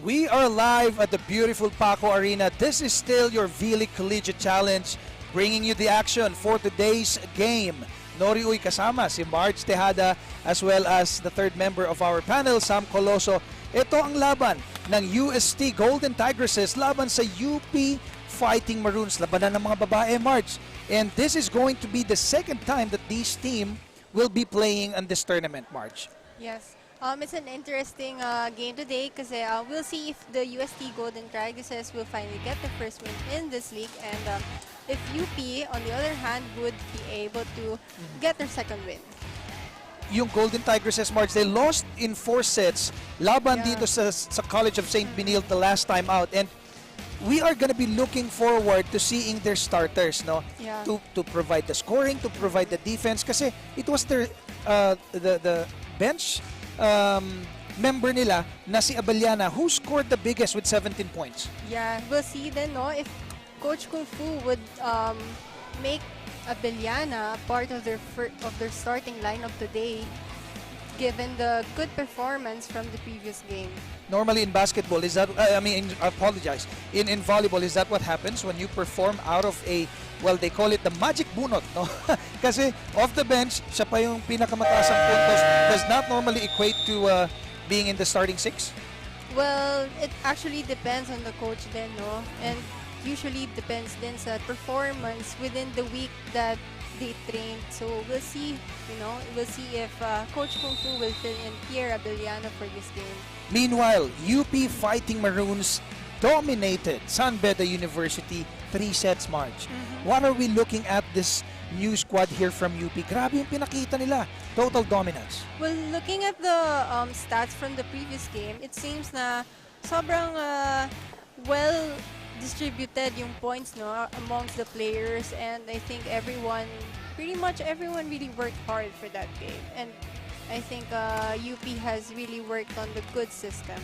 We are live at the beautiful Paco Arena. This is still your vleague Collegiate Challenge, bringing you the action for today's game. Nori Uy kasama si Marge Tejada as well as the third member of our panel, Sam Coloso. Ito ang laban ng UST Golden Tigresses laban sa UP Fighting Maroons. Labanan ng mga babae, Marge. And this is going to be the second time that this team will be playing in this tournament, Marge. Yes. It's an interesting game today because we'll see if the UST Golden Tigresses will finally get the first win in this league, and if UP, on the other hand, would be able to get their second win. Yung Golden Tigresses, Marge, they lost in 4 sets laban dito sa College of St. Benil the last time out, and we are gonna be looking forward to seeing their starters, no? Yeah. To provide the scoring, to provide the defense, kasi it was their the bench member nila na si Abellana who scored the biggest with 17 points. Yeah, we'll see then, no, if Coach Kung Fu would make Abellana part of their starting lineup today, given the good performance from the previous game. Normally in basketball, is that, in volleyball, is that what happens when you perform out of a, well, they call it the magic bunot, no? Kasi off the bench, siya pa yung pinakamataas ang puntos, does not normally equate to being in the starting 6? Well, it actually depends on the coach then, no? And usually depends then sa performance within the week that they trained. So we'll see, we'll see if Coach Kung Fu will fill in Pierre Abellana for this game. Meanwhile, UP Fighting Maroons dominated San Beda University 3 sets, March. What are we looking at this new squad here from UP? Grabe yung pinakita nila. Total dominance. Well, looking at the stats from the previous game, it seems na sobrang well distributed yung points, no, amongst the players, and I think pretty much everyone really worked hard for that game, and I think UP has really worked on the good system.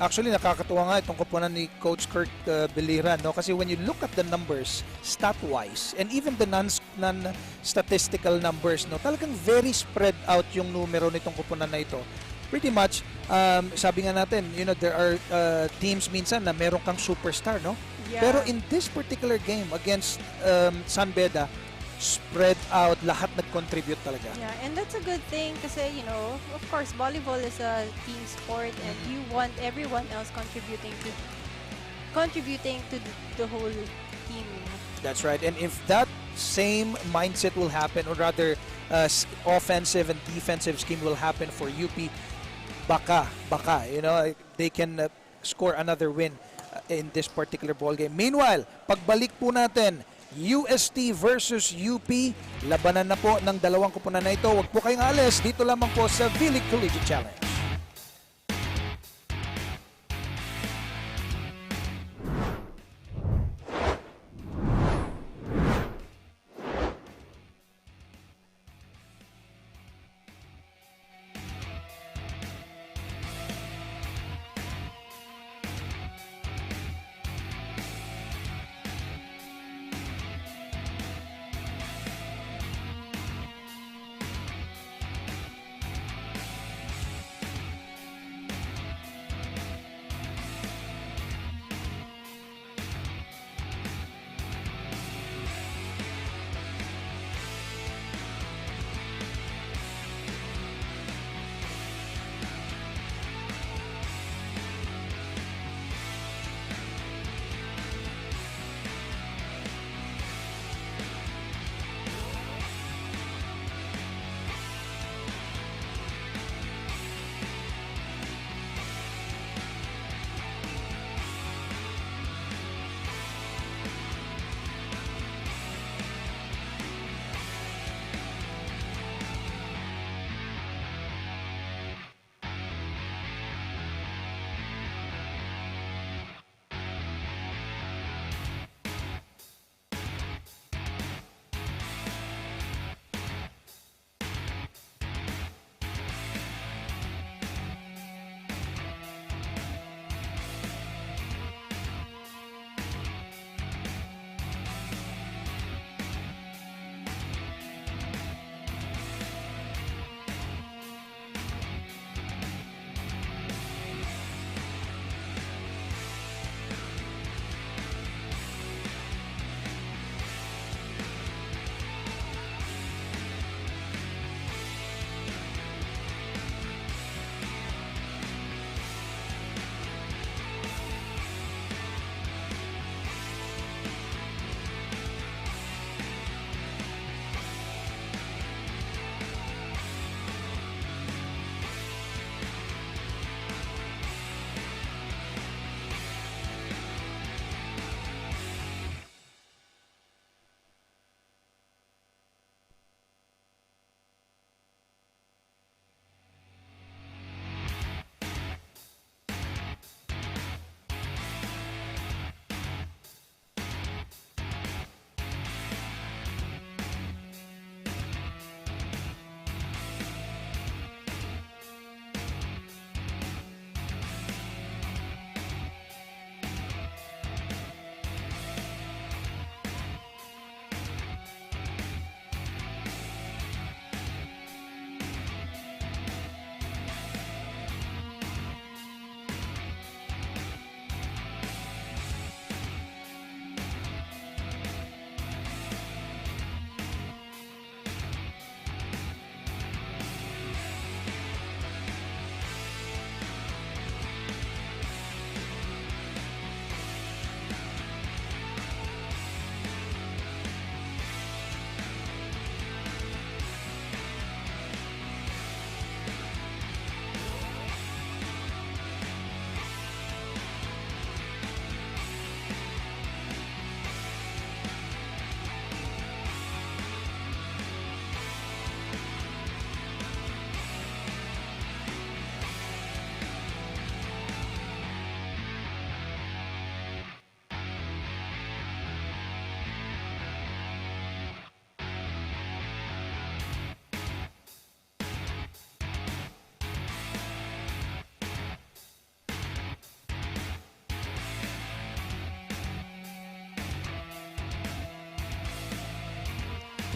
Actually, nakakatuwa nga itong koponan ni Coach Kurt Biliran, no? Kasi when you look at the numbers, stat-wise, and even the non-statistical numbers, no, talagang very spread out yung numero nitong koponan na ito. Pretty much, sabi nga natin, there are teams minsan na meron kang superstar, no? Yeah. Pero in this particular game against San Beda, spread out, lahat nag-contribute talaga. Yeah, and that's a good thing kasi, of course, volleyball is a team sport, and you want everyone else contributing to the whole team. That's right. And if that same mindset will happen, or rather offensive and defensive scheme will happen for UP, baka, they can score another win in this particular ball game. Meanwhile, pagbalik po natin, UST versus UP, labanan na po ng dalawang koponan na ito. Huwag po kayong alis, dito lamang po sa vleague Collegiate Challenge.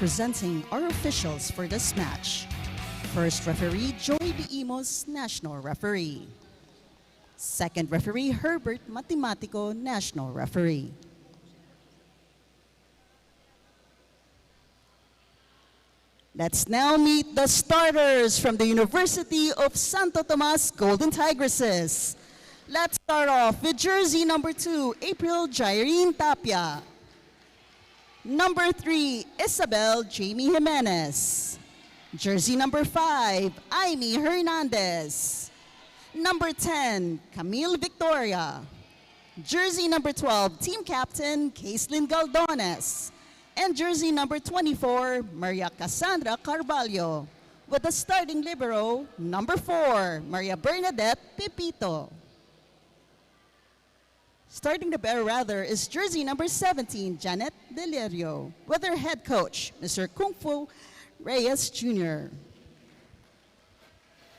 presenting our officials for this match. First referee, Joey Biimos, National Referee. Second referee, Herbert Matematico, National Referee. Let's now meet the starters from the University of Santo Tomas Golden Tigresses. Let's start off with jersey number 2, April Jairine Tapia. Number 3, Isabel Jamie Jimenez. Jersey number 5, Aimee Hernandez. Number 10, Camille Victoria. Jersey number 12, team captain, Caitlin Galdones. And jersey number 24, Maria Cassandra Carvalho. With the starting libero, number 4, Maria Bernadette Pepito. Starting libero rather is jersey number 17, Janet Delirio. With their head coach, Mr. Kung Fu Reyes Jr.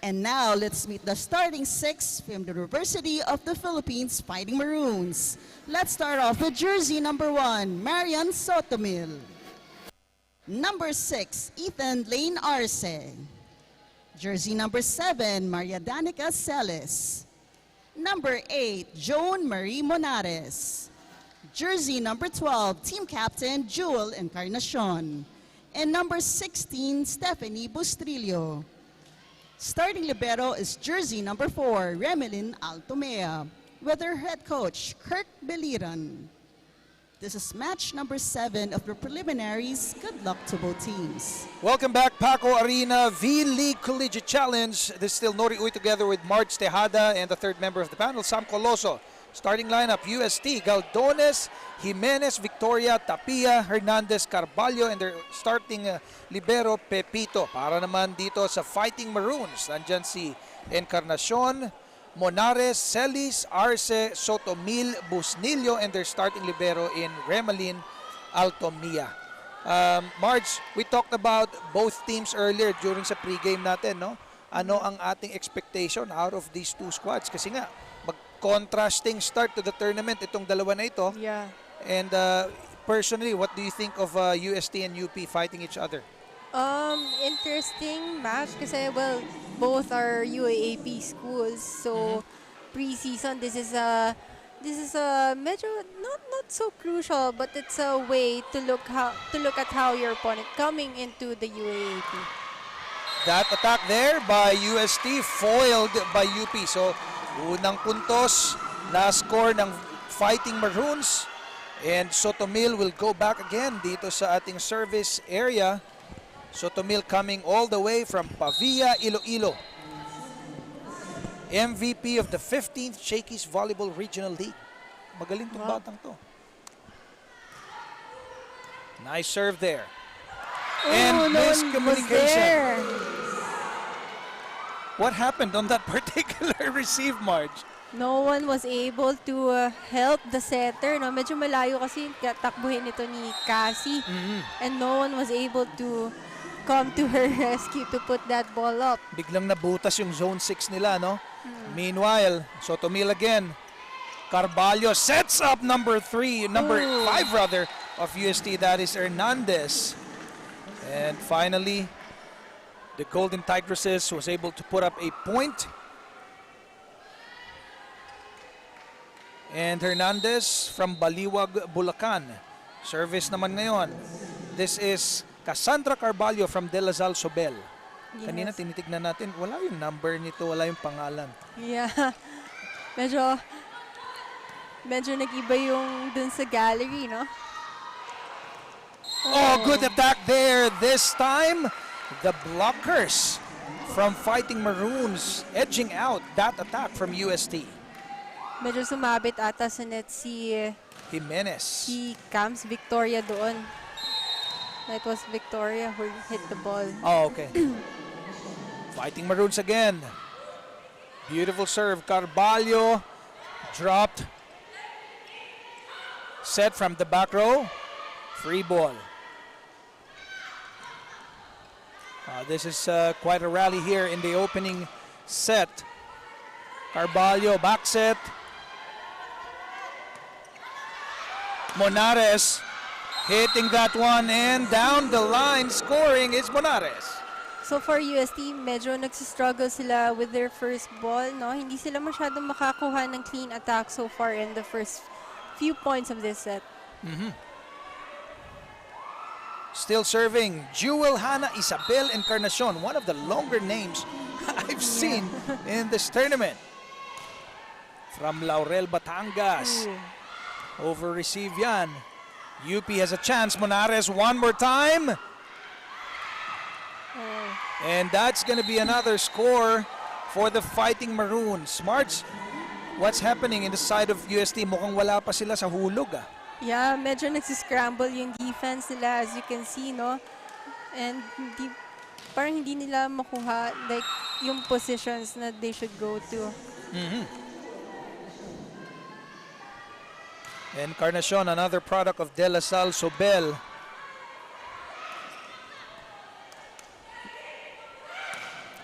And now, let's meet the starting 6 from the University of the Philippines Fighting Maroons. Let's start off with jersey number 1, Marian Sotomil. Number 6, Ethan Lane Arce. Jersey number 7, Maria Danica Celis. Number 8, Joan Marie Monares. Jersey number 12, team captain, Jewel Encarnacion. And number 16, Stephanie Bustrillo. Starting libero is jersey number 4, Remelin Altomea, with her head coach, Kirk Beliran. This is match number 7 of the preliminaries. Good luck to both teams. Welcome back, Paco Arena vleague Collegiate Challenge. This is still Nori Uy together with Marge Tejada and the third member of the panel, Sam Coloso. Starting lineup, UST, Galdones, Jimenez, Victoria, Tapia, Hernandez, Carvalho, and their starting libero, Pepito. Para naman dito sa Fighting Maroons, nandyan si Encarnacion, Monares, Celis, Arce, Sotomil, Busnillo, and their starting libero in Remelin Altomia. Marge, we talked about both teams earlier during sa pregame natin, no? Ano ang ating expectation out of these two squads? Kasi nga, contrasting start to the tournament itong dalawa na ito. Yeah. And personally, what do you think of UST and UP fighting each other? Interesting match kasi, well, both are UAAP schools. So pre-season, this is a medyo not so crucial, but it's a way to look at how your opponent coming into the UAAP. That attack there by UST foiled by UP. So unang puntos na score ng Fighting Maroons, and Sotomil will go back again dito sa ating service area. Sotomil coming all the way from Pavia, Iloilo. MVP of the 15th Shakey's Volleyball Regional League. Magaling tong batang to. Nice serve there. And miscommunication. What happened on that particular receive, Marge? No one was able to help the setter. No? Medyo malayo kasi takbuhin ito ni Cassie. And no one was able to come to her rescue to put that ball up. Biglang nabutas yung zone 6 nila, no? Meanwhile, Sotomil again. Carvalho sets up number 5 rather, of UST. That is Hernandez. And finally, the Golden Tigresses was able to put up a point. And Hernandez from Baliwag, Bulacan. Service naman ngayon. This is Cassandra Carvalho from De La Salle, Sobel. Yes. Kanina tinitignan natin, wala yung number nito, wala yung pangalan. Yeah. Medyo nag-iba yung dun sa gallery, no? Oh, good attack there. This time, the blockers from Fighting Maroons edging out that attack from UST. Medyo sumabit ata sa net si Jimenez. Si Cams Victoria doon. That was Victoria who hit the ball. Oh, okay. Fighting Maroons again. Beautiful serve. Carvalho dropped. Set from the back row. Free ball. This is quite a rally here in the opening set. Carvalho back set. Monares Hitting that one and down the line scoring is Bonares. So for UST, medyo nagsistruggle sila with their first ball, no? Hindi sila masyadong makakuha ng clean attack so far in the first few points of this set. Still serving, Jewel Hannah Isabel Encarnacion, one of the longer names I've seen in this tournament. From Laurel, Batangas. Over receive yan. UP has a chance. Monares one more time. And that's going to be another score for the Fighting Maroons. Marge, what's happening in the side of UST? Mukhang wala pa sila sa hulog. Yeah, medyo nagsiscramble yung defense nila, as you can see, no? And parang hindi nila makuha like yung positions na they should go to. Encarnacion, another product of De La Salle Sobel.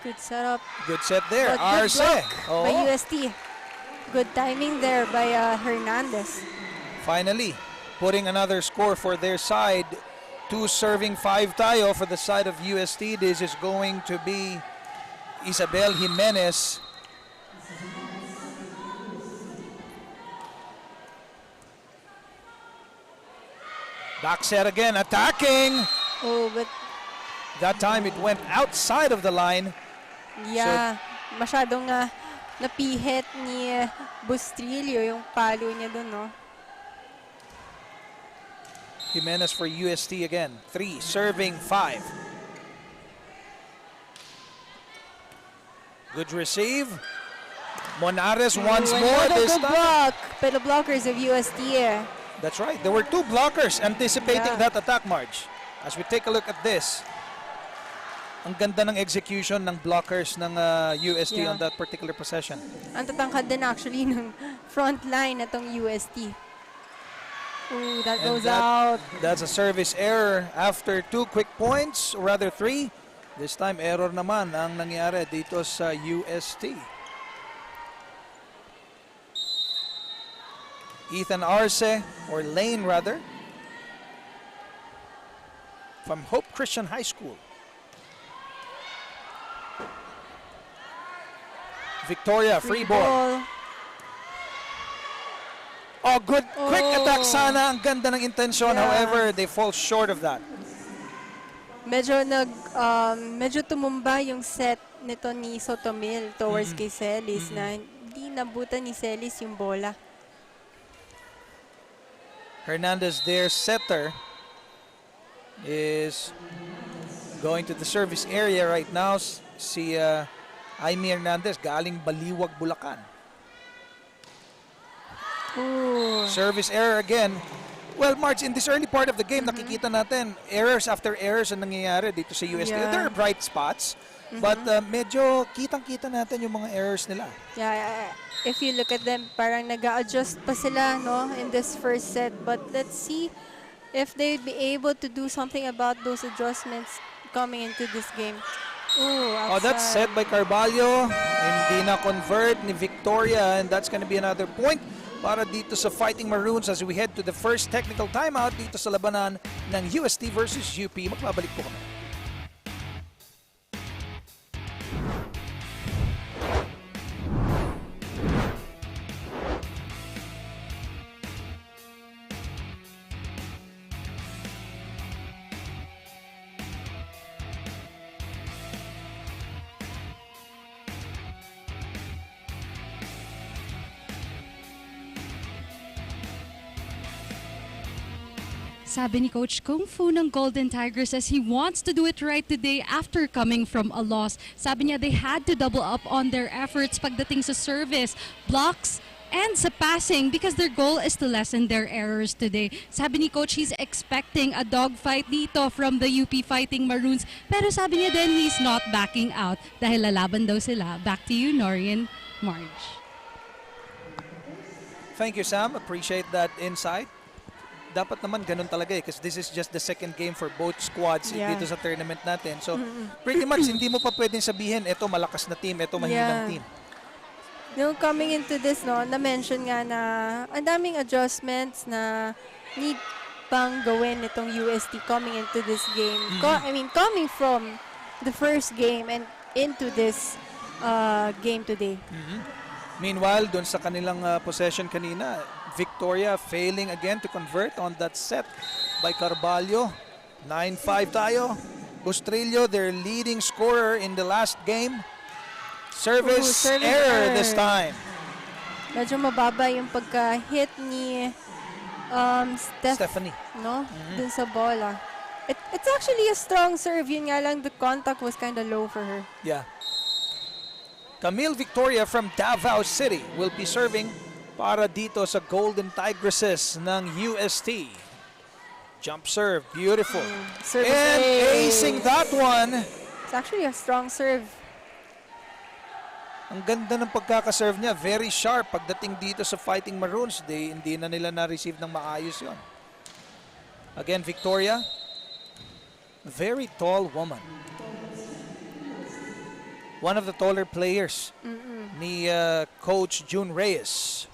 Good setup. Good set there. But good Arce. block by Oh, UST. Good timing there by Hernandez. finally, putting another score for their side. 2 serving 5 tayo for the side of UST. This is going to be Isabel Jimenez. Back set again, attacking. Oh, but That time it went outside of the line. yeah, masyadong napihit ni Bustrillo yung palo niya dun, no? Jimenez for UST again. 3 serving 5. Good receive. Monares once more Another this good time. block by the blockers of UST. That's right. There were 2 blockers anticipating Yeah. that attack, Marge. As we take a look at this, ang ganda ng execution ng blockers ng UST Yeah. on that particular possession. Ang tatangkad din actually ng front line na tong UST. Ooh, that And goes out. That's a service error after 2 quick points, or rather 3. This time error naman ang nangyari dito sa UST. Ethan Arce, or Lane rather, from Hope Christian High School. Victoria, free ball. Oh, good. Quick attack sana. Ang ganda ng intensyon. Yeah. However, they fall short of that. Medyo tumumba yung set nito ni Sotomil towards kay Celis na hindi nabutan ni Celis yung bola. Hernandez, their setter, is going to the service area right now. Si Aimee Hernandez, galing Baliwag, Bulacan. Ooh. Service error again. Well, Marge, in this early part of the game, nakikita natin errors after errors ang nangyayari dito sa UST. Yeah. There are bright spots, but medyo kitang-kita natin yung mga errors nila. Yeah, if you look at them, parang nag-a-adjust pa sila, no, in this first set. But let's see if they'd be able to do something about those adjustments coming into this game. Ooh, Oh, that's outside. set by Carvalho. Hindi na convert ni Victoria, and that's going to be another point para dito sa Fighting Maroons as we head to the first technical timeout dito sa labanan ng UST versus UP. Magbabalik po kami. Sabi ni Coach Kung Fu ng Golden Tigers says he wants to do it right today after coming from a loss. Sabi niya they had to double up on their efforts pagdating sa service, blocks, and sa passing because their goal is to lessen their errors today. Sabi ni Coach he's expecting a dogfight dito from the UP Fighting Maroons. Pero sabi niya din he's not backing out dahil lalaban daw sila. Back to you, Norian, Marge. Thank you, Sam. Appreciate that insight. Dapat naman ganun talaga because this is just the second game for both squads Yeah. dito sa tournament natin. So, pretty much hindi mo pa pwedeng sabihin, eto malakas na team, eto mahinang team. Nung coming into this, no, na-mention nga na ang daming adjustments na pang gawin itong UST coming into this game. Coming from the first game and into this game today. Meanwhile, dun sa kanilang possession kanina, Victoria failing again to convert on that set by Carvalho. 9-5 tayo. Bustrillo, their leading scorer in the last game. Service error this time. Medyo mababa yung pagka-hit ni Stephanie. No? Dun sa bola. It's actually a strong serve. Yun nga lang, the contact was kind of low for her. Yeah. Camille Victoria from Davao City will be serving para dito sa Golden Tigresses ng UST. Jump serve, beautiful. Service And ace. acing that one. It's actually a strong serve. Ang ganda ng pagkakaserve niya, very sharp. Pagdating dito sa Fighting Maroons, hindi na nila na-receive ng maayos yon. Again, Victoria, very tall woman. One of the taller players ni Coach June Reyes.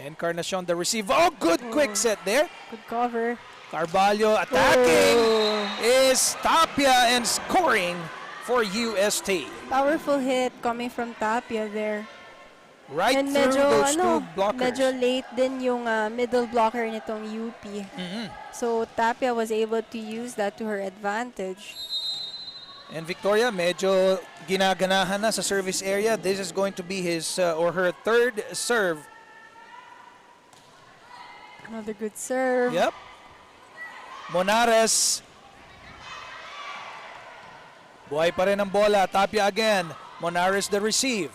Encarnacion, the receive. Oh, good quick set there. Good cover. Carvalho attacking is Tapia and scoring for UST. Powerful hit coming from Tapia there. Right And through medyo, those two blockers. medyo late din yung middle blocker nitong UP. So Tapia was able to use that to her advantage. And Victoria, medyo ginaganahan na sa service area. This is going to be his or her third serve. Another good serve. Yep. Monares. Buhay pa rin ang bola. Tapia again. Monares the receive.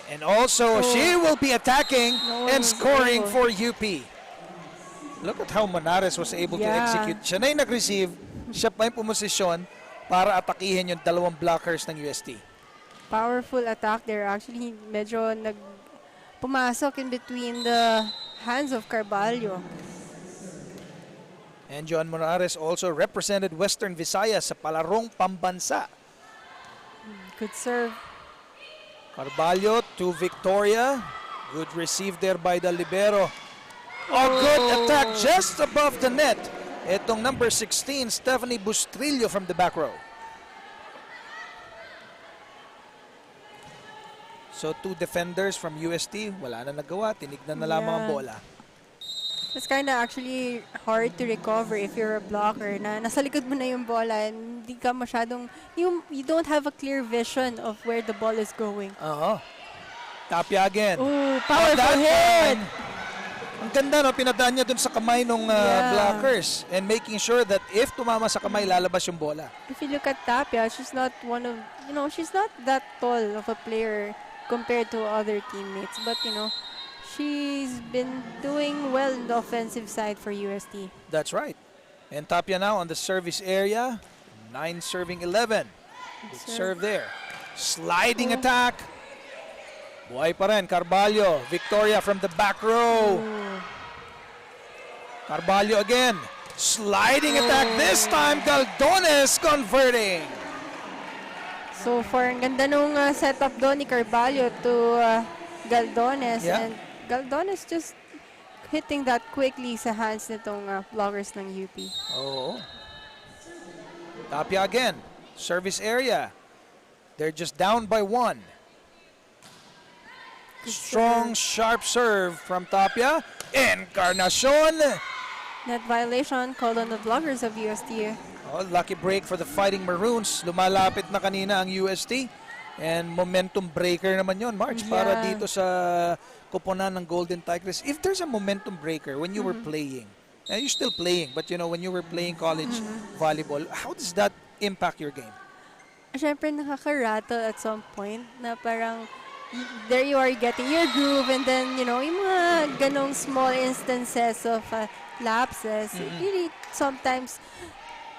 And also, she will be attacking and scoring for UP. Look at how Monares was able to execute. Siya na yung nag-receive. Siya pa yung pumosisyon para atakihin yung dalawang blockers ng UST. Powerful attack there. Actually, medyo pumasok in between the hands of Carvalho. And John Monares also represented Western Visayas sa palarong pambansa. Good serve. Carvalho to Victoria. Good receive there by the libero. Oh, good attack just above the net. Itong number 16, Stephanie Bustrillo from the back row. So two defenders from UST, wala na nagawa. Tinignan na lamang ang bola. It's kind of actually hard to recover if you're a blocker na nasa likod mo na yung bola and hindi ka masyadong, you don't have a clear vision of where the ball is going. Tapia again. Ooh, powerful hit! Ang ganda, no? Pinadaan niya dun sa kamay ng blockers and making sure that if tumama sa kamay, lalabas yung bola. If you look at Tapia, she's not she's not that tall of a player compared to other teammates. But, she's been doing well in the offensive side for UST. That's right. And Tapia now on the service area. 9 serving 11. Good serve there. Sliding attack. Buhay pa rin, Carvalho. Victoria from the back row. Carvalho again. Sliding attack this time. Galdones converting. So far, ang ganda nung setup doon ni Carvalho to Galdones. Yeah. And Galdones just hitting that quickly sa hands nitong blockers ng UP. Oh. Tapia again. Service area. They're just down by 1. Strong, sharp serve from Tapia. Encarnacion. Net violation called on the blockers of UST. Oh, lucky break for the Fighting Maroons. Lumalapit na kanina ang UST. And momentum breaker naman yon, March, para dito sa koponan ng Golden Tigers. If there's a momentum breaker when you were playing, and you're still playing, but when you were playing college volleyball, how does that impact your game? Siyempre, nakaka-rattle at some point na parang there you are getting your groove and then, yung mga ganong small instances of lapses, it really sometimes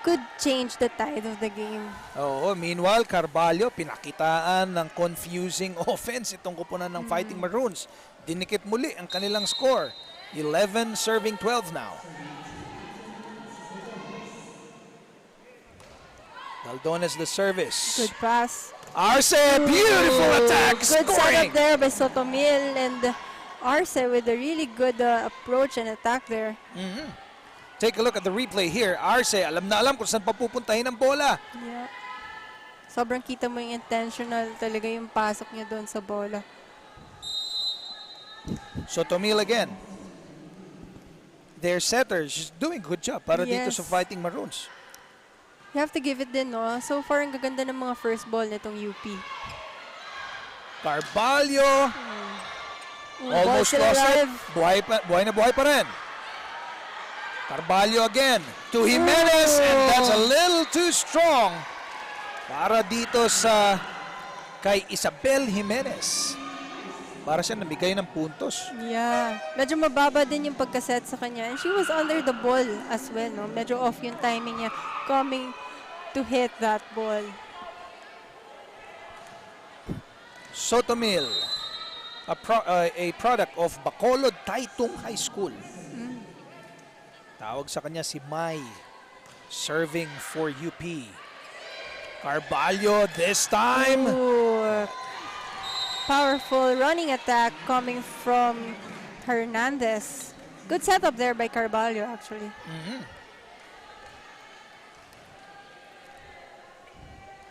could change the tide of the game. Oo, meanwhile, Carvalho, pinakitaan ng confusing offense itong kupunan ng Fighting Maroons. Dinikit muli ang kanilang score. 11 serving 12 now. Galdones the service. Good pass. Arce, beautiful attack, Good scoring. setup there by Sotomil and Arce with a really good approach and attack there. Take a look at the replay here. Arce, alam na alam kung saan papupuntahin ang bola. Yeah. Sobrang kita mo yung intentional talaga yung pasok niya doon sa bola. Sotomil again. Their setter, she's doing a good job para dito sa Fighting Maroons. You have to give it din, no? So far, ang gaganda ng mga first ball nitong UP. Carvalho. Almost lost it. Buhay na buhay pa rin. Carvalho again to Jimenez, and that's a little too strong para dito sa kay Isabel Jimenez. Para siya namigay ng puntos. Yeah. Medyo mababa din yung pagkaset sa kanya. And she was under the ball as well, no? Medyo off yung timing niya coming to hit that ball. Sotomil, a product of Bacolod Taitung High School. Tawag sa kanya si Mai, serving for UP. Carvalho this time. Ooh. Powerful running attack coming from Hernandez. Good setup there by Carvalho, actually.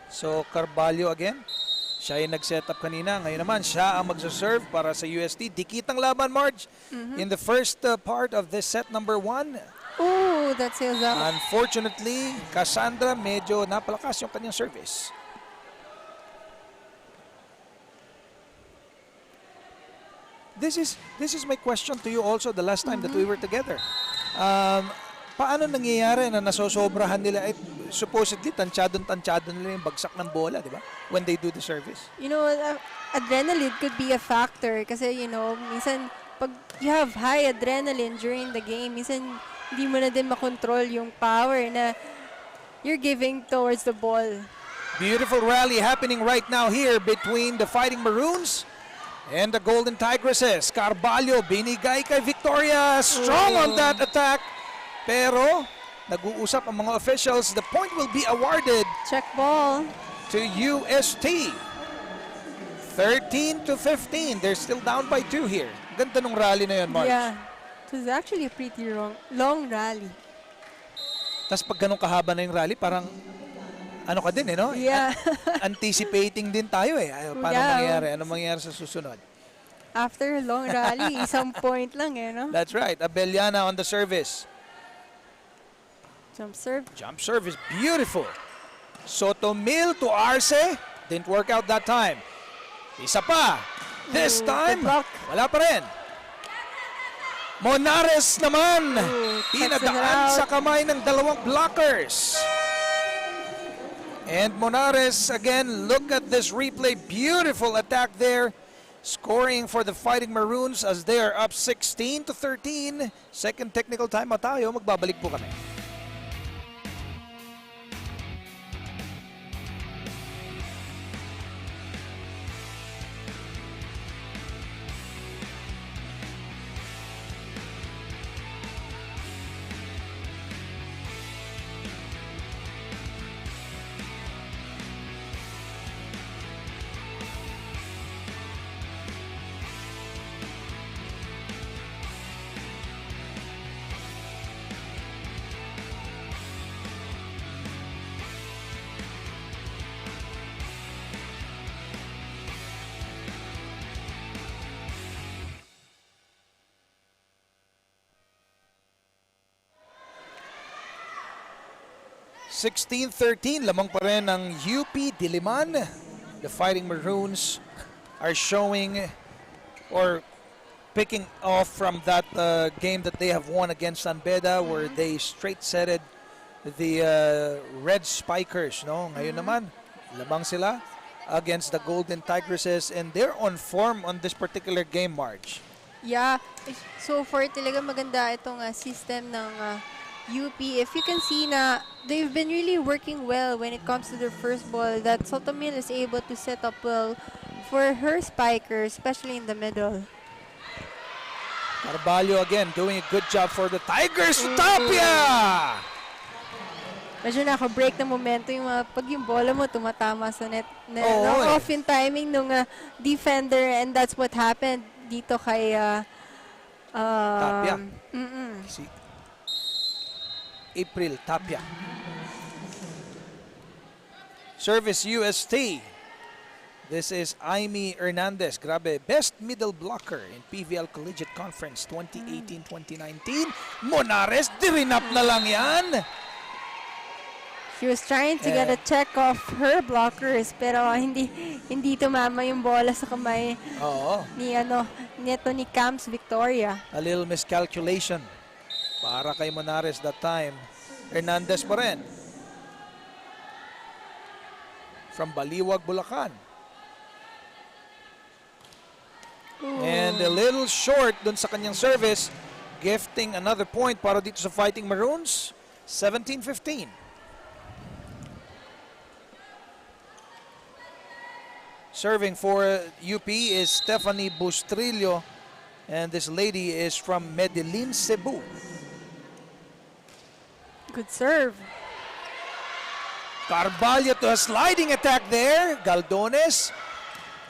So Carvalho again. Siya yung nag-setup kanina. Ngayon naman, siya ang magsaserve para sa UST. Dikitang laban, Marge. In the first part of this set number 1. Ooh, that sails out. Unfortunately, Cassandra medyo napalakas yung kanyang service. This is my question to you also the last time that we were together. Paano nangyayari na nasosobrahan nila? Supposedly, tansyado nila yung bagsak ng bola, di ba? When they do the service. You know, adrenaline could be a factor kasi, you know, minsan pag you have high adrenaline during the game, minsan hindi mo na din makontrol yung power na you're giving towards the ball. Beautiful rally happening right now here between the Fighting Maroons and the Golden Tigresses. Carvalho binigay kay Victoria. Strong on that attack. Pero nag-uusap ang mga officials. The point will be awarded. Check ball. To UST. 13-15. They're still down by 2 here. Ganda nung rally na yun, Marge. Yeah. It was actually a pretty long rally. Tapos pag ganun kahaba na yung rally, parang ano ka din, no? Yeah. Anticipating din tayo eh. Paano mangyayari? Ano mangyayari sa susunod? After a long rally, isang point lang eh, no? That's right. Abellana on the service. Jump serve. Jump serve is beautiful. Sotomil to Arce. Didn't work out that time. Isa pa. This time, wala pa rin. Monares naman. Tinadaan sa kamay ng dalawang blockers. And Monares, again, look at this replay. Beautiful attack there. Scoring for the Fighting Maroons as they are up 16-13. Second technical time tayo. Magbabalik po kami. (16-13), lamang pa rin ng UP Diliman. The Fighting Maroons are showing or picking off from that game that they have won against San Beda, where they straight-setted the Red Spikers. No? Ngayon naman, lamang sila against the Golden Tigresses, and they're on form on this particular game, Marge. Yeah, so far talaga maganda itong system ng UP. If you can see na they've been really working well when it comes to their first ball, that Sotomil is able to set up well for her spikers, especially in the middle. Carvalho again doing a good job for the Tigers. Tapia! Medyo naka-break na momento yung pag yung bola mo tumatama sa net. Off in timing nung defender, and that's what happened. dito kay Tapia. Si April Tapia. Service UST. This is Aimee Hernandez. Grabe, best middle blocker in PVL Collegiate Conference 2018-2019. Monares, dirinap na lang yan. She was trying to get a check off her blockers pero hindi tumama yung bola sa kamay Oo, ni Camps Victoria. a little miscalculation para kay Monares that time. Hernandez pa rin. From Baliwag, Bulacan. And a little short dun sa kanyang service, gifting another point para dito sa Fighting Maroons. 17-15. Serving for UP is Stephanie Bustrillo, and this lady is from Medellin, Cebu. Good serve. Carvalho to a sliding attack there. Galdones.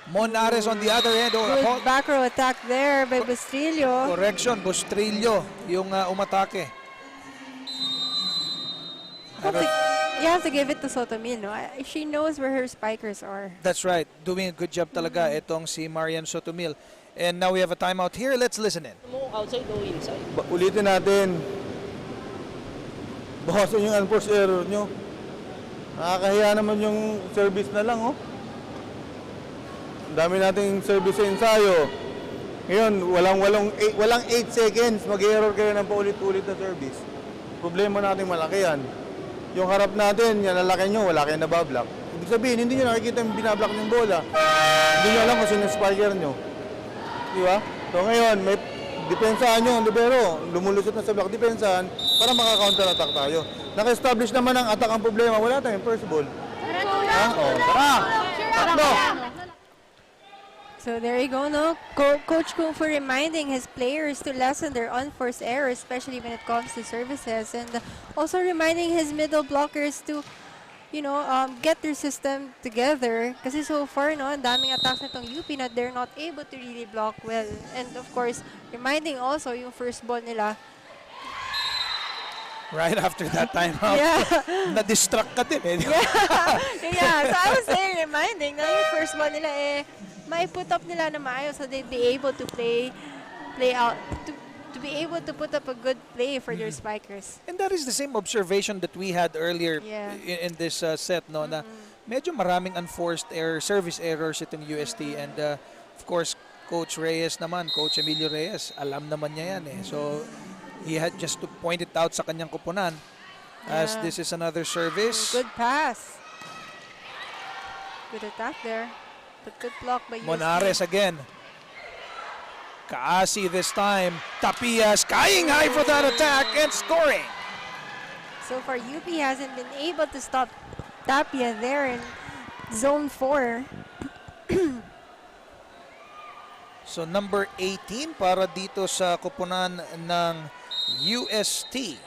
Monares on the other end. Good back row attack there by Bustrillo. Correction, Bustrillo yung umatake. You have to give it to Sotomil, no? She knows where her spikers are. That's right. Doing a good job talaga itong si Marian Sotomil. And now we have a timeout here. Let's listen in. Outside o inside? Ulitin natin. Bawasan yung unforced error nyo. Nakakahiya naman yung service na lang, oh. Ang dami nating service sa ensayo. Ngayon, walang 8 seconds. Mag-error kayo ng paulit-ulit na service. Problema natin malaki yan. Yung harap natin, yan lalaki nyo, wala kayong nabablock. Ibig sabihin, hindi nyo nakikita yung binablock ng bola. Hindi nyo alam kung sino yung spiker nyo. Di ba? So ngayon, may depensahan nyo, libero, lumulusot na sa block, depensahan para maka-counter-attack tayo. Naka-establish naman ang attack ang problema, wala tayong first ball. Ha? O, tara! Takbo! So there you go, no? Coach Kung for reminding his players to lessen their unforced errors, especially when it comes to services, and also reminding his middle blockers to, get their system together. Kasi so far, no, ang daming attacks nitong UP na they're not able to really block well. And of course, reminding also yung first ball nila. Right after that timeout, na-distract ka din eh. Yeah, so I was saying, reminding na yung first ball nila mai-put up nila na maayos so they'd be able to play out, to be able to put up a good play for their spikers. And that is the same observation that we had earlier in this set, no, na medyo maraming unforced service errors itong UST, and of course, Coach Reyes naman, Coach Emilio Reyes, alam naman niya yan eh. So, he had just to point it out sa kanyang kupunan as this is another service. Good pass. Good attack there. But good block by UST. Monares again. Kaasi this time. Tapia skying high for that attack and scoring. So far, UP hasn't been able to stop Tapia there in zone 4. So number 18 para dito sa kupunan ng UST.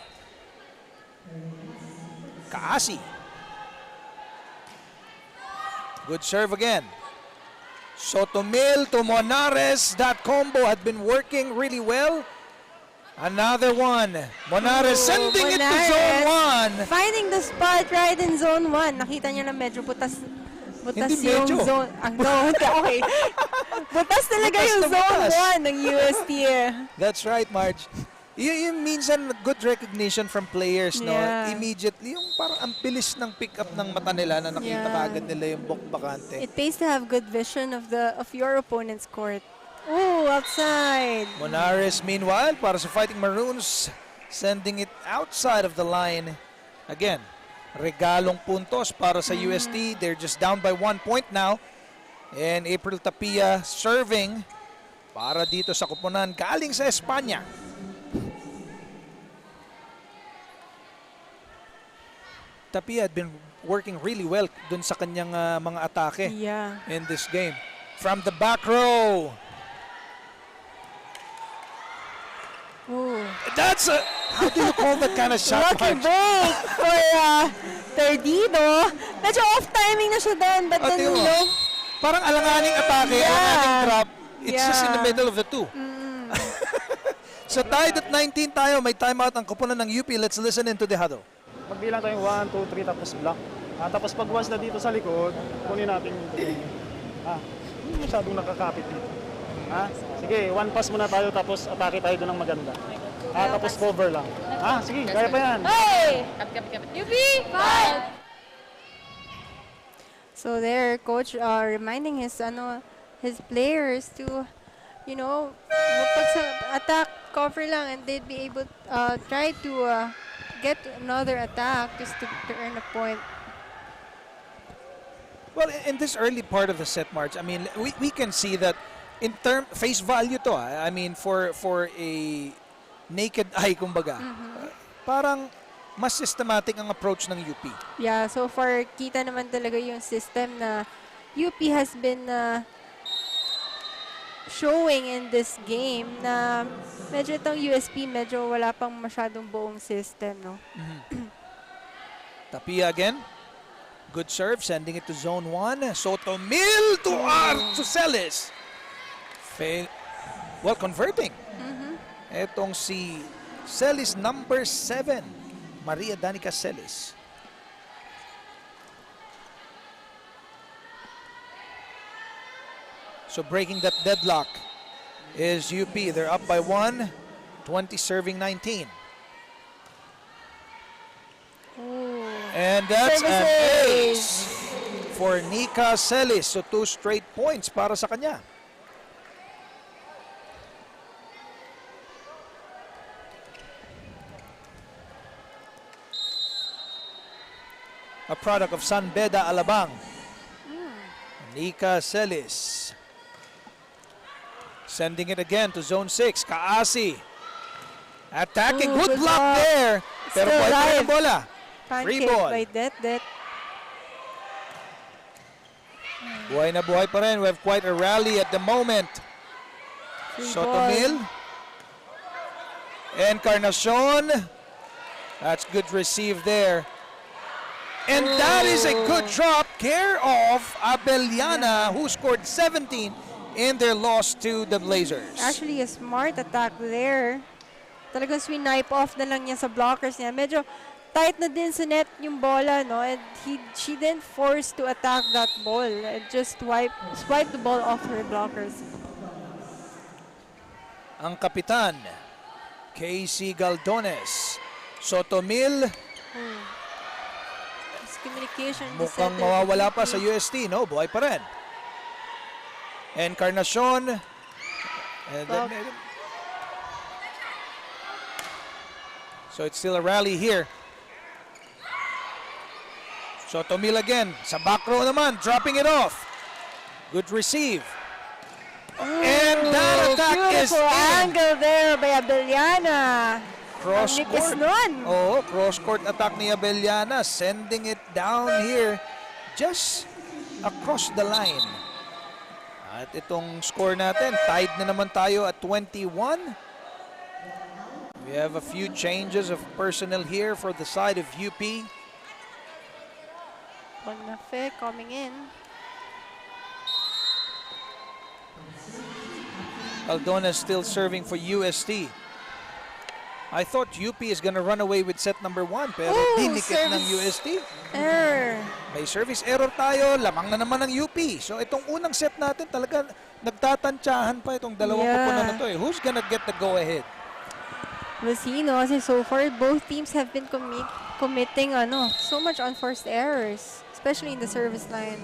Kaasi. Good serve again. Sotomil to Monares. That combo had been working really well. Another one. Monares sending it to zone 1. Finding the spot right in zone 1. Nakita niyo na medyo butas Hindi yung medyo. zone. Okay. Butas talaga Butas yung na zone butas. 1 ng UST. That's right, Marge. Yung minsan good recognition from players, no? Yeah. Immediately, yung parang ang bilis ng pick up ng mata nila na nakita kaagad nila yung bakante. It pays to have good vision of your opponent's court. Oh, outside. Monares, meanwhile, para sa Fighting Maroons, sending it outside of the line. Again, regalong puntos para sa UST. They're just down by 1 point now. And April Tapia serving para dito sa kupunan galing sa Espanya. Tapia had been working really well dun sa kanyang mga atake in this game. From the back row. Ooh. That's a, how do you call that kind of shot? Lucky Marge? break for Perdido. Medyo off timing na siya doon, but then, Parang alanganing atake, alanganing drop. It's just in the middle of the two. So tied at 19 tayo. May timeout ang koponan ng UP. Let's listen into the huddle. Magbilang tayong 1, 2, 3 tapos block. Tapos pag once na dito sa likod, kunin natin yung hindi masyadong nakakapit dito. Sige, one pass muna tayo tapos atake tayo doon ng maganda. Tapos cover lang. Sige, kaya pa yan. Hey! UP! 5! So there, coach reminding his players to, pag sa attack, cover lang, and they'd be able try to get another attack just to earn a point. Well, in this early part of the set, March, I mean, we can see that in face value to. I mean, for a naked eye, kumbaga, parang mas systematic ang approach ng UP. Yeah, so far, kita naman talaga yung system na UP has been showing in this game na medyo itong USP, medyo wala pang masyadong buong system, no? Tapia again. Good serve, sending it to zone 1. Sotomil to Celis. Well, converting. Etong si Celis number 7. Maria Danica Celis. So breaking that deadlock is UP. They're up by 1. 20 serving 19. And that's an ace for Nika Celis. So 2 straight points para sa kanya. A product of San Beda Alabang. Nika Celis. Sending it again to zone 6. Kaasi. Attacking. Good block there. Pero buhay pa rin ang bola. Free ball. By that. Buhay na buhay pa rin. We have quite a rally at the moment. Sotomil. Encarnacion. That's good receive there. And that is a good drop. Care of Abellana, who scored 17 in their loss to the Blazers. Actually, a smart attack there. Talagang swipe off na lang niya sa blockers niya. Medyo tight na din sa net yung bola, no? And she didn't force to attack that ball. Just swipe the ball off her blockers. Ang kapitan, Casey Galdones. Sotomil. Communication. Mukhang mawawala pa sa UST, no? Buhay pa rin. Encarnacion. And then, so it's still a rally here. Sotomil again. Sa back row naman, dropping it off. Good receive. And that attack is beautiful in. angle there by Abellana. Cross court. Oh, cross court attack ni Abellana, sending it down here just across the line. At itong score natin, tied na naman tayo at 21. We have a few changes of personnel here for the side of UP. Bonafe coming in. Aldona still serving for UST. I thought UP is gonna run away with set number 1, pero dinikit ng UST. Error. May service error tayo, lamang na naman ng UP. So itong unang set natin talaga nagtatantsahan pa itong dalawang koponan na to eh. Who's gonna get the go ahead? We'll see, no? Kasi so far, both teams have been committing so much unforced errors, especially in the service line.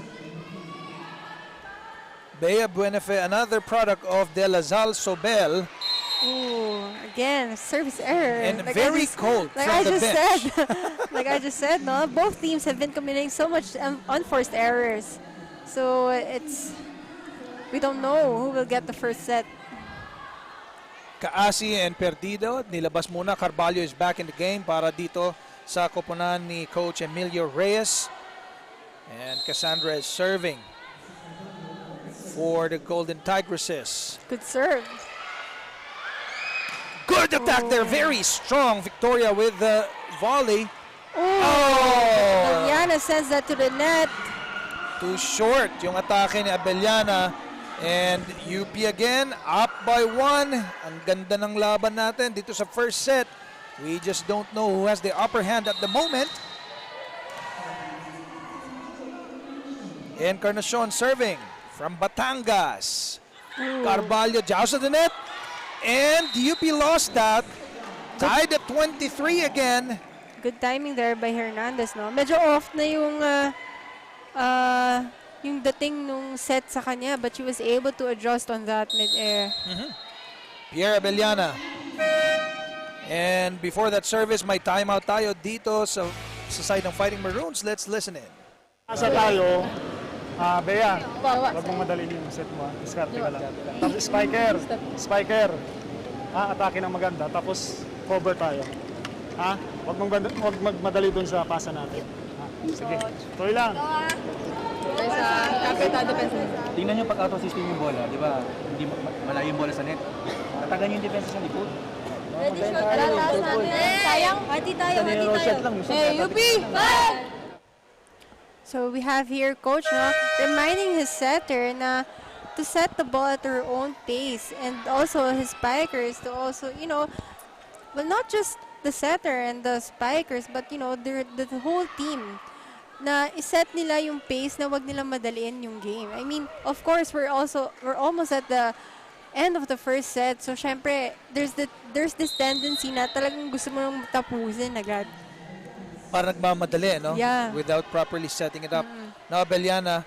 Bea Buenafe, another product of De La Salle Sobel. Ooh, again, service error. And very cold from the bench. Like I just said, no? Both teams have been committing so much unforced errors. So we don't know who will get the first set. Kaasi and Perdido, nilabas muna. Carvalho is back in the game para dito sa koponan ni Coach Emilio Reyes. And Cassandra is serving for the Golden Tigresses. Good serve. Good attack there, very strong. Victoria with the volley. Abellana sends that to the net. Too short yung atake ni Abellana. And UP again, up by 1. Ang ganda ng laban natin dito sa first set. We just don't know who has the upper hand at the moment. Encarnacion serving from Batangas. Carvalho joust to the net. And UP lost that. Tied at 23 again. Good timing there by Hernandez, no? Medyo off na yung dating nung set sa kanya, but she was able to adjust on that mid-air. Pierre Abellana. And before that service, may timeout tayo dito sa side ng Fighting Maroons. Let's listen in. Asa tayo, Bea, wag mong madalin yung set mo. Diskarte ka lang. Tapos spiker. Atake ng maganda. Tapos cover tayo. Wag magmadali dun sa pasa natin. Sige, tuloy lang. Tingnan nyo pag auto-system yung bola, di ba? Hindi malayo yung bola sa net. Tatagan yung depensa sa likod. Sayang, hati tayo. UP! So we have here coach reminding his setter na to set the ball at her own pace, and also his spikers to also, well, not just the setter and the spikers, but the whole team na iset nila yung pace na wag nila madaliin yung game. I mean, of course, we're almost at the end of the first set. So, syempre, there's this tendency na talagang gusto mo nang tapusin agad. Para nagmamadali, no? Yeah. Without properly setting it up. Now, Abellana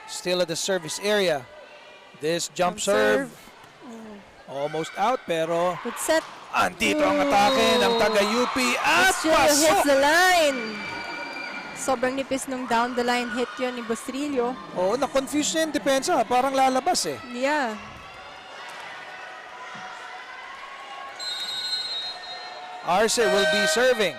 still at the service area. This jump serve. Almost out, pero Good set. andito ang atake ng taga-UP at Bustrillo hits pasok! the line. Sobrang nipis nung down the line hit yun ni Bustrillo. Oo, na-confuse niya yung depensa. Parang lalabas eh. Yeah. Arce will be serving.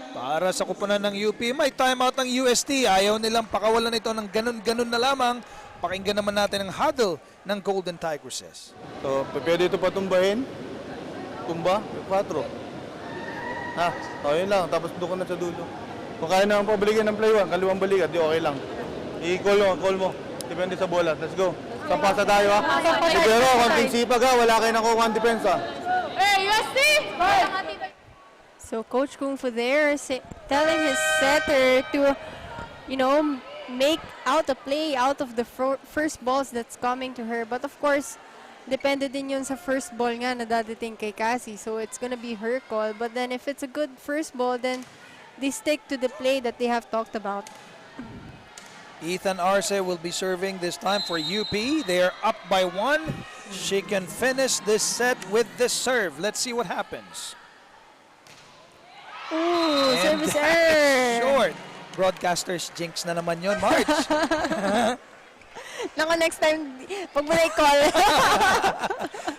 Para sa kupunan ng UP, may timeout ng UST. Ayaw nilang pakawalan ito ng ganun-ganun na lamang. Pakinggan naman natin ang huddle ng Golden Tigresses. So, pwede ito patumbahin. Tumba, 4. Yun lang. Tapos doon ka na sa dulo. Kung kaya naman pabalikin ng play 1, kaliwang balikat, di okay lang. I-call mo. Depende sa bola. Let's go. Sampasa tayo Pero, konting sipag wala kayo nakuha ang depensa. So Coach Kung Fu there telling his setter to, make out a play out of the first balls that's coming to her. But of course, depende din yun sa first ball nga na dadating kay Cassie. So it's gonna be her call. But then if it's a good first ball, then they stick to the play that they have talked about. Ethan Arce will be serving this time for UP. They are up by 1. She can finish this set with this serve. Let's see what happens. Ooh, And service that error. is short. Broadcasters jinx na naman yun, March. Naka next time, pag mo na-call.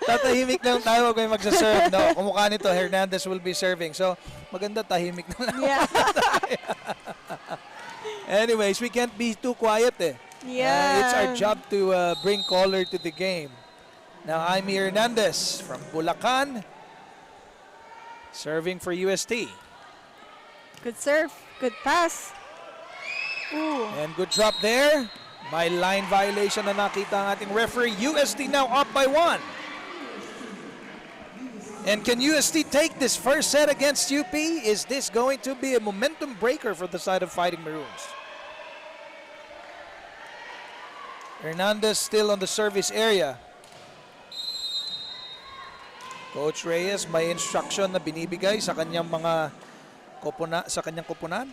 Tatahimik lang tayo, wag may magsaserve. No, kumukha nito, Hernandez will be serving. So, maganda tahimik na lang. Yeah. Anyways, we can't be too quiet eh. Yeah. It's our job to bring color to the game. Now, Jaime Hernandez from Bulacan, serving for UST. Good serve. Good pass. Ooh. And good drop there. May line violation na nakita ang ating referee. UST now up by 1. And can UST take this first set against UP? Is this going to be a momentum breaker for the side of Fighting Maroons? Hernandez still on the service area. Coach Reyes may instruction na binibigay sa kanyang mga kupunan.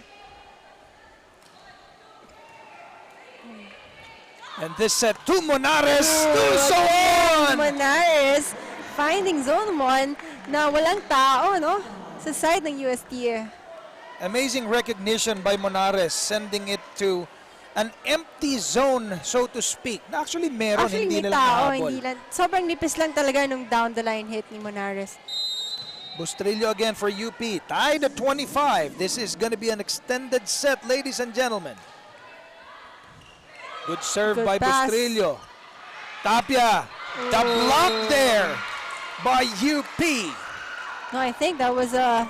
And this set to Monares to so on. Monares finding zone 1 na walang tao, no? Sa side ng UST. Amazing recognition by Monares, sending it to an empty zone, so to speak. Na actually meron, Actually, hindi may nila tao, nahabol. hindi lang. Sobrang nipis lang talaga nung down the line hit ni Monares. Bustrillo again for UP, tied at 25. This is going to be an extended set, ladies and gentlemen. Good serve Good by pass. Bustrillo. Tapia, the block there by UP. No, I think that was the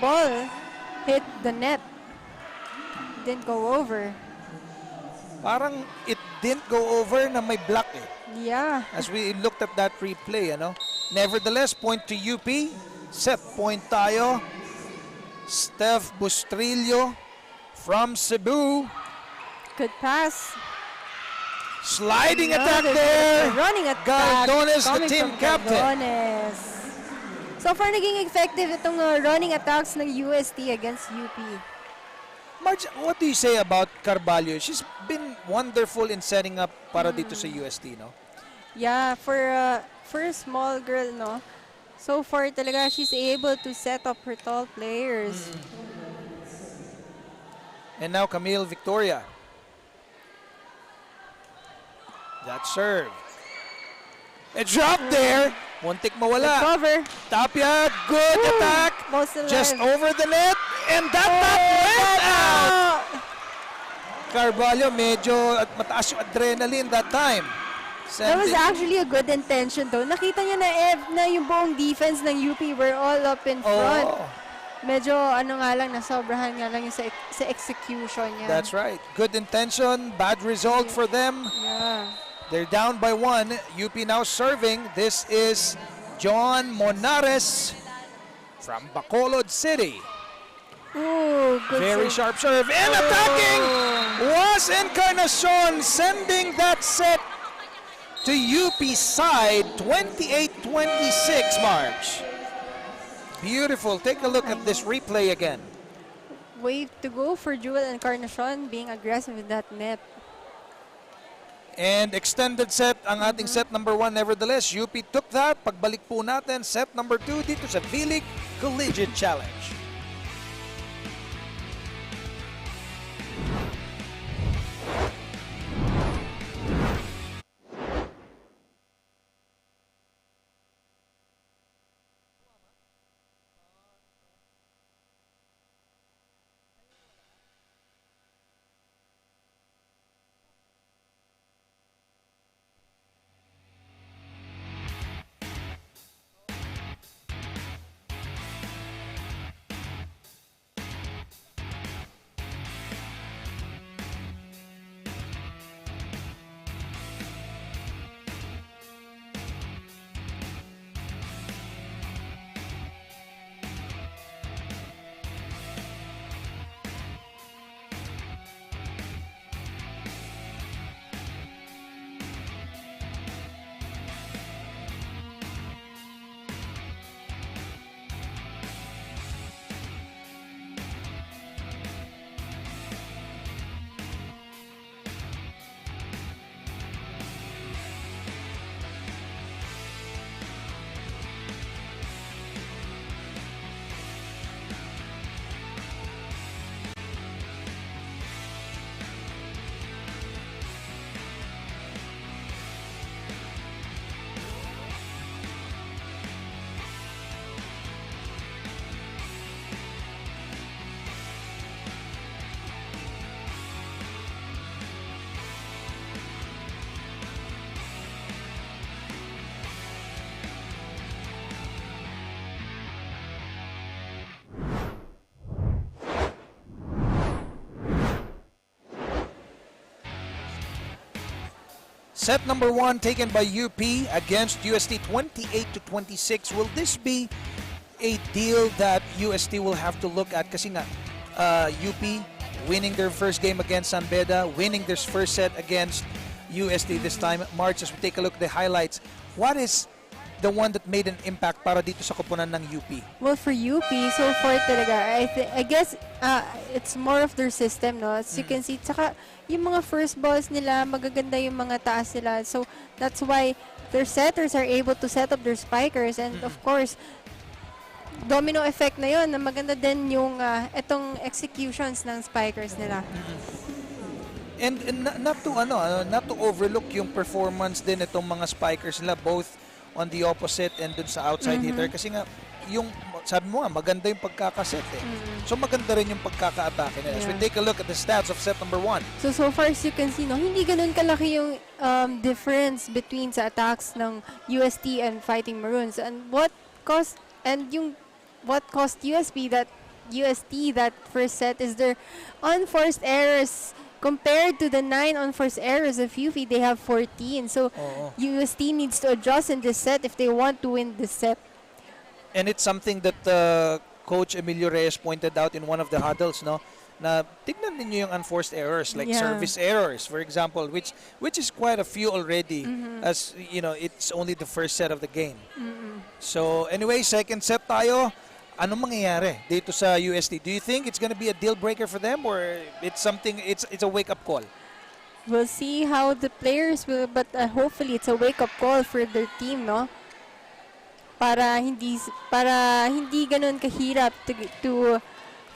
ball hit the net. Didn't go over. Parang it didn't go over na may block eh. Yeah. As we looked at that replay, ano? Nevertheless, point to UP. Set point tayo. Steph Bustrillo from Cebu. Good pass. Sliding attack Another there. Running attack. Galdones, the coming team from captain. Galdones. So far, naging effective itong running attacks ng UST against UP. Marge, what do you say about Carvalho? She's been wonderful in setting up para dito sa UST, no? Yeah, for a small girl, no? So far talaga, she's able to set up her tall players. And now Camille Victoria. That serve. A drop there. Muntik mawala. Cover. Tapia, good attack. Most alive. Just over the net. And that went out. Carvalho medyo mataas yung adrenaline that time. That was actually a good intention though. Nakita niya na yung buong defense ng UP were all up in front. Medyo nasobrahan nga lang yung sa execution niya. That's right. Good intention, bad result for them. Yeah. They're down by 1. UP now serving. This is John Monares from Bacolod City. Ooh, good Very save. sharp serve. And attacking was Encarnacion, sending that set to UP side, 28-26, March. Beautiful. Take a look at this replay again. Way to go for Jewel Encarnacion being aggressive with that net. And extended set ang ating set number 1. Nevertheless, UP took that. Pagbalik po natin, set number 2 dito sa vleague Collegiate Challenge. Set number 1 taken by UP against UST 28-26. Will this be a deal that UST will have to look at? Kasi nga, UP winning their first game against San Beda, winning their first set against UST this time. March, as we take a look at the highlights, what is the one that made an impact para dito sa koponan ng UP? Well, for UP, so far talaga, I guess it's more of their system, no? As you can see, tsaka yung mga first balls nila, magaganda yung mga taas nila. So, that's why their setters are able to set up their spikers. And of course, domino effect na yun, na maganda din yung etong executions ng spikers nila. And not to overlook yung performance din itong mga spikers nila, both on the opposite and dun sa outside hitter. Kasi nga, yung, sabi mo nga, maganda yung pagkakaset eh. So maganda rin yung pagkaka-atake nila. As we take a look at the stats of set number 1. So far as you can see, no, hindi ganun kalaki yung difference between sa attacks ng UST and Fighting Maroons. And what caused UST that first set is their unforced errors compared to the 9 unforced errors of UP, they have 14. So UST needs to adjust in this set if they want to win this set. And it's something that Coach Emilio Reyes pointed out in one of the huddles, no? Na tignan ninyo yung unforced errors, like service errors, for example, which is quite a few already, as you know, it's only the first set of the game. So anyway, second set tayo. Anong mangyayari dito sa UST? Do you think it's gonna be a deal breaker for them, or it's something? It's a wake up call? We'll see how the players will, but hopefully it's a wake-up call for their team, no? Para hindi ganun kahirap to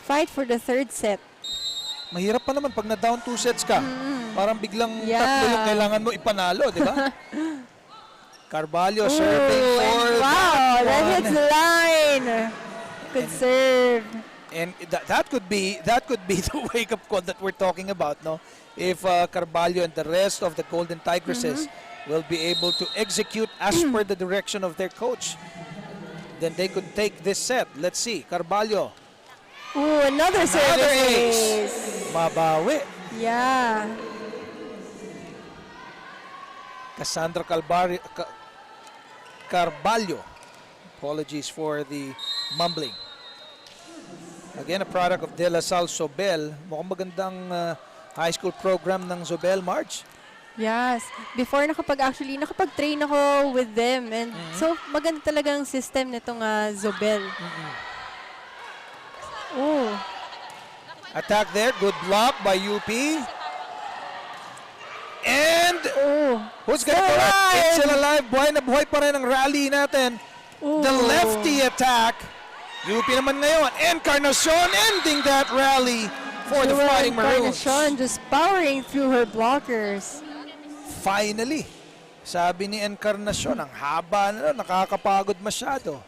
fight for the third set. Mahirap pa naman pag na-down 2 sets ka. Parang biglang tatlo yung kailangan mo ipanalo, di ba? Carvalho serving for that hits the line. Good serve. And that could be the wake-up call that we're talking about, no? If Carvalho and the rest of the Golden Tigresses will be able to execute as per the direction of their coach, then they could take this set. Let's see, Carvalho. Ooh, another service. Mabawi. Yeah. Cassandra Carvalho. Apologies for the mumbling. Again, a product of De La Salle Zobel. Mukhang magandang high school program ng Zobel, Marge. Yes. Before nakapag-train ako with them. And so, maganda talagang system nitong Zobel. Oh. Attack there. Good block by UP. And who's gonna go up? It's still alive. Buhay na buhay pa rin ang rally natin. The lefty attack. UP naman ngayon. Encarnacion ending that rally for the Fighting Maroons. Encarnacion just powering through her blockers. Finally. Sabi ni Encarnacion, ang haba na, nakakapagod masyado.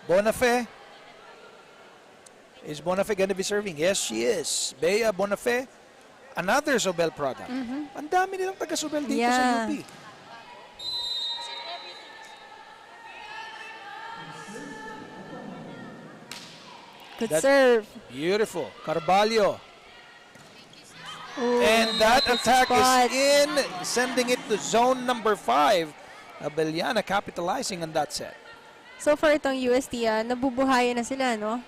Bonafé. Is Bonafé gonna be serving? Yes, she is. Bea Bonafé, another Zobel product. Ang dami nilang taga-Zobel dito sa UP. Good serve. Beautiful. Carvalho. And that attack is in, sending it to zone number 5. Abellana capitalizing on that set. So far itong UST, nabubuhayan na sila, no?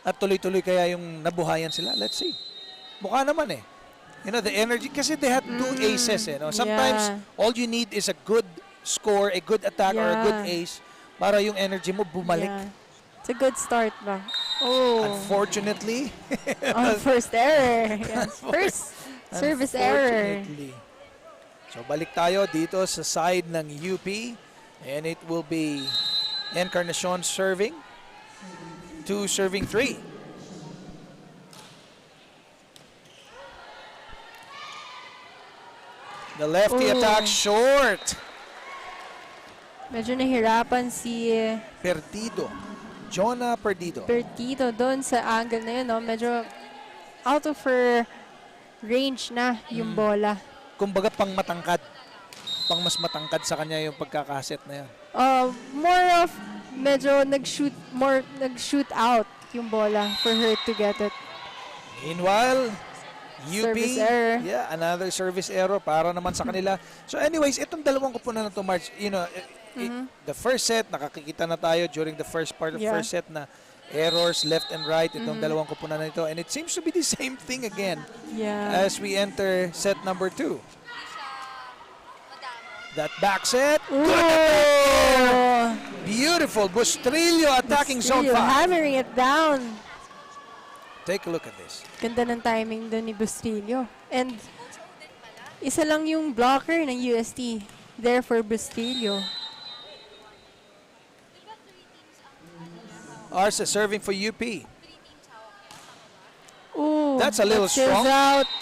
At tuloy-tuloy kaya yung nabuhayan sila? Let's see. Mukha naman eh. You know, the energy, kasi they had 2 aces eh. No? Sometimes, all you need is a good score, a good attack, or a good ace para yung energy mo bumalik. It's a good start ba? Oh. Unfortunately. First error. Yes. First service error. So, balik tayo dito sa side ng UP. And it will be Encarnacion serving. 2 serving 3. The lefty attack short. Medyo nahirapan si Perdido. Jonah Perdido. Perdido doon sa angle na yun, no? Medyo out of her range na yung bola. Kumbaga pang matangkad. Pang mas matangkad sa kanya yung pagkakaset na yan. More of medyo nag-shoot out yung bola for her to get it. Meanwhile, UP, Service error. another service error para naman sa kanila. So anyways, itong dalawang kupunan na to, March, you know, the first set, nakakikita na tayo during the first part of first set na errors left and right, itong dalawang kupunan na ito. And it seems to be the same thing again as we enter set number 2. That back set. Good attack. Beautiful. Bustrillo attacking zone 5. Hammering it down. Take a look at this. Ganda ng timing doon ni Bustrillo. And isa lang yung blocker ng UST there for Bustrillo. Arce serving for UP. Ooh, That's a little strong. Out.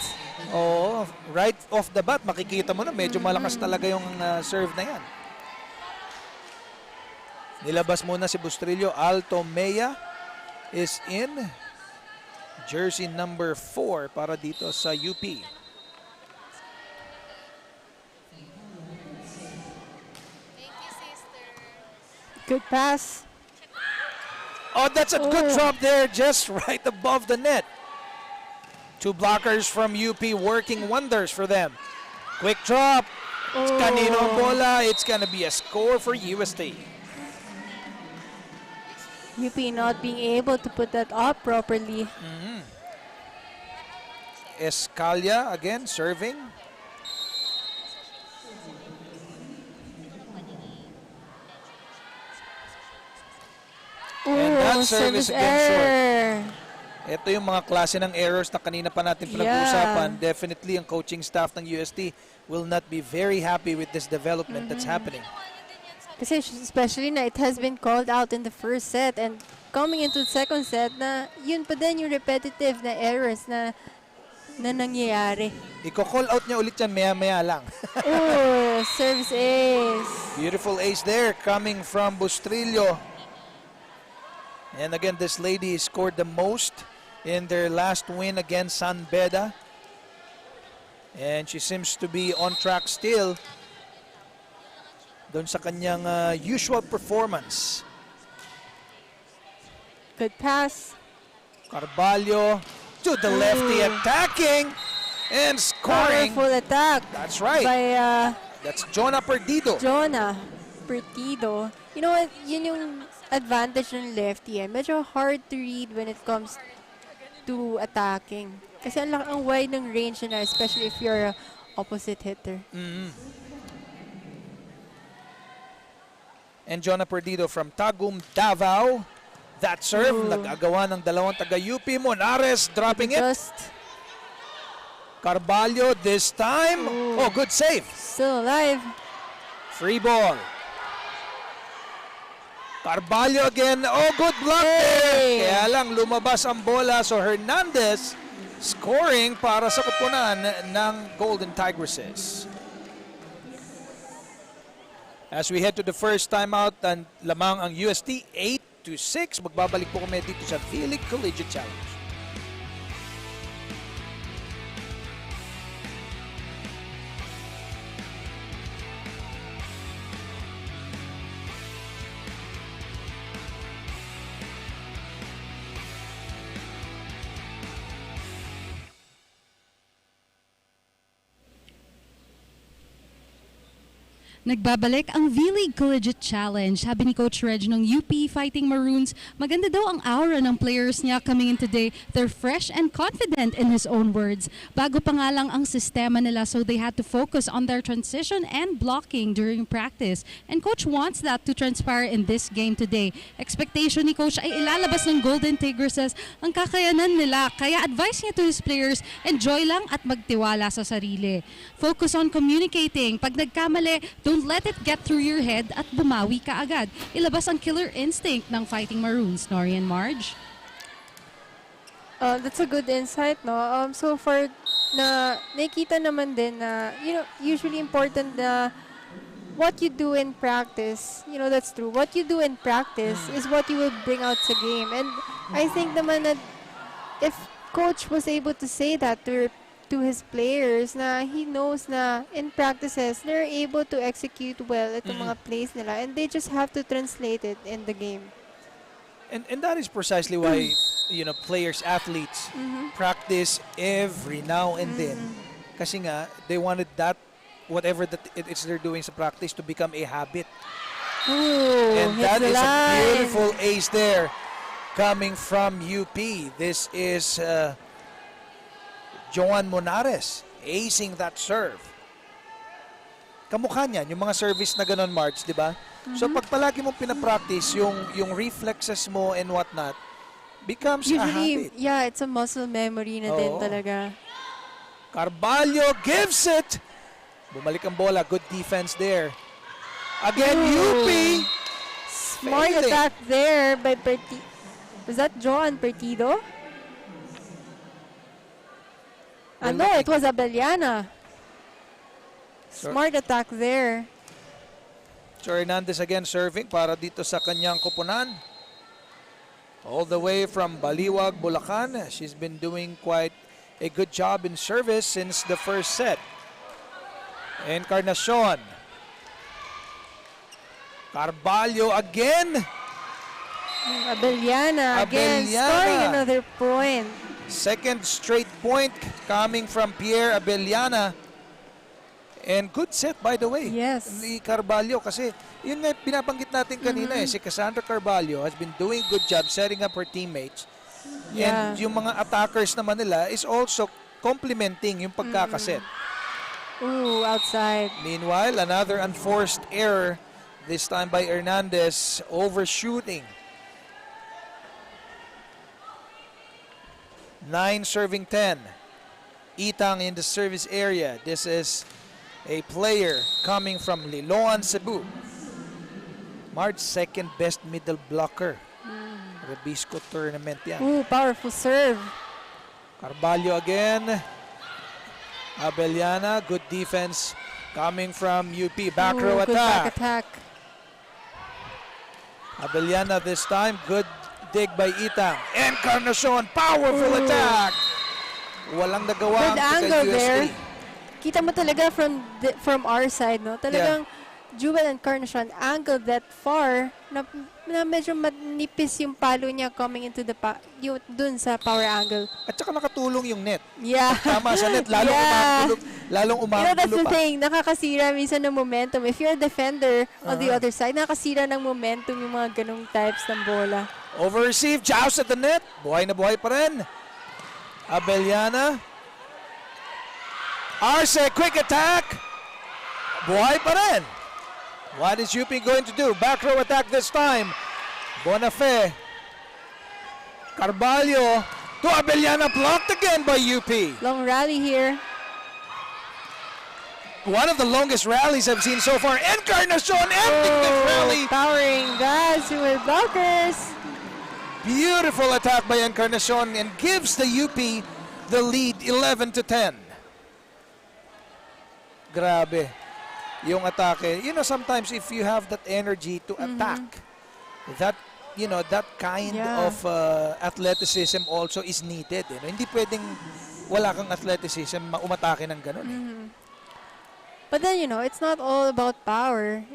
Oh, right off the bat, makikita mo na medyo malakas talaga yung serve na yan. Nilabas muna si Bustrillo. Alto Mea is in. Jersey number 4 para dito sa UP. Good pass. Oh, that's a good drop there, just right above the net. Two blockers from UP working wonders for them. Quick drop. It's kanino ang bola. It's gonna be a score for UST. UP not being able to put that up properly. Escalia again serving. And that service again short. Ito yung mga klase ng errors na kanina pa natin pinag-uusapan. Definitely, ang coaching staff ng UST will not be very happy with this development that's happening. Kasi especially na it has been called out in the first set and coming into the second set na yun pa din yung repetitive na errors na nangyayari. Iko-call out niya ulit yan maya-maya lang. Oh, service ace. Beautiful ace there coming from Bustrillo. And again, this lady scored the most in their last win against San Beda. And she seems to be on track still doon sa kanyang usual performance. Good pass. Carvalho to the lefty attacking and scoring. Powerful attack. That's right. By That's Jonah Perdido. Jonah Perdido. You know what? Yun yung advantage ng lefty. Medyo hard to read when it comes to attacking. Kasi ang wide ng range na, especially if you're a opposite hitter. And Jonah Perdido from Tagum, Davao. That serve, nag-agawa ng dalawang taga-UP. Monares dropping it. Carvalho this time. Oh, good save. Still alive. Free ball. Carvalho again. Oh, good block there. Kaya lang lumabas ang bola. So Hernandez scoring para sa kupunan ng Golden Tigresses. As we head to the first timeout, lamang ang UST 8-6. Magbabalik po kami dito sa vleague Collegiate Challenge. Nagbabalik ang vleague Collegiate Challenge. Sabi ni Coach Reg ng UP Fighting Maroons, maganda daw ang aura ng players niya coming in today. They're fresh and confident in his own words. Bago pa nga lang ang sistema nila, so they had to focus on their transition and blocking during practice. And Coach wants that to transpire in this game today. Expectation ni Coach ay ilalabas ng Golden Tigresses ang kakayanan nila. Kaya advice niya to his players, enjoy lang at magtiwala sa sarili. Focus on communicating. Pag nagkamali, don't let it get through your head at bumawi ka agad. Ilabas ang killer instinct ng Fighting Maroons. Nori and Marge? That's a good insight, no? So far, nakikita naman din na, usually important na what you do in practice, that's true. What you do in practice is what you will bring out sa game. And I think naman na if Coach was able to say that to his players, na he knows na in practices, they're able to execute well itong mga plays nila and they just have to translate it in the game. And that is precisely why, players, athletes practice every now and then. Kasi nga, they wanted that, whatever that it's they're doing sa practice to become a habit. Ooh, and that is a beautiful ace there coming from UP. This is Joan Monares acing that serve. Kamukha niyan, yung mga service na ganon, Marge, di ba? So pag palagi mong pinapractice, yung reflexes mo and whatnot becomes a habit. Yeah, it's a muscle memory na din talaga. Carvalho gives it. Bumalik ang bola. Good defense there. Again, UP. Smart attack there by Pertido. Was that Joan Pertido? No, it was Abeliana. Smart attack there. So Hernandez again serving para dito sa kanyang kupunan. All the way from Baliwag, Bulacan. She's been doing quite a good job in service since the first set. Encarnacion. Carvalho again. Abellana again scoring another point. Second straight point coming from Pierre Abellana. And good set, by the way. Yes. Ni Carvalho kasi yun nga pinabanggit natin kanina si Cassandra Carvalho has been doing a good job setting up her teammates. Yeah. And yung mga attackers naman nila is also complementing yung pagkakaset. Ooh, outside. Meanwhile, another unforced error, this time by Hernandez, overshooting. 9 serving 10. Itang in the service area. This is a player coming from Liloan, Cebu. March second best middle blocker. Rebisco tournament yan. Ooh, powerful serve. Carvalho again. Abellana, good defense coming from UP. Back row Ooh, good back attack. attack. Abellana this time, good dig by Itang. Encarnacion, powerful attack. Walang nagawa Good ang angle UST. there. Kita mo talaga from our side, no? Talagang Jewel Encarnacion angled that far na medyo manipis yung palo niya coming into the dun sa power angle. At saka nakatulong yung net. Yeah. Tama sa net, lalong You know, that's umagulo the pa. thing. Nakakasira minsan ng momentum. If you're a defender on the other side, nakakasira ng momentum yung mga ganong types ng bola. Over receive, joust at the net. Buhay na buhay pa rin. Abellana. Arce, quick attack. Buhay pa rin. What is UP going to do? Back row attack this time. Bonafé. Carvalho to Abellana, blocked again by UP. Long rally here. One of the longest rallies I've seen so far. Encarnacion ending this rally. Powering guys with blockers. Beautiful attack by Encarnacion and gives the UP the lead 11 to 10. Grabe. Yung atake. You know, sometimes if you have that energy to attack, that, you know, that kind of athleticism also is needed. You know? Hindi pwedeng wala kang athleticism, umatake ng ganun. But then, you know, it's not all about power.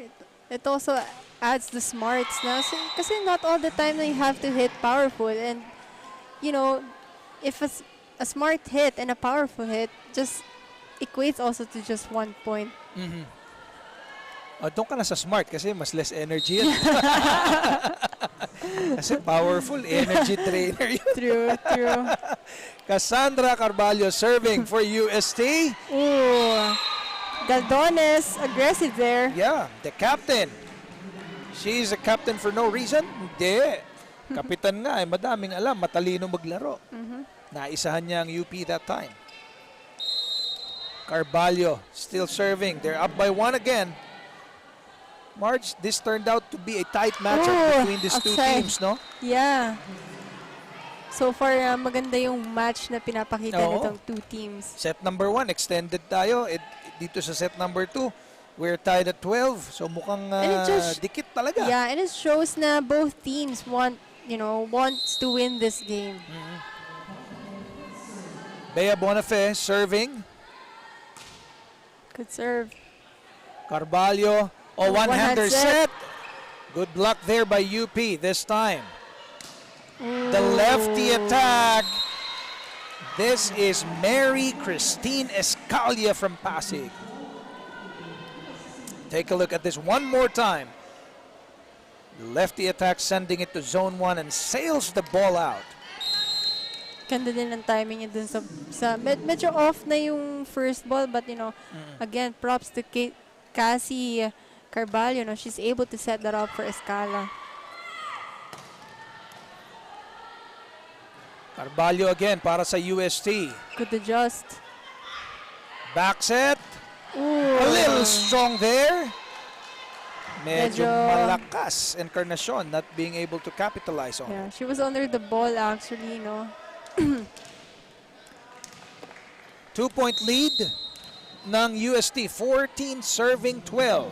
It also adds the smarts na. Kasi not all the time na you have to hit powerful. And, you know, if a smart hit and a powerful hit just equates also to just 1 point. Doon ka na sa smart kasi mas less energy yan. Kasi powerful, energy trainer yun. True, true. Cassandra Carvalho serving for UST. Ooh. Galdones, aggressive there. Yeah, the captain. She's a captain for no reason? Hindi. Kapitan nga, madaming alam, matalino maglaro. Naisahan niya ang UP that time. Carvalho still serving. They're up by 1 again. Marge, this turned out to be a tight matchup between these two teams, no? Yeah. So far, maganda yung match na pinapakita nitong two teams. Set number 1, extended tayo. Dito sa set number 2, we're tied at 12. So mukhang dikit talaga. Yeah, and it shows na both teams wants to win this game. Bea Bonafé serving. Good serve. Carvalho. One-hander set. Good block there by UP this time. The lefty attack. This is Mary Christine Escalia from Pasig. Take a look at this one more time. Lefty attack sending it to zone 1 and sails the ball out. Ganda din ang timing niya dun sa medyo off na yung first ball, but again, props to Cassie Carvalho. She's able to set that up for Escala. Carvalho again para sa UST. Good adjust. Back set. Ooh. A little strong there. Medyo Medyo malakas. Encarnacion not being able to capitalize on. Yeah, she was under the ball actually, 2-point lead ng UST, 14 serving 12.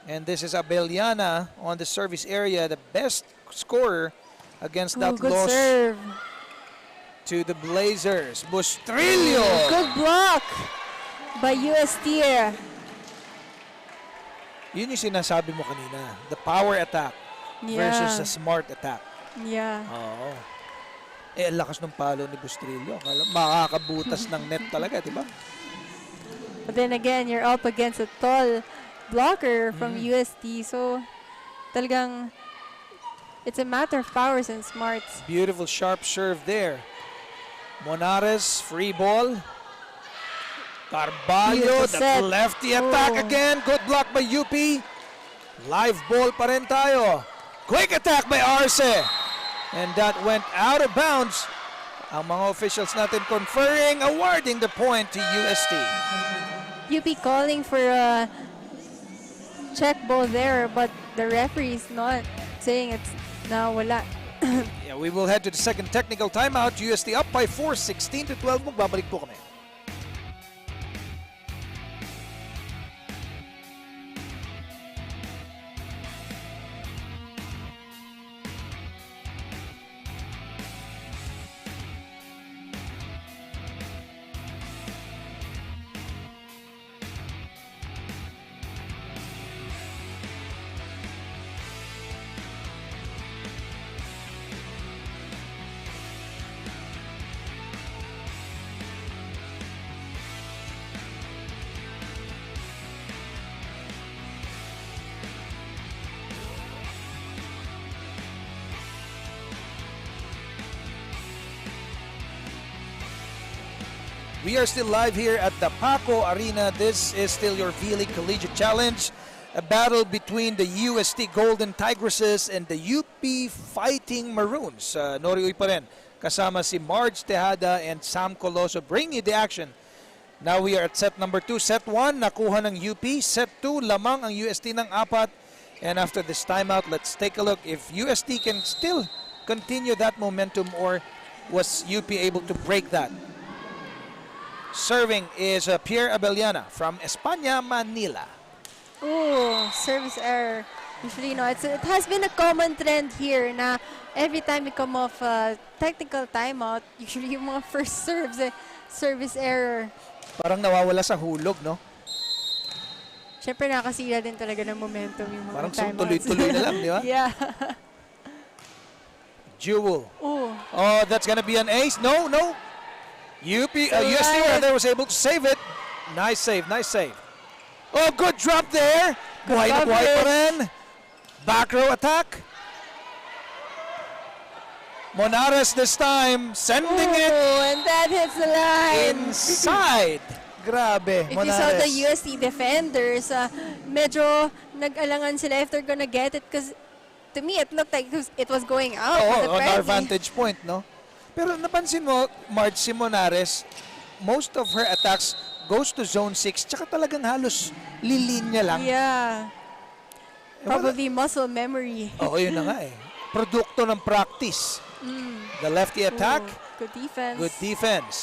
And this is Abellana on the service area, the best scorer against that good loss serve. to the Blazers. Bustrillo! Good block by UST. Yun yung sinasabi mo kanina, the power attack. versus a smart attack. Yeah. Oo. Eh, ang lakas ng palo ni Bustrillo. Makakabutas ng net talaga, di ba? But then again, you're up against a tall blocker from UST. So, talagang, it's a matter of powers and smarts. Beautiful sharp serve there. Monares, free ball. Carballo, Beautiful that set. lefty attack Oh. again. Good block by UP. Live ball pa rin tayo. Quick attack by Arce. And that went out of bounds. Ang mga officials natin conferring, awarding the point to UST. UP calling for a check ball there, but the referee is not saying it's na wala. Yeah, we will head to the second technical timeout. UST up by 4, 16-12. Magbabalik po kami. We are still live here at the Paco Arena. This is still your vleague Collegiate Challenge. A battle between the UST Golden Tigresses and the UP Fighting Maroons. Noriuy pa rin. Kasama si Marge Tejada and Sam Coloso bringing the action. Now we are at set number 2. Set 1, nakuha ng UP. Set 2, lamang ang UST ng 4. And after this timeout, let's take a look if UST can still continue that momentum or was UP able to break that. Serving is Pierre Abellana from España, Manila. Oh, service error. Usually, it has been a common trend here na every time we come off a technical timeout, usually yung mga first serves, service error. Parang nawawala sa hulog, no? Siyempre, nakasila din talaga ng momentum yung mga Parang timeouts. tuloy-tuloy na lang, di ba? Yeah. Jewel. Oh, Oh, that's gonna be an ace. No, no. UST right there was able to save it. Nice save, nice save. Oh, good drop there. Buhay na buhay pa rin. Back row attack. Monares this time, sending it and that hits the line. inside. Grabe, If you saw Monares. the UST defenders, medyo nag-alangan sila if they're gonna get it because to me, it looked like it was going out. Oo, but on our apparently- vantage point, no? Pero napansin mo, Marge, si Monares, most of her attacks goes to zone 6, tsaka talagang halos lilinya lang. Yeah. Probably muscle memory. Oo, yun na nga eh. Produkto ng practice. The lefty attack, Good defense. good defense.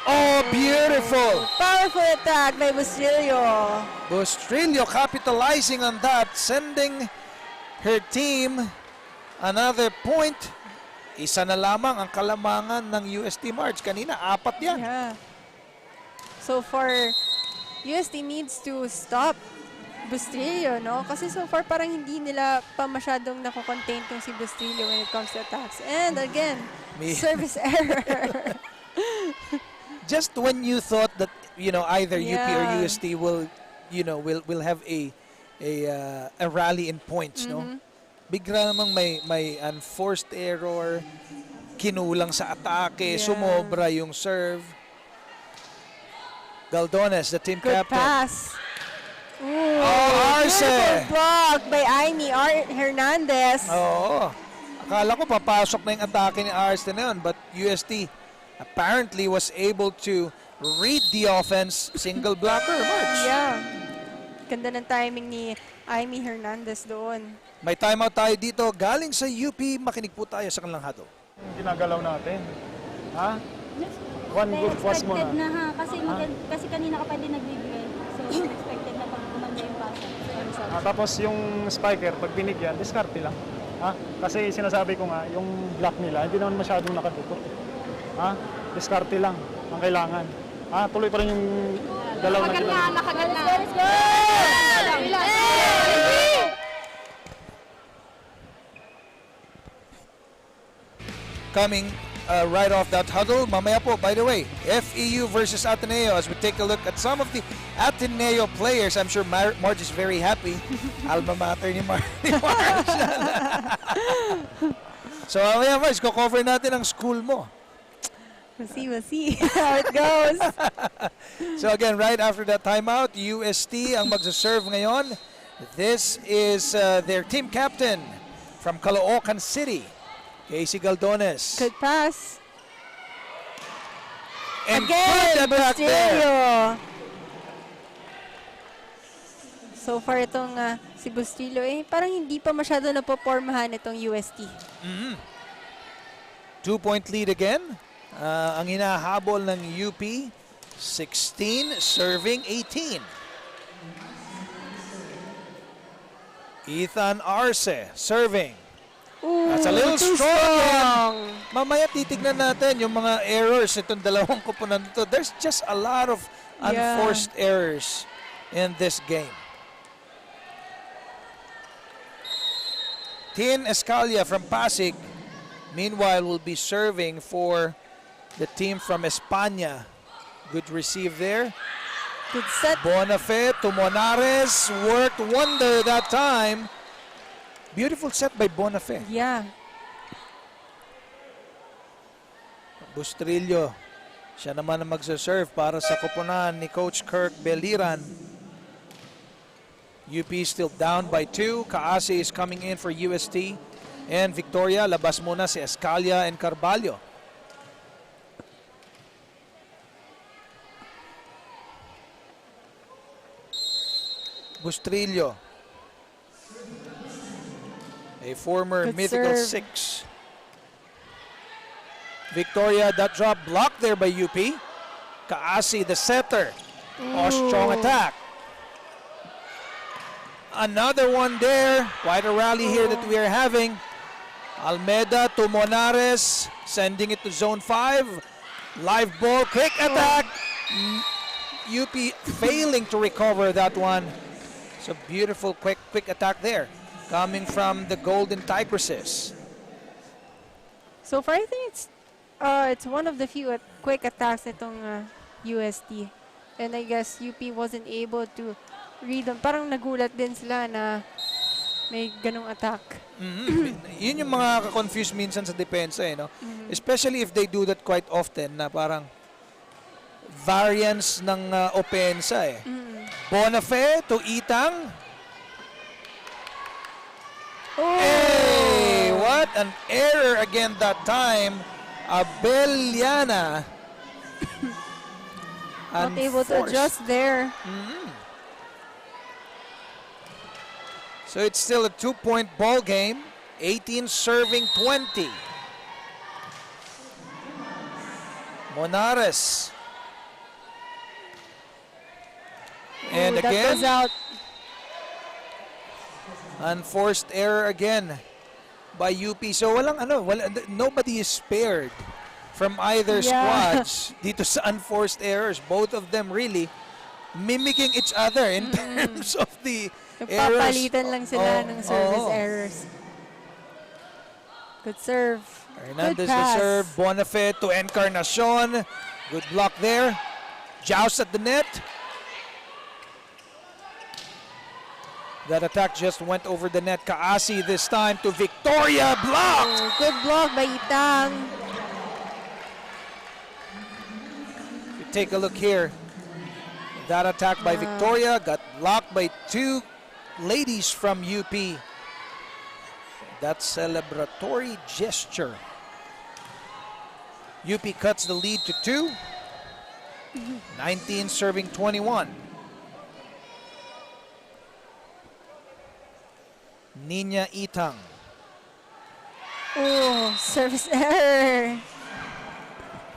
Oh, beautiful! Powerful attack by Bustillo. Bustrillo capitalizing on that, sending her team another point. Isa na lamang ang kalamangan ng UST Marge. Kanina, 4 yan. Yeah. So far, UST needs to stop Bustillo, no? Kasi so far parang hindi nila pa masyadong nakocontain tong si Bustillo when it comes to attacks. And again, service error. Just when you thought that, either UP or Yeah. UST will have a rally in points, no? Bigla namang may unforced error, kinulang sa atake, Yeah. sumobra yung serve. Galdones, the team Good captain. pass. Ooh, Oh, Arce! beautiful block by Aimee Hernandez. Oo. Akala ko papasok na yung atake ni Arce na yun, but UST apparently was able to read the offense. Single blocker, March. Yeah. Ganda ng timing ni Aimee Hernandez doon. May timeout tayo dito. Galing sa UP, makinig po tayo sa kanilang huddle. Ginagalaw natin. Ha? One good pass mo na. Expected na ha, kasi kanina ka pa din nagbibigay. So, expected na pag kumanda yung pass. Tapos yung spiker, pag binigyan, diskarte lang. Ha? Kasi sinasabi ko nga, yung block nila, hindi naman masyadong nakatutok. Ha? Diskarte lang ang kailangan. Ha? Tuloy pa rin yung dalaw na kita. Nakagal na. Let's go! coming right off that huddle. Mamaya po, by the way, FEU versus Ateneo. As we take a look at some of the Ateneo players, I'm sure Marge is very happy. Alma mater ni Marshall. So mamaya, Marge, ko-cover natin ang school mo. We'll see how it goes. So again, right after that timeout, UST ang magsaserve ngayon. This is their team captain from Caloocan City, Casey Galdones. Good pass. And Again, good attack there. Bustillo. So far itong si Bustillo, parang hindi pa masyado napopormahan itong UST. 2-point lead again. Ang hinahabol ng UP, 16, serving 18. Ethan Arce, serving. Ooh, That's a little too strong. Mamaya titignan natin yung mga errors itong dalawang koponan to. There's just a lot of unforced errors in this game. Tien Escalia from Pasig, meanwhile, will be serving for the team from España. Good receive there. Good set. Bonafé to Monares. Worked wonder that time. Beautiful set by Bonafé. Yeah. Bustrillo. Siya naman ang magsaserve para sa koponan ni Coach Kirk Beliran. UP still down by 2. Kaase is coming in for UST. And Victoria, labas muna si Escalia and Carvalho. Bustrillo, a former Good mythical serve. 6. Victoria, that drop blocked there by UP. Kaasi, the setter. Oh, strong attack. Another one there. Quite a rally here that we are having. Almeida to Monares, sending it to zone 5. Live ball, quick attack. UP failing to recover that one. So beautiful quick attack there coming from the Golden Tigresses. So far, I think it's one of the few quick attacks itong UST. And I guess UP wasn't able to read them. Parang nagulat din sila na may ganong attack. Yun yung mga ka-confuse minsan sa depensa, no? Especially if they do that quite often na parang variance ng opensa eh. Bonafé to Itang. Oh! Hey, what an error again that time. Abeliana. Not able to adjust there. So it's still a 2-point ball game. 18 serving 20. Monares. And That again, was out. unforced error again by UP. So nobody is spared from either squads dito sa unforced errors. Both of them really mimicking each other in terms of the errors. Nagpapalitan lang sila ng service errors. Good serve. Hernandez Good the pass. serve. Bonafé to Encarnacion. Good block there. Joust at the net. That attack just went over the net. Kaasi this time to Victoria. Blocked! Oh, good block by Itang. You take a look here. That attack by Victoria got blocked by 2 ladies from UP. That celebratory gesture. UP cuts the lead to 2. 19 serving 21. Nina Itang. Oh, service error.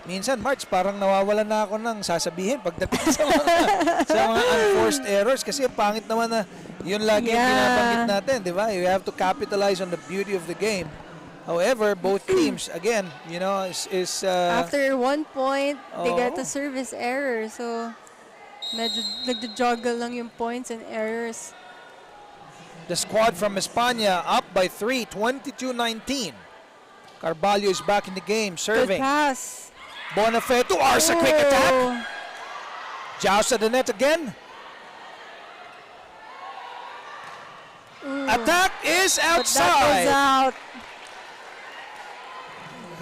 Minsan, March, parang nawawalan na ako ng sasabihin pagdating sa mga unforced errors kasi pangit naman na yun lagi ang binabanggit natin, di ba? You have to capitalize on the beauty of the game. However, both teams, again, you know, After 1 point, they got a service error. So, medyo nagja-juggle lang yung points and errors. the squad from España up by 3, 22-19. Carvalho is back in the game, Good serving. pass. Bonifay to Arce, quick attack. Joust at the net again. Attack is But that goes outside. out.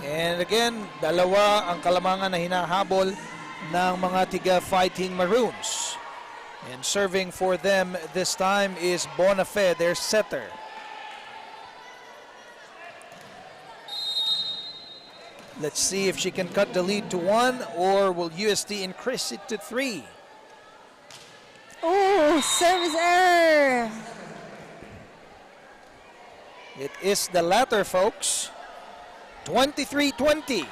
And again, dalawa ang kalamangan na hinahabol ng mga tiga Fighting Maroons. And serving for them this time is Bonifay, their setter. Let's see if she can cut the lead to 1 or will UST increase it to 3. Oh, service error. It is the latter, folks. 23-20.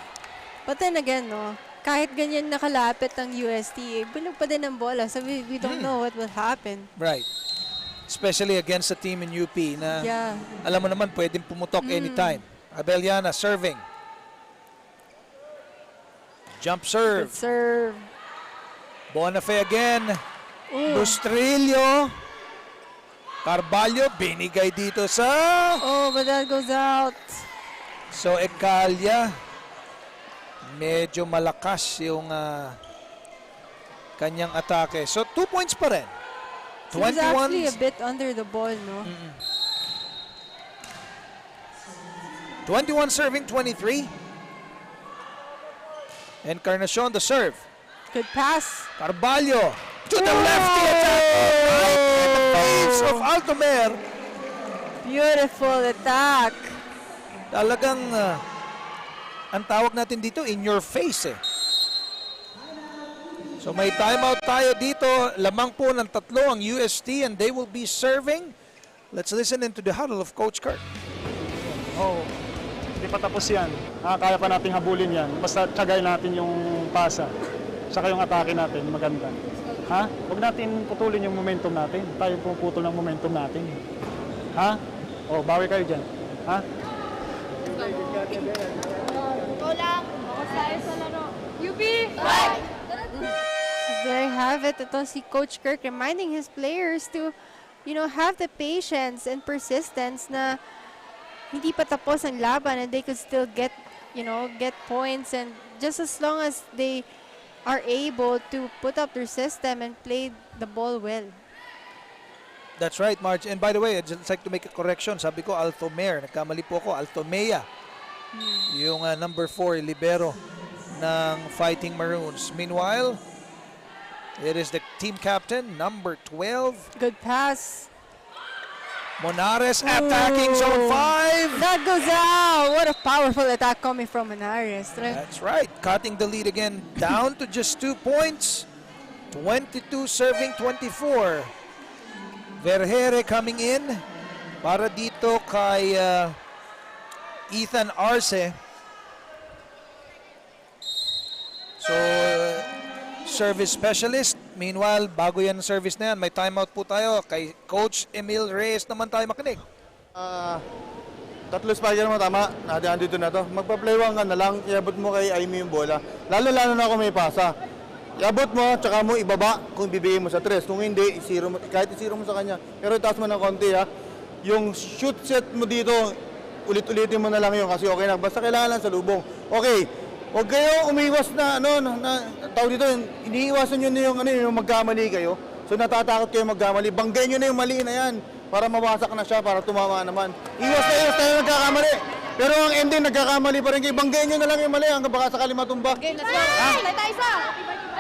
But then again, no, kahit ganyan nakalapit ang UST, bilog pa din ang bola. So we don't know what will happen. Right. Especially against a team in UP na Yeah. alam mo naman pwedeng pumutok anytime. Abeliana serving. Jump serve. Good serve. Bonifay again. Ooh. Lustrillo. Carvalho binigay dito sa... Oh, but that goes out. So Ecalia, medyo malakas yung kanyang atake. So 2 points pa rin. She was actually a bit under the ball, no? 21 serving, 23. Encarnacion the serve. Good pass. Carvalho to the lefty attack. Right in the face of Altomer. Beautiful attack. Talagang ang tawag natin dito, in your face eh. So may timeout tayo dito. Lamang po ng 3 ang UST and they will be serving. Let's listen into the huddle of Coach Kurt. Oh, hindi pa tapos yan. Kaya pa nating habulin yan. Basta tiyagay natin yung pasa. Saka yung atake natin, maganda. Ha? Huwag natin putulin yung momentum natin. Tayo puputol ng momentum natin. Ha? Oh, bawi kayo dyan. Ha? So there you have it. Ito si Coach Kirk reminding his players to, you know, have the patience and persistence na hindi pa tapos ang laban and they could still get, you know, get points, and just as long as they are able to put up their system and play the ball well. That's right, Marge. And by the way, I'd just like to make a correction. Sabi ko Altomer. Nagkamali po ako. Altomea. Yung number 4, libero ng Fighting Maroons. Meanwhile, it is the team captain, number 12. Good pass. Monares attacking zone 5. That goes out. What a powerful attack coming from Monares. That's right. Cutting the lead again down to just 2 points. 22 serving 24. Vergere coming in para dito kay Ethan Arce. So, service specialist. Meanwhile, bago yan ang service na yan, may timeout po tayo. Kay Coach Emil Reyes naman tayo makinig. Tatlo spider mo, tama. Andito na to. Magpa-playwang ka na lang, iabot mo kay Aimee yung bola. Lalo-lalo na kung may pasa. Iabot mo, tsaka mo ibaba kung bibigay mo sa 3. Kung hindi, kahit isiro mo sa kanya. Pero itaas mo ng konti ha. Yung shoot set mo dito, ulit-ulitin mo na lang yun kasi okay na. Basta kailangan lang sa lubong. Okay, huwag kayo umiwas na, tao dito, iniiwasan nyo na yung magkamali kayo. So natatakot kayo magkamali. Banggay nyo na yung mali na yan para mawasak na siya, para tumama naman. Iwas tayo nagkakamali. Pero ang ending, nagkakamali pa rin kayo. Banggay nyo na lang yung mali hanggang baka sakali matumba. Okay, let's go.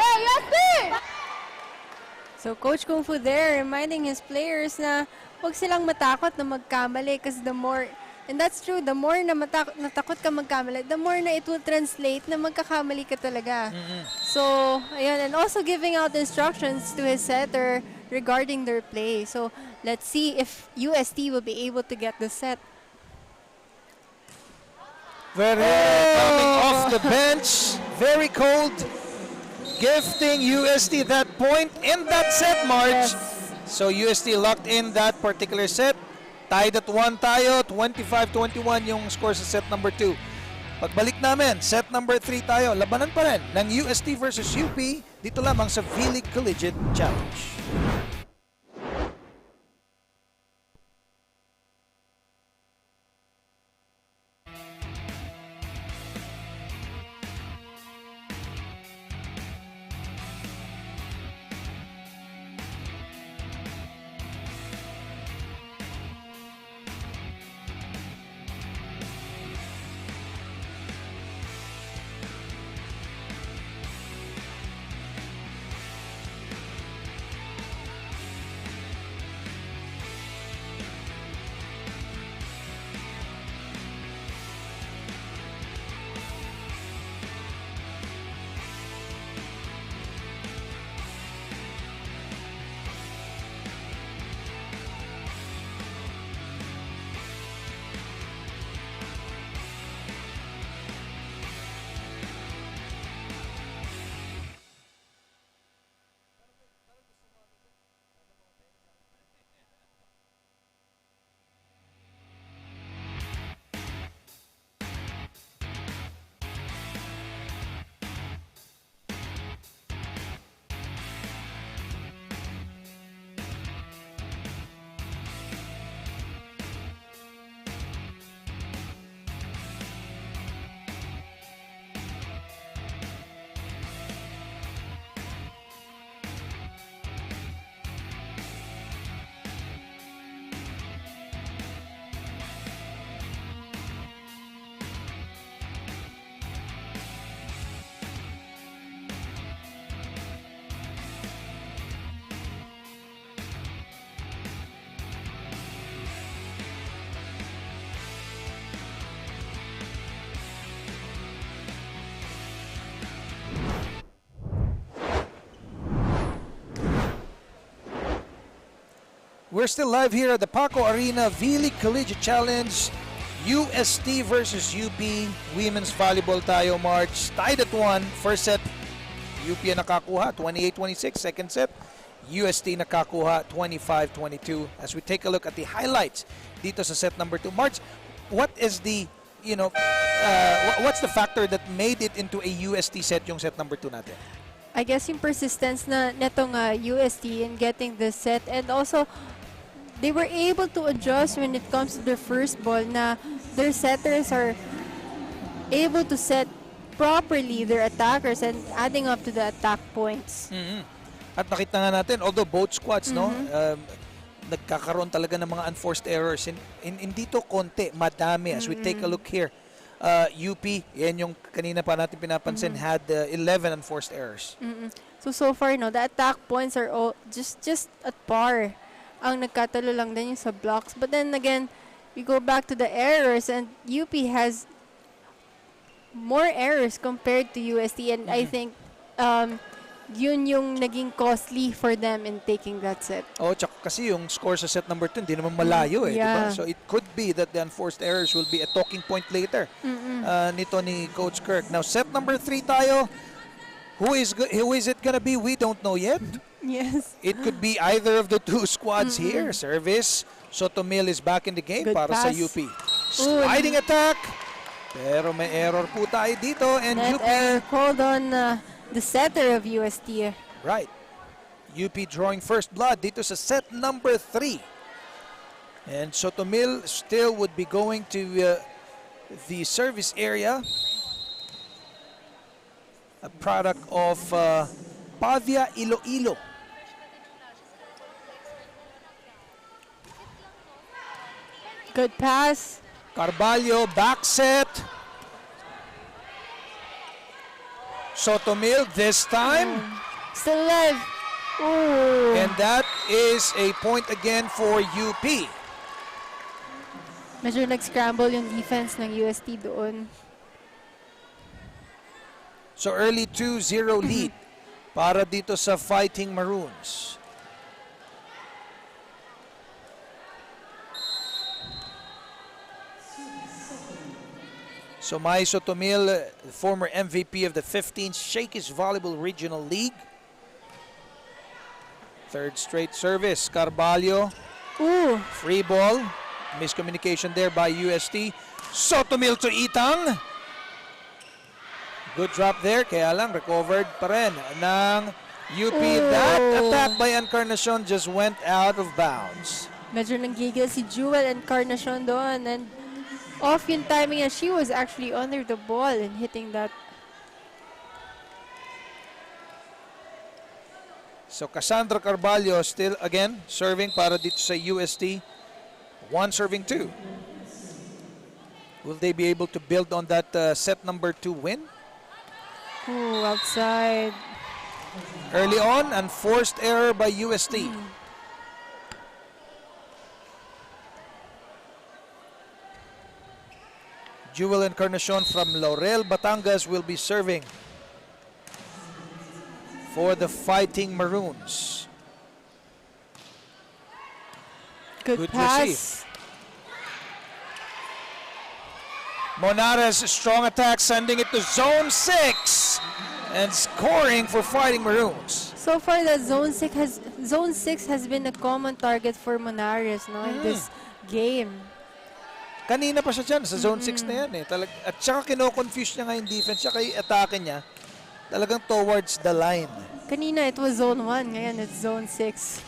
Hey, UST! So Coach Kung Fu there reminding his players na huwag silang matakot na magkamali kasi the more, and that's true, the more na natakot ka magkamali, the more na it will translate na magkakamali ka talaga. So, ayun, and also giving out instructions to his setter regarding their play. So, let's see if UST will be able to get the set. Coming off the bench, very cold, gifting UST that point in that set, March. So UST locked in that particular set. Tied at 1 tayo, 25-21 yung score sa set number 2. Pagbalik namin, set number 3 tayo. Labanan pa rin ng UST versus UP dito lamang sa vleague Collegiate Challenge. We're still live here at the Paco Arena vleague Collegiate Challenge. UST versus UP. Women's volleyball tayo, March. Tied at 1. First set, UP ang nakakuha, 28-26. Second set, UST nakakuha, 25-22. As we take a look at the highlights dito sa set number 2. March, what is the, what's the factor that made it into a UST set yung set number 2 natin? I guess yung persistence na netong UST in getting this set, and also they were able to adjust when it comes to their first ball na their setters are able to set properly their attackers and adding up to the attack points. At nakita nga natin, although both squads, nagkakaroon talaga ng mga unforced errors. In dito, konti, madami. As we take a look here, UP, yan yung kanina pa natin pinapansin, had 11 unforced errors. So far, no, the attack points are all just at par. Ang nagkatalo lang din yung sa blocks. But then again, we go back to the errors, and UP has more errors compared to UST, and I think yun yung naging costly for them in taking that set. Oh, tsaka kasi yung score sa set number 2, hindi naman malayo diba? So it could be that the unforced errors will be a talking point later nito ni Coach Kirk. Now, set number 3 tayo. Who is it gonna be? We don't know yet. Yes. It could be either of the two squads here. Service. Sotomil is back in the game Good para pass. sa UP. Sliding attack. Pero may error po tayo dito. And Net UP. error called on the setter of UST. Right. UP drawing first blood dito sa set number 3. And Sotomil still would be going to the service area. A product of Pavia, Iloilo. Good pass. Carvalho, back set. Sotomil this time. Still alive. Ooh. And that is a point again for UP. Medyo nag-scramble yung defense ng UST doon. So early 2-0 lead para dito sa Fighting Maroons. So Mai Sotomil, former MVP of the 15th Shakey's Volleyball Regional League. Third straight service, Carvalho. Ooh. Free ball. Miscommunication there by UST. Sotomil to Itang. Good drop there, kaya lang recovered pa rin ng UP. That attack by Encarnacion just went out of bounds. Medyo nanggigil si Jewel Encarnacion doon, and off yung timing, and she was actually under the ball and hitting that. So Cassandra Carvalho still again serving para dito sa UST. 1 serving 2. Will they be able to build on that set number 2 win? Ooh, outside. Early on, unforced error by UST. Jewel Encarnacion from Laurel, Batangas will be serving for the Fighting Maroons. Good receive. pass. Monares, strong attack, sending it to zone 6 and scoring for Fighting Maroons. So far, the zone 6 has been a common target for Monares, no, in this game. Kanina pa siya dyan, sa zone 6 na yan at saka kino-confuse niya nga yung defense, saka yung atake niya, talagang towards the line. Kanina it was zone 1, ngayon it's zone 6.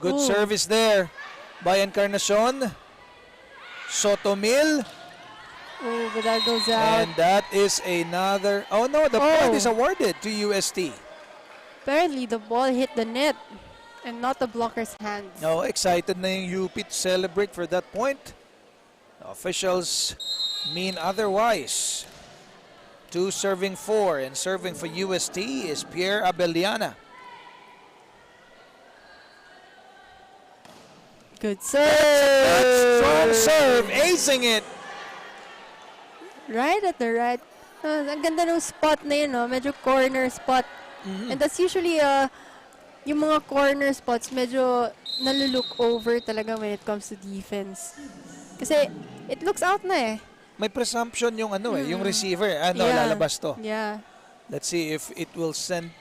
Good service there by Encarnacion. Sotomil. Oh, but that goes out. And that is another, oh no, the point is awarded to UST. Apparently, the ball hit the net and not the blocker's hands. No, excited na yung UP to celebrate for that point. Officials mean otherwise. 2 serving 4, and serving for UST is Pierre Abeliana. Good serve. That's strong serve, acing it. Right at the right. Ang ganda ng spot na yun, no? Medyo corner spot. And that's usually yung mga corner spots medyo nalulook over talaga when it comes to defense. Kasi it looks out na eh. May presumption yung yung receiver. Yeah. Lalabas to. Yeah. Let's see if it will send.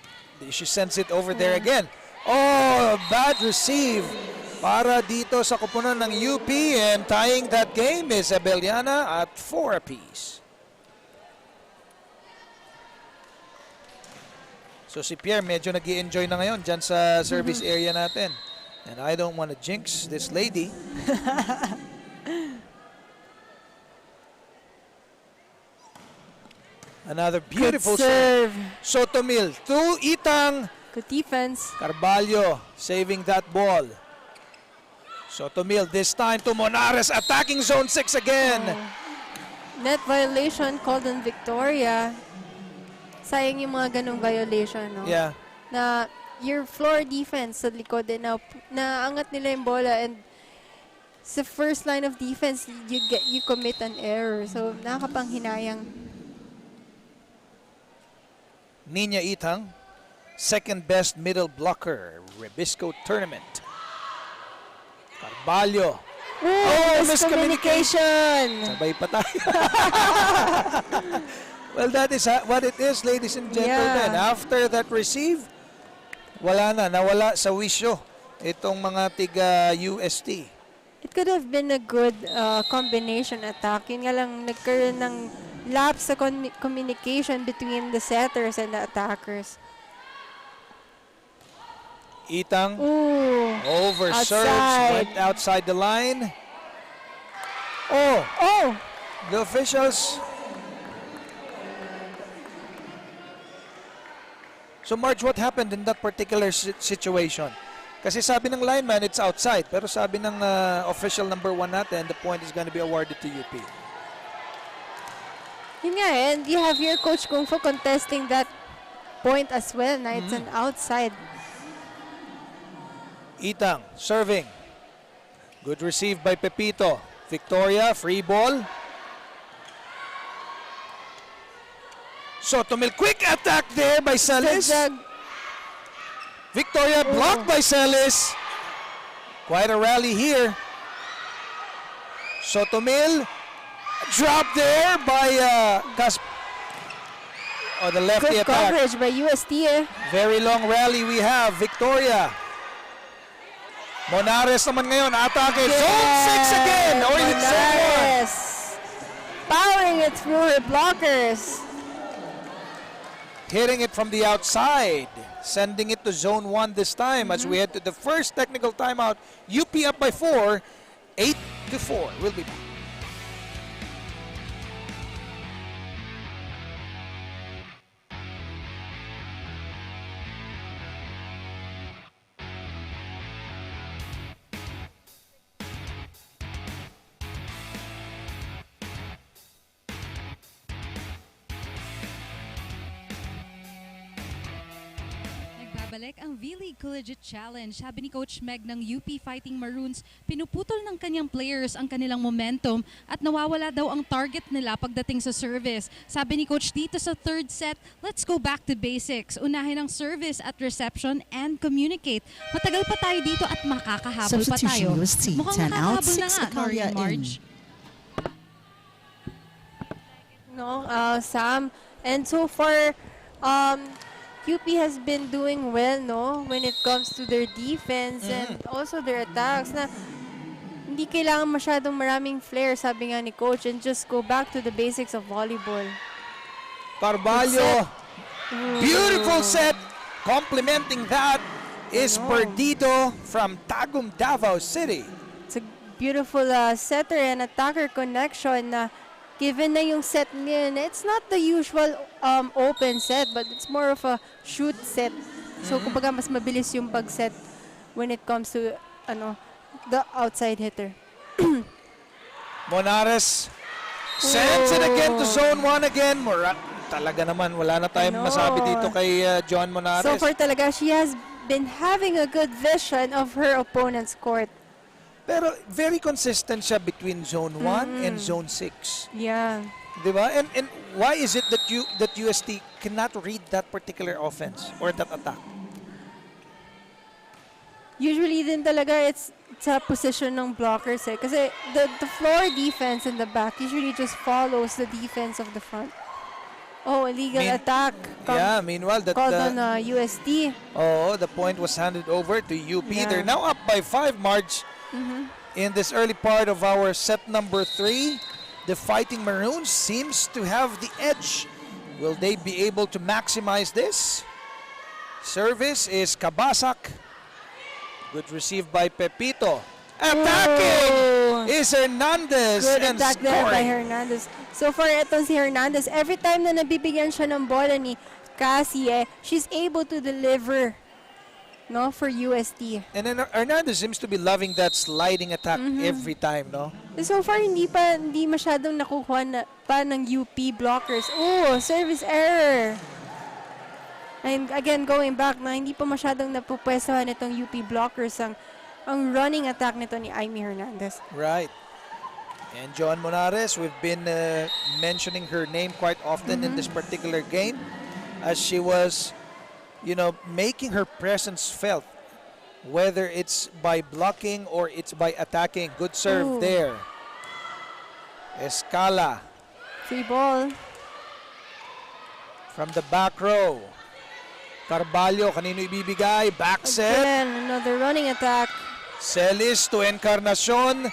She sends it over there again. Oh, bad receive para dito sa koponan ng UP, and tying that game is Abeliana at 4 apiece. So si Pierre medyo nag-i-enjoy na ngayon dyan sa service area natin. And I don't want to jinx this lady. Another beautiful serve. Sotomil to Itang. Good defense. Carvalho saving that ball. Sotomil this time to Monares, attacking zone 6 again. Net violation called on Victoria. Sayang yung mga ganong violation, no? Yeah. Na your floor defense sa likod din na angat nila yung bola, and sa first line of defense you commit an error. So nakakapanghinayang. Nina Itang, second best middle blocker, Rebisco tournament. Carvalho. Oh, miscommunication! Sabay pa tayo. Well, that is what it is, ladies and gentlemen. Yeah. After that receive, nawala sa wisyo itong mga tiga UST. It could have been a good combination attack. Yun nga lang, nagkaroon ng lapse sa communication between the setters and the attackers. Itang overserves, went outside the line. Oh! The officials. So Marge, what happened in that particular situation? Kasi sabi ng lineman, it's outside. Pero sabi ng official number 1 natin, the point is going to be awarded to UP. Yun nga, and you have your Coach Kung Fu contesting that point as well, na it's an outside. Itang, serving. Good receive by Pepito. Victoria, free ball. Sotomil, quick attack there by Celis. Victoria blocked by Celis. Quite a rally here. Sotomil, drop there by the lefty Good attack. coverage by UST. Very long rally we have. Victoria. Monares naman ngayon, atake. Zone 6 again. Or is it zone 1? Powering it through her blockers. Hitting it from the outside. Sending it to zone 1 this time as we head to the first technical timeout. UP up by 4. 8-4. We'll be back. Balik ang vleague Collegiate Challenge. Sabi ni Coach Meg ng UP Fighting Maroons, pinuputol ng kanyang players ang kanilang momentum at nawawala daw ang target nila pagdating sa service. Sabi ni Coach dito sa third set, let's go back to basics. Unahin ang service at reception and communicate. Matagal pa tayo dito at makakahabol pa tayo. UST, Mukhang 10 out, makakahabol na 6 nga, Nori Akalia and Marge. No, Sam. And so far, UP has been doing well, no, when it comes to their defense and also their attacks. Na hindi kailangan masyadong maraming flair, sabi nga ni Coach, and just go back to the basics of volleyball. Carvalho, beautiful set. Complementing that is Perdido from Tagum, Davao City. It's a beautiful setter and attacker connection na given na yung set ngayon, it's not the usual open set, but it's more of a shoot set. So, kumbaga, mas mabilis yung pag-set when it comes to the outside hitter. Monares sends it again to zone 1 again. Talaga naman, wala na tayong masabi dito kay John Monares. So far talaga, she has been having a good vision of her opponent's court. Pero very consistent siya between zone 1 and zone 6. Yeah. Diba? And why is it that UST cannot read that particular offense or that attack? usually din talaga it's sa position ng blockers eh. Kasi the floor defense in the back usually just follows the defense of the front. Oh, illegal attack. Meanwhile, Called on UST. Oh, the point was handed over to UP. Yeah. They're now up by 5 March in this early part of our set number 3. The Fighting Maroons seems to have the edge. Will they be able to maximize this? Service is Kabasak. Good receive by Pepito. Attacking is Hernandez. Good and attack there by scoring. Hernandez. So far, itong si Hernandez, every time na nabibigyan siya ng bola ni Cassie, she's able to deliver, no, for UST. And then Hernandez seems to be loving that sliding attack every time, no? So far, hindi masyadong nakukuha pa ng UP blockers. Oh, service error. And again, going back na hindi pa masyadong napupwestuhan itong UP blockers ang running attack nito ni Aimee Hernandez. Right. And Joan Monares, we've been mentioning her name quite often in this particular game as she was, making her presence felt, whether it's by blocking or it's by attacking. Good serve there. Escala Free ball. from the back row. Carvalho, kanino ibibigay? Back set. Again, another running attack. Celis to Encarnacion.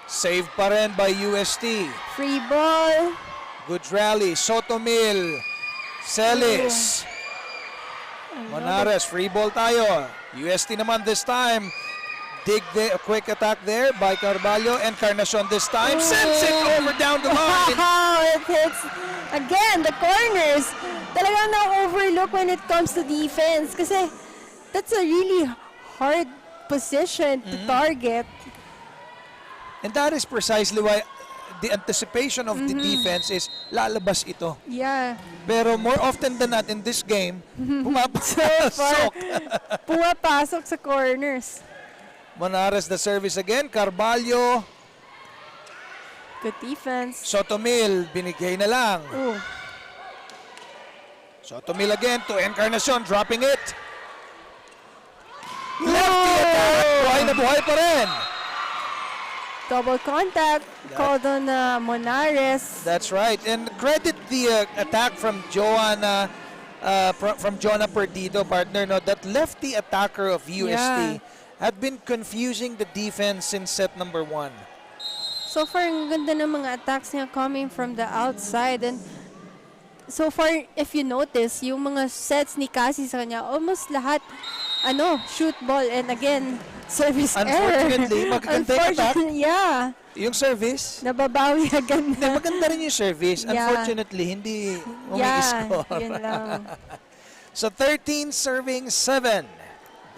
Saved pa rin by UST. Free ball. Good rally. Sotomil. Celis. Monares, free ball tayo. UST naman this time. Dig the quick attack there by Carvalho. Encarnacion this time. Sends it over down the line. Wow, it hits again the corners. Talagang na-overlook when it comes to defense kasi that's a really hard position to target. And that is precisely why the anticipation of the defense is lalabas ito. Yeah. Pero more often than not in this game, pumapasok. Pumapasok sa corners. Monares the service again. Carvalho. Good defense. Sotomil, binigay na lang. Ooh. Sotomil again to Encarnacion, dropping it. Lefty attack. Buhay na buhay pa rin. Double contact called on Monares. That's right. And credit the attack from Joanna Perdido, partner, no, that lefty attacker of UST had been confusing the defense since set number 1. So far, ang ganda ng mga attacks niya coming from the outside. And so far, if you notice, yung mga sets ni Cassie sa kanya, almost lahat, shoot ball. And again, service error. Unfortunately, magaganda yung attack. Yeah. Yung service, Nababawi agad hindi, na. maganda rin yung service. Yeah. Unfortunately, hindi Yeah, umi-score. yun lang. So 13 serving 7.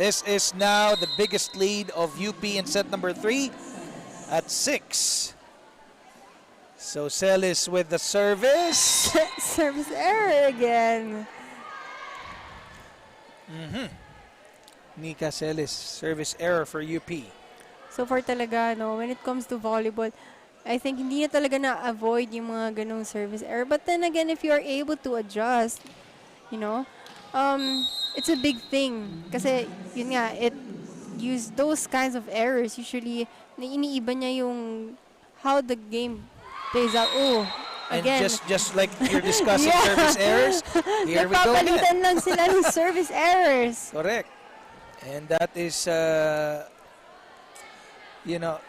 This is now the biggest lead of UP in set number 3 at 6. So Celis with the service. Service error again. Nika Celis, service error for UP. So far talaga, when it comes to volleyball, I think hindi na talaga na-avoid yung mga ganong service error. But then again, if you are able to adjust, it's a big thing. Kasi, yun nga, use those kinds of errors. Usually, iniiba niya yung how the game plays out. Oh, And again. just like you're discussing service errors, here we go again. Nagpapalitan lang sila ng service errors. Correct. And that is,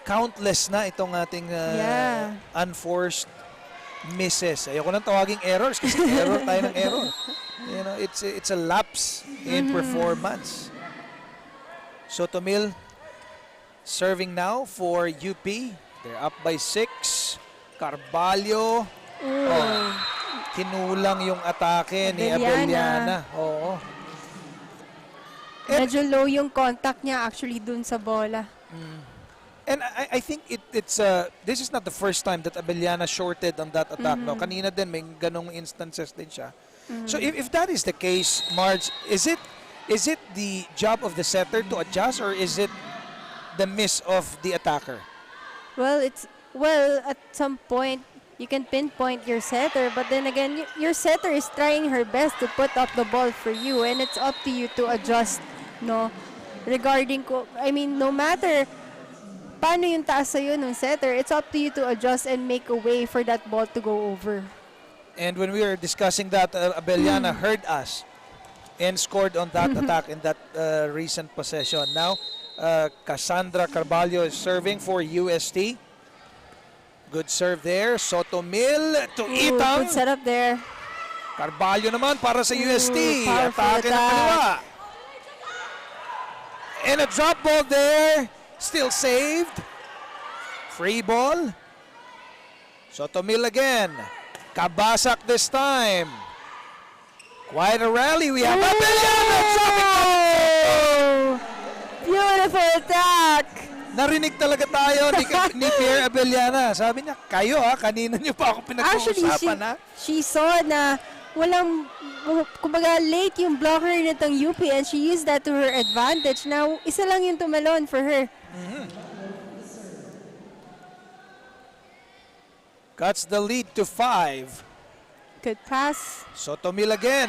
countless na itong ating unforced misses. Ayoko nang tawaging errors kasi error tayo ng error. It's a lapse in performance. Sotomil serving now for UP. They're up by 6. Carvalho. Kinulang yung atake ni Abeliana. Oo. Medyo low yung contact niya actually dun sa bola. And I think this is not the first time that Abeliana shorted on that attack. No? Kanina din may ganong instances din siya. So if that is the case, Marge, is it the job of the setter to adjust or is it the miss of the attacker? Well, at some point you can pinpoint your setter, but then again, your setter is trying her best to put up the ball for you, and it's up to you to adjust, regarding no matter paano yung taas sa'yo ng setter, it's up to you to adjust and make a way for that ball to go over. And when we were discussing that, Abellana heard us and scored on that attack in that recent possession. Now, Cassandra Carvalho is serving for UST. Good serve there. Sotomil to Itang. Good setup there. Carvalho naman para sa UST. Powerful Atake ng attack. kaliwa. And a drop ball there. Still saved. Free ball. Sotomil again. Kabasak this time. Quite a rally. We have Abellana dropping. Beautiful attack. Narinig talaga tayo ni Pierre Abellana. Sabi niya, kayo kanina niyo pa ako pinag-uusapan she saw na walang, kumbaga late yung blocker nitong UP and she used that to her advantage. Now, isa lang yung tumalon for her. Cuts the lead to 5. Good pass. Sotomil again.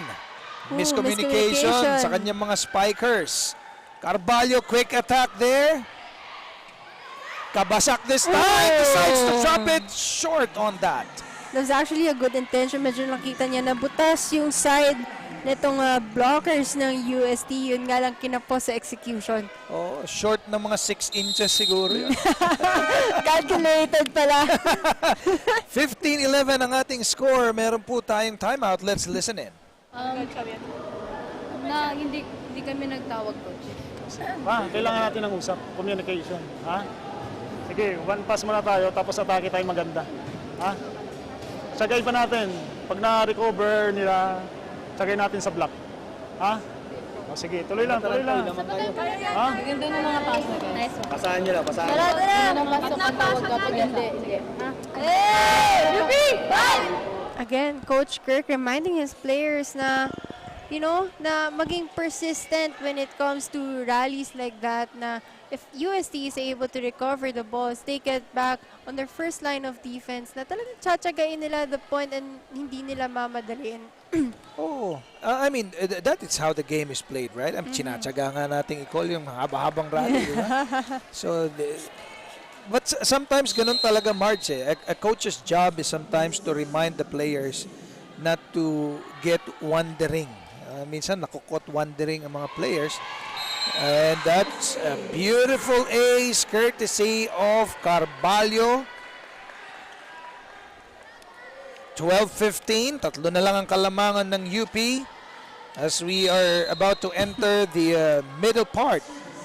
Miscommunication sa kanyang mga spikers. Carvalho, quick attack there. Kabasak this time. Decides to drop it short on that. That was actually a good intention. Medyo nakita niya na butas yung side nitong blockers ng UST. Yun nga lang kinapos sa execution. Oh, short na mga 6 inches siguro yun. Calculated pala. 15-11 ang ating score. Meron po tayong timeout. Let's listen in. Hindi kami nagtawag, coach. Kailangan natin ng usap, communication. Sige, one pass muna tayo, tapos atake tayo maganda. Sagay pa natin. Pag na-recover nila, sagay natin sa block. Sige, tuloy lang. Maganda ng mga pass na guys. Nice one. Pasahan nyo lang, pasahan. Napasok ang tawag kapag hindi. Again, Coach Kirk reminding his players na, na maging persistent when it comes to rallies like that, na if UST is able to recover the balls, take it back on their first line of defense, na talagang tsatsagain nila the point and hindi nila mamadaliin. That is how the game is played, right? Chinatsaga nga nating i-call yung haba-habang rally, di ba? But sometimes ganun talaga, Marge. A coach's job is sometimes to remind the players not to get wandering. Minsan nakukot wandering ang mga players. And that's a beautiful ace courtesy of Carvalho. 12-15. Tatlo na lang ang kalamangan ng UP as we are about to enter the middle part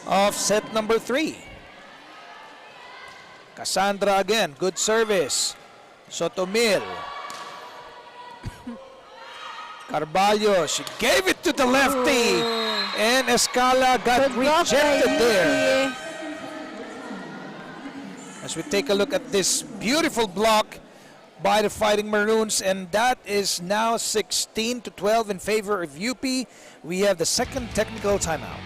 of set number 3. Cassandra again. Good service. Sotomil. Carvalho, she gave it to the lefty. And Escala got rejected there. As we take a look at this beautiful block by the Fighting Maroons, and that is now 16-12 in favor of UP. We have the second technical timeout.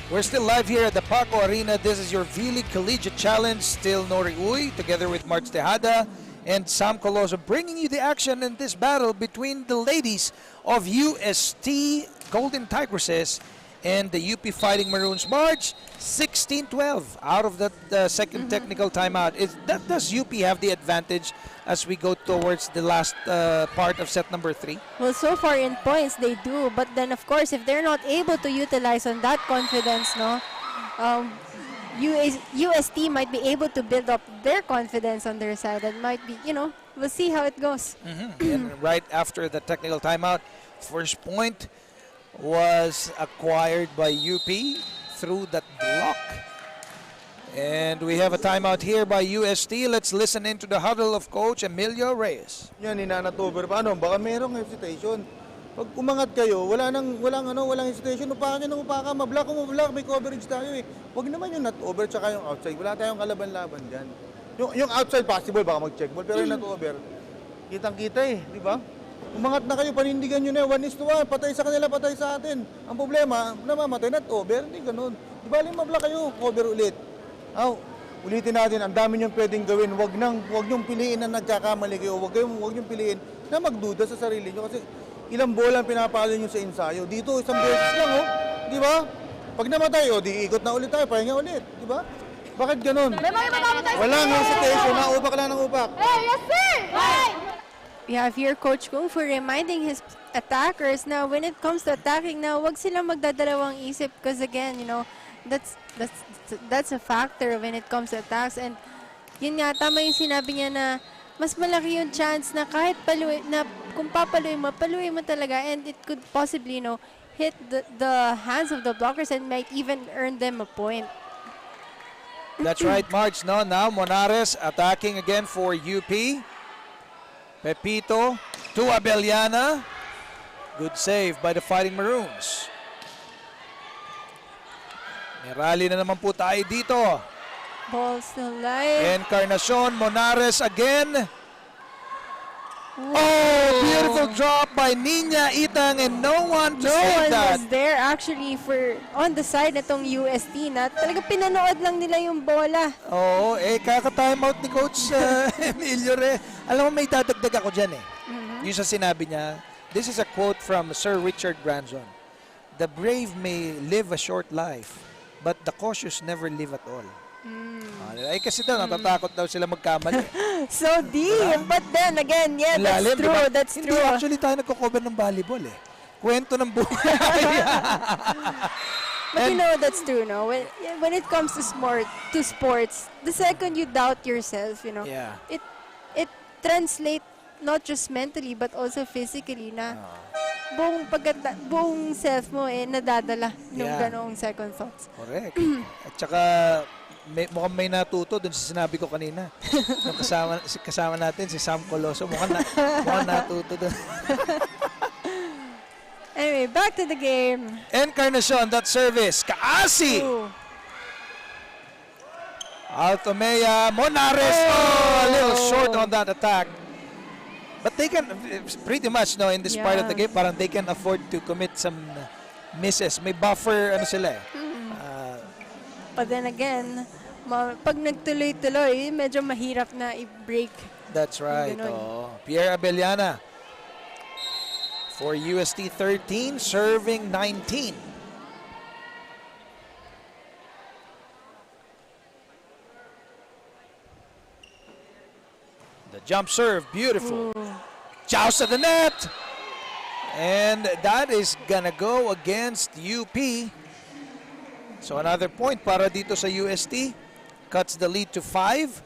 We're still live here at the Paco Arena. This is your vleague Collegiate Challenge. Still Nori Uy together with March Tejada and Sam Coloso bringing you the action in this battle between the ladies of UST Golden Tigresses and the UP Fighting Maroons. March, 16-12 out of the second technical timeout. Does UP have the advantage as we go towards the last part of set number 3? Well, so far in points, they do. But then, of course, if they're not able to utilize on that confidence, UST might be able to build up their confidence on their side. That might be, we'll see how it goes. And right after the technical timeout, first point was acquired by UP through that block. And we have a timeout here by UST. Let's listen into the huddle of Coach Emilio Reyes. Yan, inanatover pa. Baka merong hesitation. Pag umangat kayo, walang hesitation. Upakan nyo ng upakan. Mablock o mablock. May coverage tayo eh. Huwag naman yung not over tsaka yung outside. Wala tayong kalaban-laban dyan. Yung outside possible, baka mag-check ball. Pero yung not over, kitang-kita eh. Di ba? Umangat na kayo, panindigan nyo na 1:1. Patay sa kanila, patay sa atin. Ang problema, namamatay, not over. Hindi ganun. Di ba, mablock kayo, cover ulit. Ulitin natin, ang dami niyong pwedeng gawin. Huwag niyong piliin na nagkakamali kayo. Huwag niyong piliin na magduda sa sarili niyo. Kasi ilang bola ang pinapalo niyo sa ensayo. Dito, isang beses lang, Di ba? Pag namatay, di ikot na ulit tayo, pahinga ulit. Di ba? Bakit ganun? Walang hesitation, upak lang ng upak. Hey, yes sir! Hey! We have here Coach Kung for reminding his attackers now when it comes to attacking now, wag silang magdadalawang isip because again, that's a factor when it comes to attacks. And yun nga, tama yung sinabi niya na mas malaki yung chance na kahit kung papaluin mo talaga, and it could possibly, hit the hands of the blockers and might even earn them a point. That's right, March. No, now Monares attacking again for UP. Pepito to Abellana. Good save by the Fighting Maroons. May rally na naman po tayo dito. Ball still live. Encarnacion, Monares again. Oh, beautiful drop by Nina Itang and no one to save that. Was there actually on the side nitong UST na talaga pinanood lang nila yung bola. Oo, kaka-timeout ni Coach Emilio Reyes. Alam mo, may dadagdag ako dyan Yung sa sinabi niya, this is a quote from Sir Richard Branson. The brave may live a short life, but the cautious never live at all. Kasi daw, natatakot daw sila magkamali. So deep, but then again, yeah, Lalim, that's true, diba? that's Hindi, true. actually tayo nagko-cover ng volleyball Kwento ng buhay. But that's true, no? When it comes to sports, the second you doubt yourself, Yeah. it translates not just mentally but also physically na buong self mo nadadala ng ganong second thoughts. Correct. At saka mukhang may natuto dun sa sinabi ko kanina. Yung kasama natin si Sam Coloso, mukhang natuto dun. Anyway, back to the game. Encarnacion, that service. Kaasi! Altomea, Monares. A little short on that attack. But they can, pretty much, in this part of the game, parang they can afford to commit some misses. May buffer, sila But then again, pag nagtuloy-tuloy, medyo mahirap na i-break. That's right. Pierre Abellana for UST 13, serving 19. The jump serve, beautiful. Joust at the net. And that is gonna go against UP. So another point para dito sa UST. Cuts the lead to 5.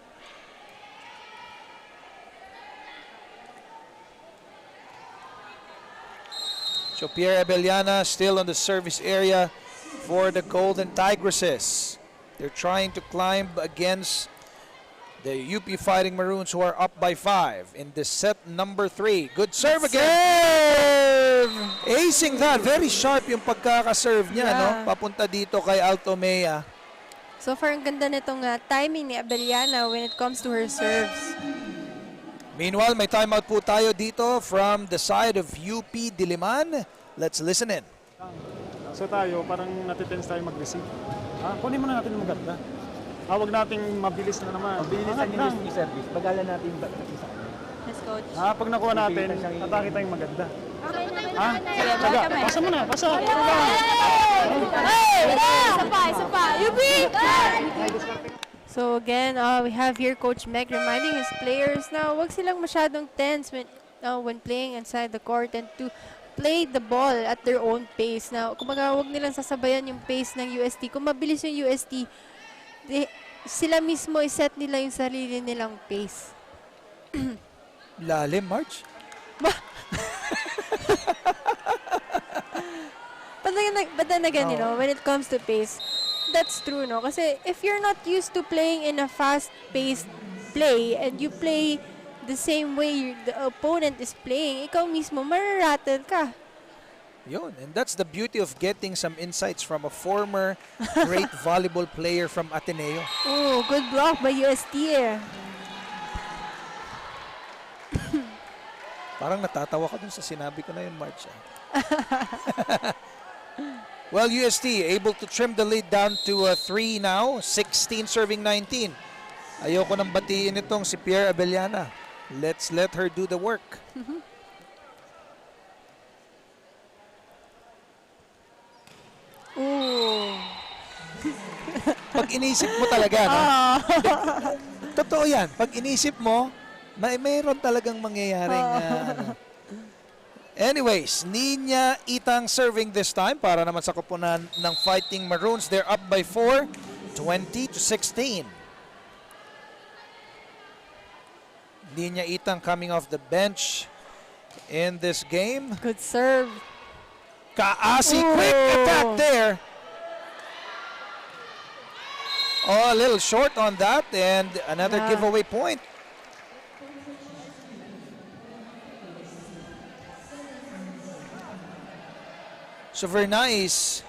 So Pierre Abellana still on the service area for the Golden Tigresses. They're trying to climb against the UP Fighting Maroons, who are up by 5 in this set number 3. Good serve again! Acing that. Very sharp yung pagkakaserve niya, papunta dito kay Altomea. So far, ang ganda nitong timing ni Abellana when it comes to her serves. Meanwhile, may timeout po tayo dito from the side of UP Diliman. Let's listen in. So tayo, parang natitense tayo mag-receive. Kunin muna natin yung maganda. Huwag nating mabilis na naman. Mabilisan yung service. Bagalan natin sa kanya. Yes, Coach. Pag nakuha natin, atake tayong maganda. Sige, Tsaga, pasa mo na, pasa. Isa pa! UP! So again, we have here Coach Meg reminding his players na wag silang masyadong tense when playing inside the court and to play the ball at their own pace. Now, kumbaga wag nilang sasabayan yung pace ng UST. Kung mabilis yung UST, sila mismo iset nila yung sarili nilang pace. Lalim, March? But then again, when it comes to pace, that's true, no? Kasi if you're not used to playing in a fast-paced play and you play the same way the opponent is playing, ikaw mismo, mararattle ka. Yun. And that's the beauty of getting some insights from a former great volleyball player from Ateneo. Oh, good block by UST. Parang natatawa ka dun sa sinabi ko na yun, March. Well, UST able to trim the lead down to 3 now. 16 serving 19. Ayoko nang batiin itong si Pierre Abellana. Let's let her do the work. Ooh. Pag inisip mo talaga, no? Totoo yan. Pag inisip mo, mayroon talagang mangyayaring ano. Anyways, Nina Itang serving this time para naman sa koponan ng Fighting Maroons. They're up by 4, 20-16. Nina Itang coming off the bench in this game. Good serve. Kaasi, quick attack there. Oh, a little short on that, and another giveaway point. So Vernais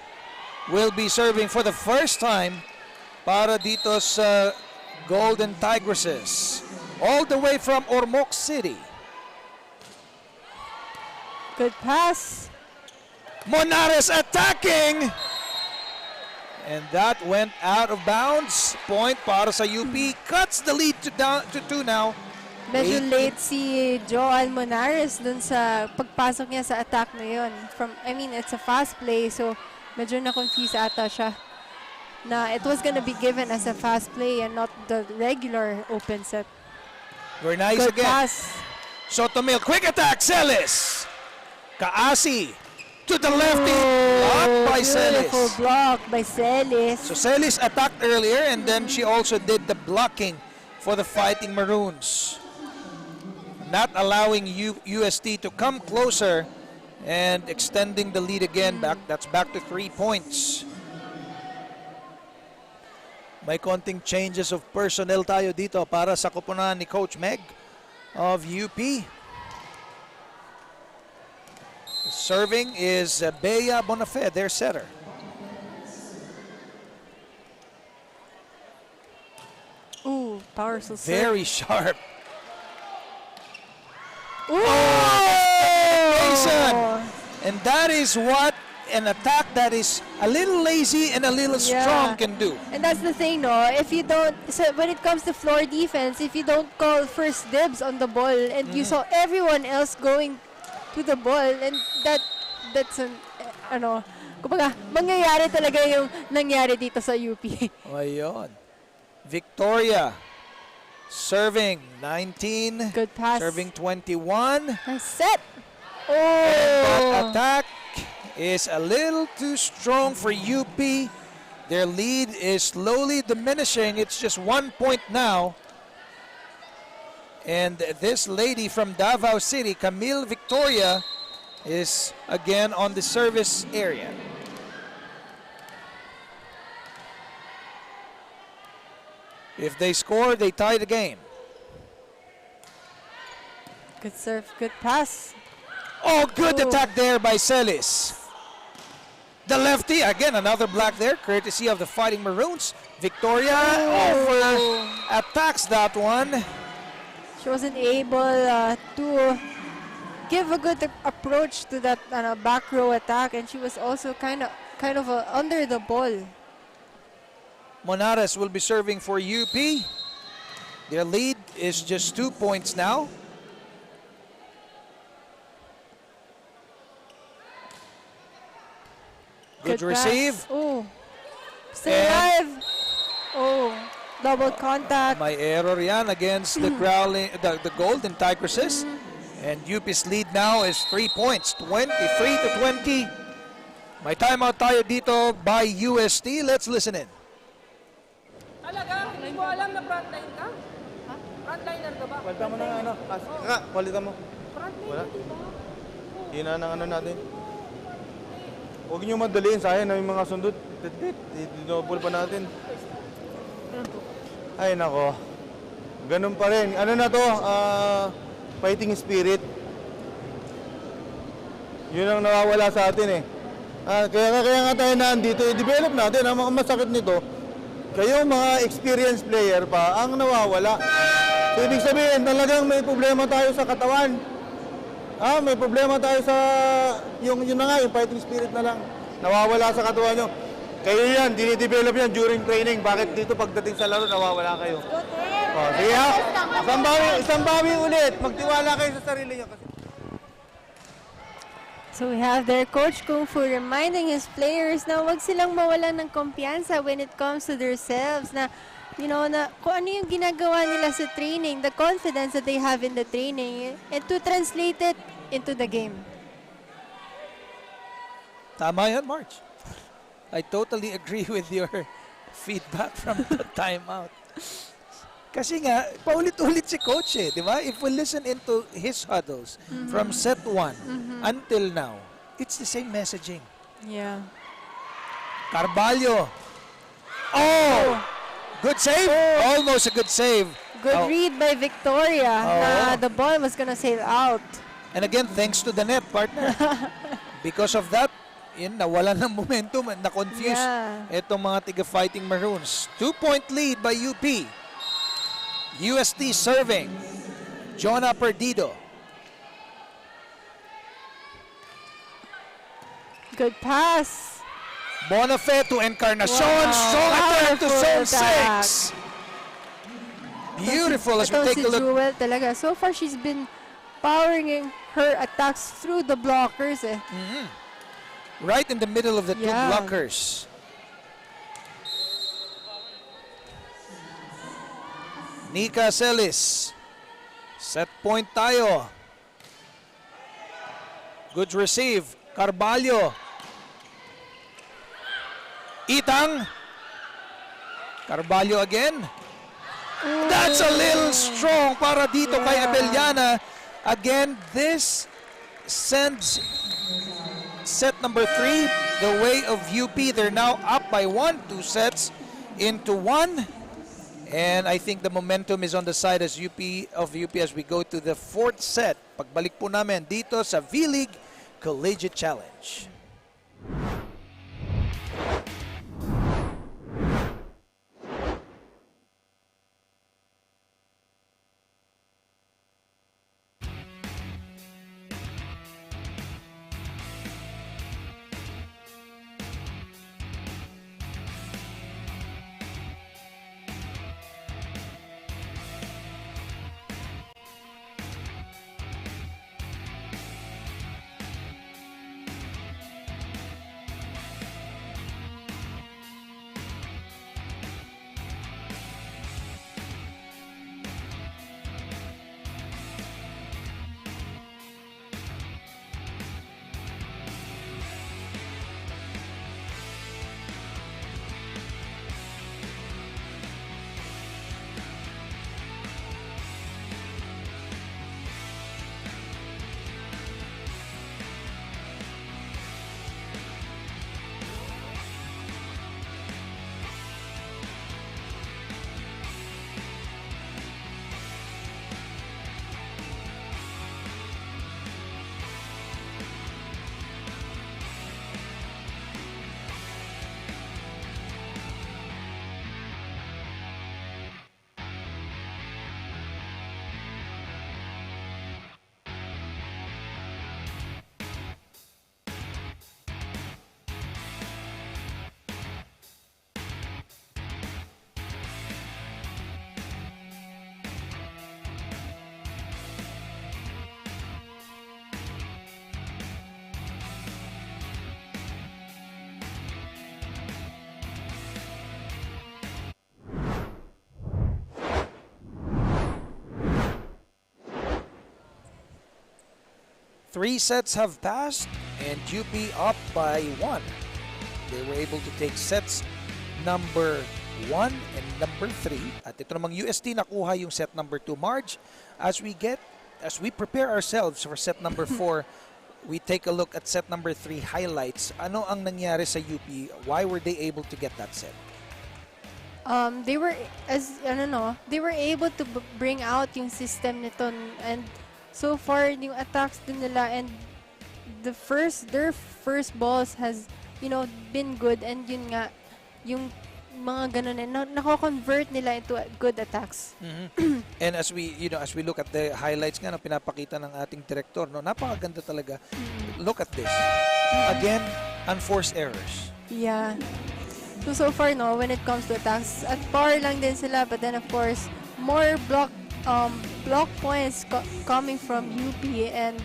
will be serving for the first time para dito sa Golden Tigresses. All the way from Ormoc City. Good pass. Monares attacking! And that went out of bounds. Point para sa UP. Cuts the lead to 2 now. Medyo late si Joan Monares dun sa pagpasok niya sa attack na yun. It's a fast play, so medyo na-confuse ata siya na it was gonna be given as a fast play and not the regular open set. Very nice Good again. pass. Sotomil, quick attack, Celis. Kaasi to the lefty. Blocked by Celis. Beautiful block by Celis. So Celis attacked earlier and then she also did the blocking for the Fighting Maroons. Not allowing UST to come closer and extending the lead again. That's back to 3 points. May konting changes of personnel tayo dito para sa koponan ni Coach Meg of UP. Serving is Bea Bonafé, their setter. Ooh, powerful serve. Very sharp. Ooh! Mason. And that is what an attack that is a little lazy and a little strong can do. And that's the thing, no? If you don't, so when it comes to floor defense, if you don't call first dibs on the ball and you saw everyone else going to the ball, and that's an, kumbaga, mangyayari talaga yung nangyari dito sa UP. Ayun. Victoria serving 19. Good pass. Serving 21. Nice set. And that Oh! attack is a little too strong for UP. Their lead is slowly diminishing. It's just 1 point now. And this lady from Davao City, Camille Victoria, is again on the service area. If they score, they tie the game. Good serve, good pass. Oh, good Oh. attack there by Celis. The lefty, again, another block there, courtesy of the Fighting Maroons. Victoria attacks that one. She wasn't able to give a good approach to that back row attack, and she was also kind of under the ball. Monares will be serving for UP. Their lead is just 2 points now. Good receive. Oh, still And- alive. Oh, double contact. May error yan against the the Golden Tigresses. And UP's lead now is 3 points, 23-20. May timeout tayo dito by UST. Let's listen in. Talaga? Hindi mo alam na frontline ka? Ha? Frontliner ka ba? Palitan mo na nga, ano. Kaka, palitan mo. Frontline Wala. di ba? Hina ng ano natin. Huwag niyo madaliin, sayang na yung mga sundot. Dinobol pa natin. Ay, nako. Ganun pa rin. Ano na to? Fighting spirit. Yun ang nawawala sa atin eh. Kaya nga tayo nandito, i-develop natin. Ang mga masakit nito, kayo mga experienced player pa, ang nawawala. So, ibig sabihin, talagang may problema tayo sa katawan. May problema tayo sa, yung na nga, yung fighting spirit na lang. Nawawala sa katawan nyo. Kayo yan, dinidevelop yan during training. Bakit dito pagdating sa laro, nawawala kayo? Sige ha, isang bawi ulit. Magtiwala kayo sa sarili nyo. So we have their coach Kung Fu reminding his players na wag silang mawalan ng kumpiyansa when it comes to themselves, na you know, na kung ano yung ginagawa nila sa training, the confidence that they have in the training, and to translate it into the game. Tama yan, March. I totally agree with your feedback from the timeout. Kasi nga, paulit-ulit si coach eh, di ba? If we listen into his huddles from set 1 until now, it's the same messaging. Yeah. Carvalho. Oh! Good save? Almost a good save. Good read by Victoria na the ball was gonna sail out. And again, thanks to the net, partner. Because of that, nawalan ng momentum and na-confuse itong mga tiga-Fighting Maroons. 2-point lead by UP. UST serving. Jonah Perdido. Good pass. Bonafé to Encarnacion. Strong attempt to zone 6. Beautiful as we take a look. Jewel talaga. So far, she's been powering her attacks through the blockers. Right in the middle of the two blockers. Nika Celis. Set point tayo. Good receive. Carvalho. Itang. Carvalho again. That's a little strong para dito kay Abellana. Again, this sends set number 3 the way of UP. They're now up by 1, 2 sets into 1. And I think the momentum is on the side as UP as we go to the 4th set. Pagbalik po namin dito sa vleague Collegiate Challenge. Three sets have passed and UP up by 1. They were able to take sets number 1 and number 3. At ito namang UST nakuha yung set number 2. Marge, as we prepare ourselves for set number 4, we take a look at set number 3 highlights, ano ang nangyari sa UP? Why were they able to get that set? They were, they were able to bring out yung system nito, and so far yung attacks din nila, and their first balls has been good, and yun nga yung mga ganun nako-convert nila into good attacks. And as we look at the highlights nga na pinapakita ng ating director, napakaganda talaga. Look at this. Again, unforced errors. Yeah. So far, when it comes to attacks, at par lang din sila, but then of course, more block points coming from UP, and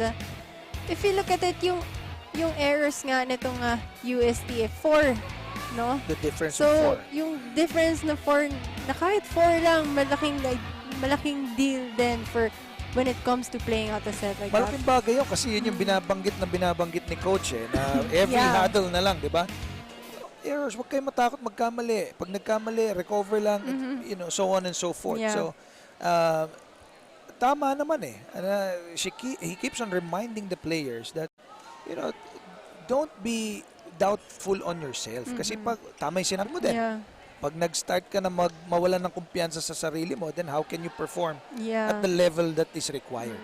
if you look at it, yung errors nga nitong UST 4, no? The difference So, of 4. yung difference na 4, na kahit 4 lang, malaking deal din for when it comes to playing out a set like Malaking that. bagay yun kasi yun yung binabanggit ni coach na every huddle na lang, di ba? Errors, huwag kayo matakot magkamali. Pag nagkamali, recover lang, so on and so forth. Yeah. So, tama naman he keeps on reminding the players that, don't be doubtful on yourself. Kasi pag, tama yung sinabi mo din, Yeah. pag nag-start ka na mawalan ng kumpiyansa sa sarili mo, then how can you perform Yeah. at the level that is required?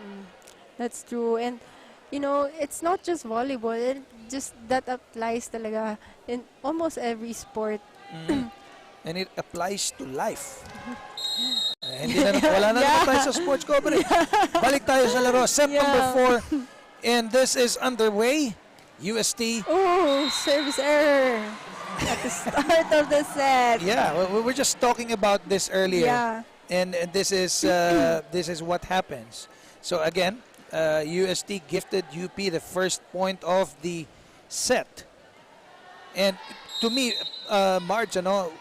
That's true. And, it's not just volleyball. Just that applies talaga in almost every sport. And it applies to life. Wala na naman tayo sa sports coverage. Balik tayo sa laro. Set number 4. And this is underway. UST. Oh, service error at the start of the set. Yeah, we were just talking about this earlier. Yeah. And this is what happens. So again, UST gifted UP the first point of the set. And to me, Marge,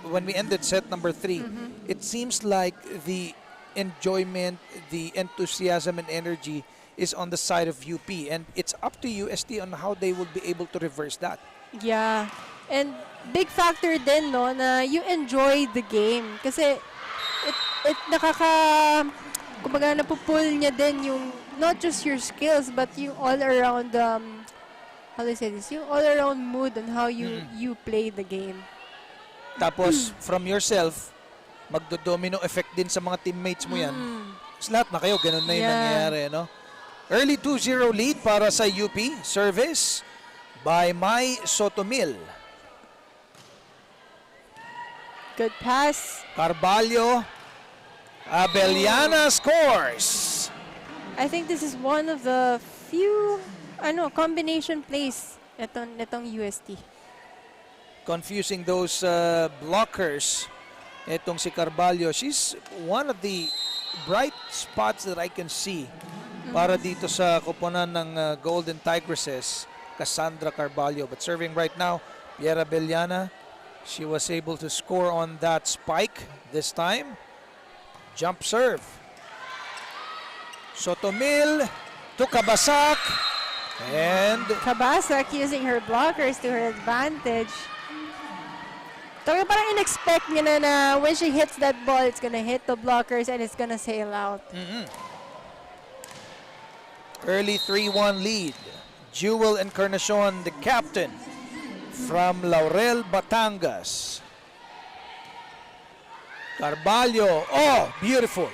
when we ended set number 3, it seems like the enjoyment, the enthusiasm and energy is on the side of UP, and it's up to UST on how they will be able to reverse that. Yeah. And big factor din, na you enjoy the game. Kasi it kumbaga napupull niya din yung not just your skills, but yung all around how do I say this? Yung all around mood on how you play the game. Tapos from yourself, magdo-domino effect din sa mga teammates mo yan. Tapos lahat na kayo, ganun na yung nangyayari, Early 2-0 lead para sa UP. Service by Mai Sotomil. Good pass. Carvalho. Abellana scores. I think this is one of the few combination plays netong UST. Confusing those blockers. Itong si Carvalho. She's one of the bright spots that I can see para dito sa koponan ng Golden Tigresses, Cassandra Carvalho. But serving right now, Piera Abellana. She was able to score on that spike this time. Jump serve. Sotomil to Kabasak. And Kabasak using her blockers to her advantage. Talaga parang in-expect niya na when she hits that ball, it's gonna hit the blockers and it's gonna sail out. early 3-1 lead. Jewel Encarnacion, the captain from Laurel, Batangas. Carvalho, oh, beautiful.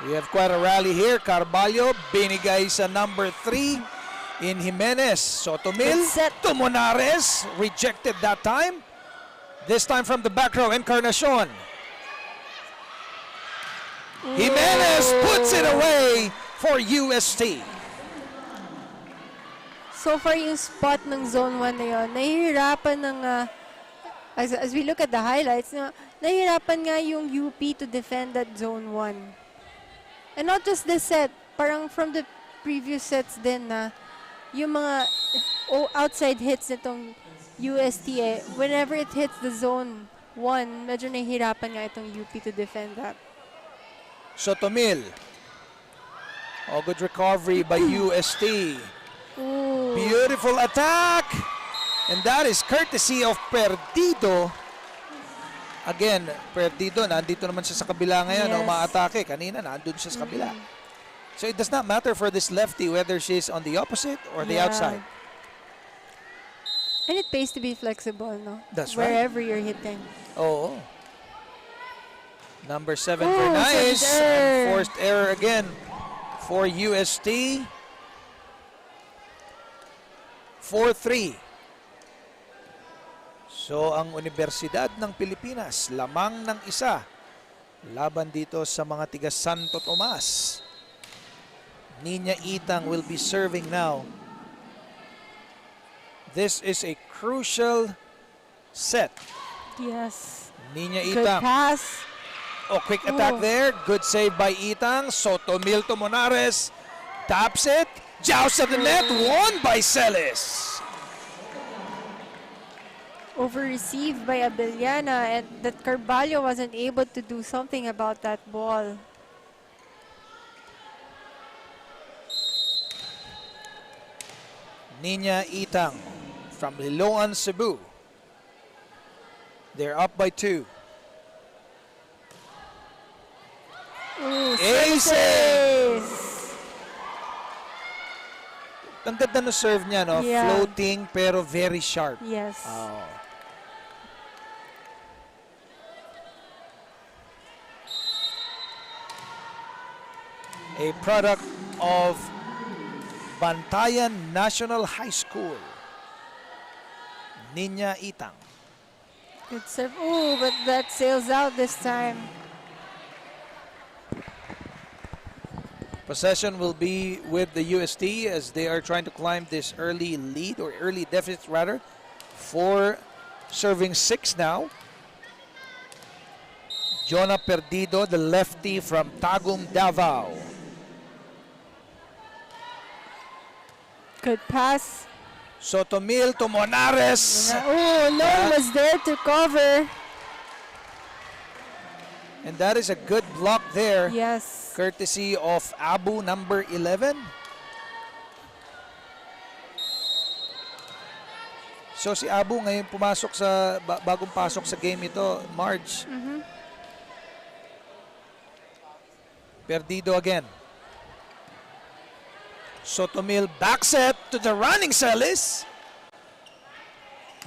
We have quite a rally here. Carvalho, binigay sa number 3 in Jimenez. Sotomil to Monares, rejected that time. This time from the back row, Encarnacion. Jimenez puts it away for UST. So far yung spot ng zone 1 na yun, nahihirapan ng, as we look at the highlights, nahihirapan nga yung UP to defend that zone 1. And not just this set, parang from the previous sets din na yung mga outside hits nitong UST whenever it hits the zone 1, medyo nahihirapan nga itong UP to defend that. Sotomil. Oh, good recovery by UST. Ooh. Beautiful attack. And that is courtesy of Perdido. Again, Perdido, nandito naman siya sa kabila ngayon. Yes. Umaatake. Kanina, nandun siya sa kabila. So it does not matter for this lefty whether she's on the opposite or the outside. And it pays to be flexible, no? That's right. Wherever you're hitting. Oh. Number 7 Ooh, for nice. service error. Forced error again for UST. 4-3. So ang Universidad ng Pilipinas, lamang ng isa. Laban dito sa mga tiga Santo Tomas. Nina Itang will be serving now. This is a crucial set. Yes. Nina Good Itang. pass. Oh, quick attack there. Good save by Itang. Sotomil to Monares. Taps it. Joust at the net. Won by Celis. Over-received by Abellana, and that Carvalho wasn't able to do something about that ball. Nina Itang from Liloan, Cebu. They're up by 2. Ooh, Aces! Ang ganda na serve niya, no? Yeah. Floating pero very sharp. Yes. Oh. A product of Bantayan National High School. Nina Itang. Good serve. Ooh, but that sails out this time. Possession will be with the UST as they are trying to climb this early lead, or early deficit rather. 4 serving 6 now. Jonah Perdido, the lefty from Tagum, Davao. Good pass. Sotomil to Monares. Oh, Lone was there to cover. And that is a good block there. Yes. Courtesy of Abu, number 11. So si Abu ngayon pumasok sa, bagong pasok sa game ito, Marge. Perdido again. Sotomil back set to the running Celis.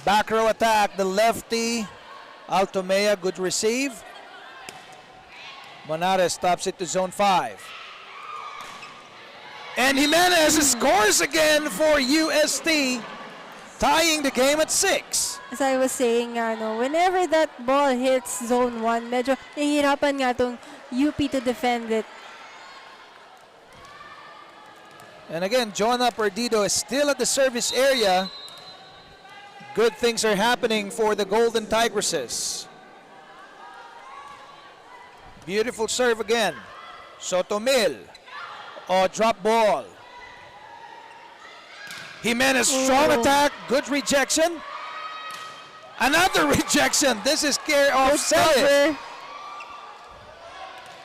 Back row attack, the lefty. Altomea, good receive. Monares stops it to zone 5. And Jimenez scores again for UST, tying the game at 6. As I was saying, whenever that ball hits zone 1, medyo nahihirapan nga itong UP to defend it. And again, Jonah Perdido is still at the service area. Good things are happening for the Golden Tigresses. Beautiful serve again. Sotomil. Oh, drop ball. Jimenez, strong attack. Good rejection. Another rejection. This is care of Celis.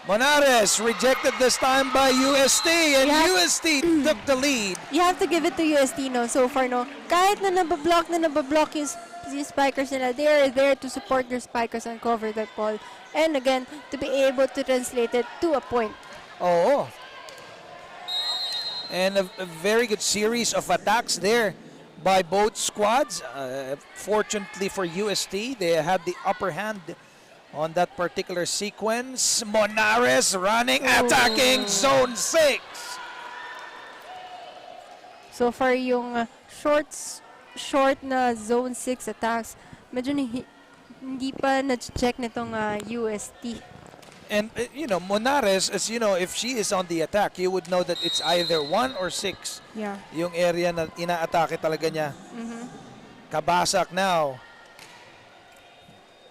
Monares rejected this time by UST, and UST took the lead. You have to give it to UST, no? So far, no? Kahit na nabablock yung spikers nila, they are there to support their spikers and cover that ball. And again, to be able to translate it to a point. Oh. And a very good series of attacks there by both squads. Fortunately for UST, they had the upper hand on that particular sequence. Monares running, attacking zone 6. So far yung short na zone 6 attacks, medyo hindi pa na-check nitong UST. And Monares, as you know, if she is on the attack, you would know that it's either 1 or 6. Yeah. Yung area na ina-atake talaga niya. Kabasak now.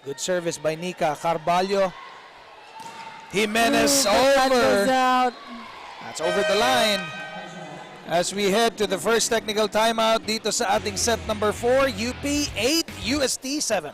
Good service by Nika. Carvalho. Jimenez over. That's over the line. As we head to the first technical timeout dito sa ating set number 4, UP 8, UST 7.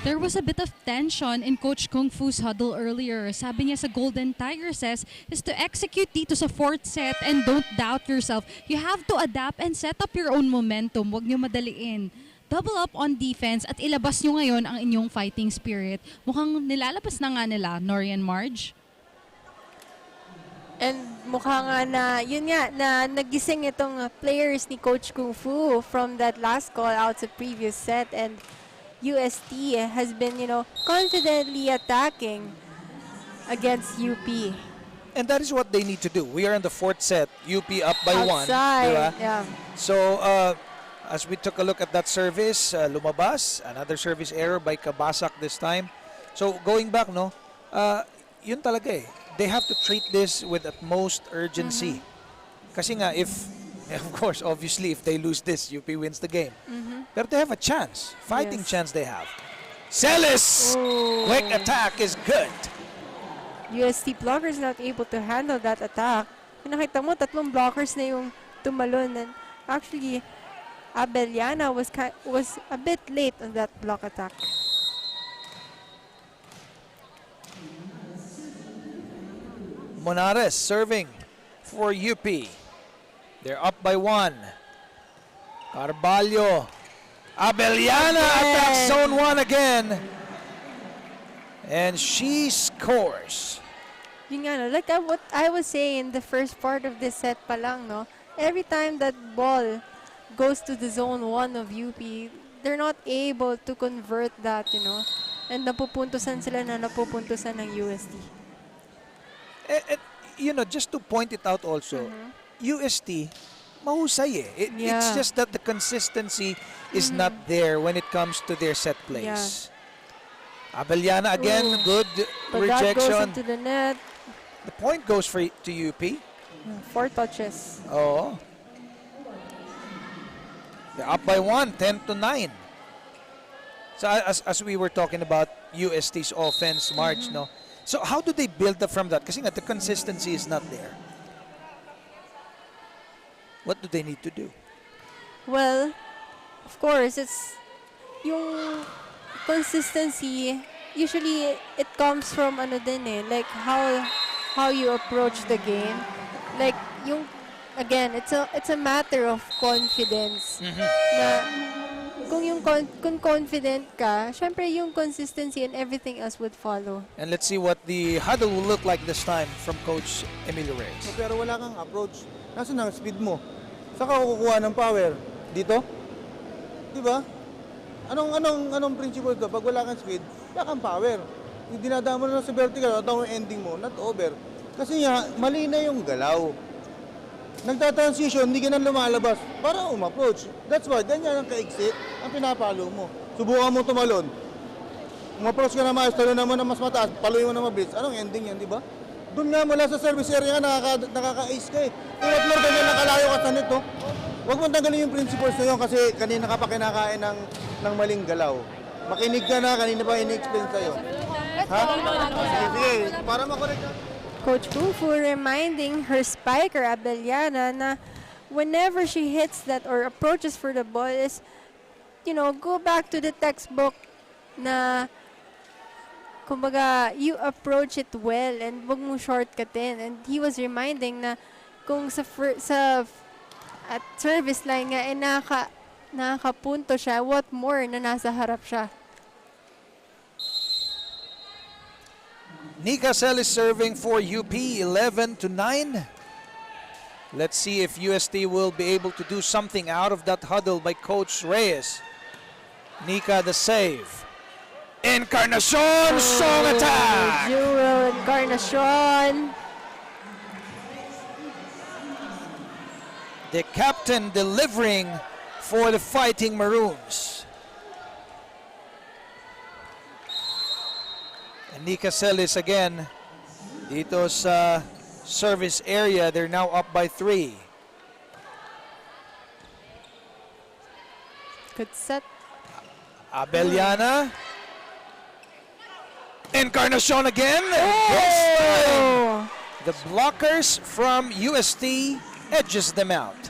There was a bit of tension in Coach Kung Fu's huddle earlier. Sabi niya sa Golden Tigresses is to execute dito sa fourth set and don't doubt yourself. You have to adapt and set up your own momentum. Huwag niyo madaliin. Double up on defense at ilabas niyo ngayon ang inyong fighting spirit. Mukhang nilalabas na nga nila, Nori and Marge. And mukha nga na, yun nga, na nagising itong players ni Coach Kung Fu from that last call out sa previous set. And UST has been, confidently attacking against UP. And that is what they need to do. We are in the fourth set. UP up by one. Outside, Diba? yeah. So, as we took a look at that service, lumabas. Another service error by Kabasak this time. So, going back, yun talaga eh. They have to treat this with utmost urgency. Kasi nga, of course, obviously, if they lose this, UP wins the game. But they have a chance. Fighting chance they have. Celis! Oh. Quick attack is good. UST blockers not able to handle that attack. Kung nakita mo, 3 blockers na yung tumalon. And actually, Abeliana was a bit late on that block attack. Monares serving for UP. They're up by 1. Carvalho. Abeliana attacks zone 1 again. And she scores. Yun nga, like what I was saying, the first part of this set pa lang, every time that ball goes to the zone 1 of UP, they're not able to convert that, and napupuntusan sila na napupuntusan ng UST. Just to point it out also, UST, mahusay eh. It's just that the consistency is not there when it comes to their set plays. Abeliana again, good But rejection. that goes into the net. The point goes to UP. 4 touches. Oh. They're up by 1, 10-9. So as we were talking about UST's offense, March, So how do they build up from that? Kasi nga, the consistency is not there. What do they need to do? Well, of course, it's yung consistency. Usually, it comes from like how you approach the game. Like again, it's a matter of confidence. Na kung confident ka, syempre yung consistency and everything else would follow. And let's see what the huddle will look like this time from Coach Emilio Reyes. Pero wala kang approach. Nasaan ang speed mo? Saan ka kukuha ng power? Dito? Di ba? Anong principle ka? Pag wala kang speed, wala kang power. Yung dinadama na sa vertical, at ang ending mo, not over. Kasi nga, mali na yung galaw. Nagta-transition, hindi ka na lumalabas para approach. That's why, ganyan ang ka-exit ang pinapalo mo. Subukan mo tumalon. Approach ka na maayos, talon mo na mas mataas, paluin mo na mabilis. Anong ending yan, di ba? Doon nga mula sa service area nga, nakaka-ace ka eh. Tulad mo, ganyan nakalayo ka sa net, Huwag mo tanggalin yung principles na yun kasi kanina ka pa kinakain ng maling galaw. Makinig ka na, kanina pa ini-explain sa'yo. Ha? Sige, para makorek ka. Coach Kung Fu reminding her spiker, Abeliana, na whenever she hits that or approaches for the ball is, go back to the textbook na, kumbaga, you approach it well and wag mo shortcutin. And he was reminding na kung at service line nga, nakakapunto siya, what more na nasa harap siya. Nika Celis serving for UP, 11-9. Let's see if UST will be able to do something out of that huddle by Coach Reyes. Nika the save. Encarnacion, song attack! Jewel Encarnacion. The captain delivering for the Fighting Maroons. And Nika Celis again, dito sa service area, they're now up by 3. Good set. Abeliana. Encarnacion again. Oh! The blockers from UST edges them out.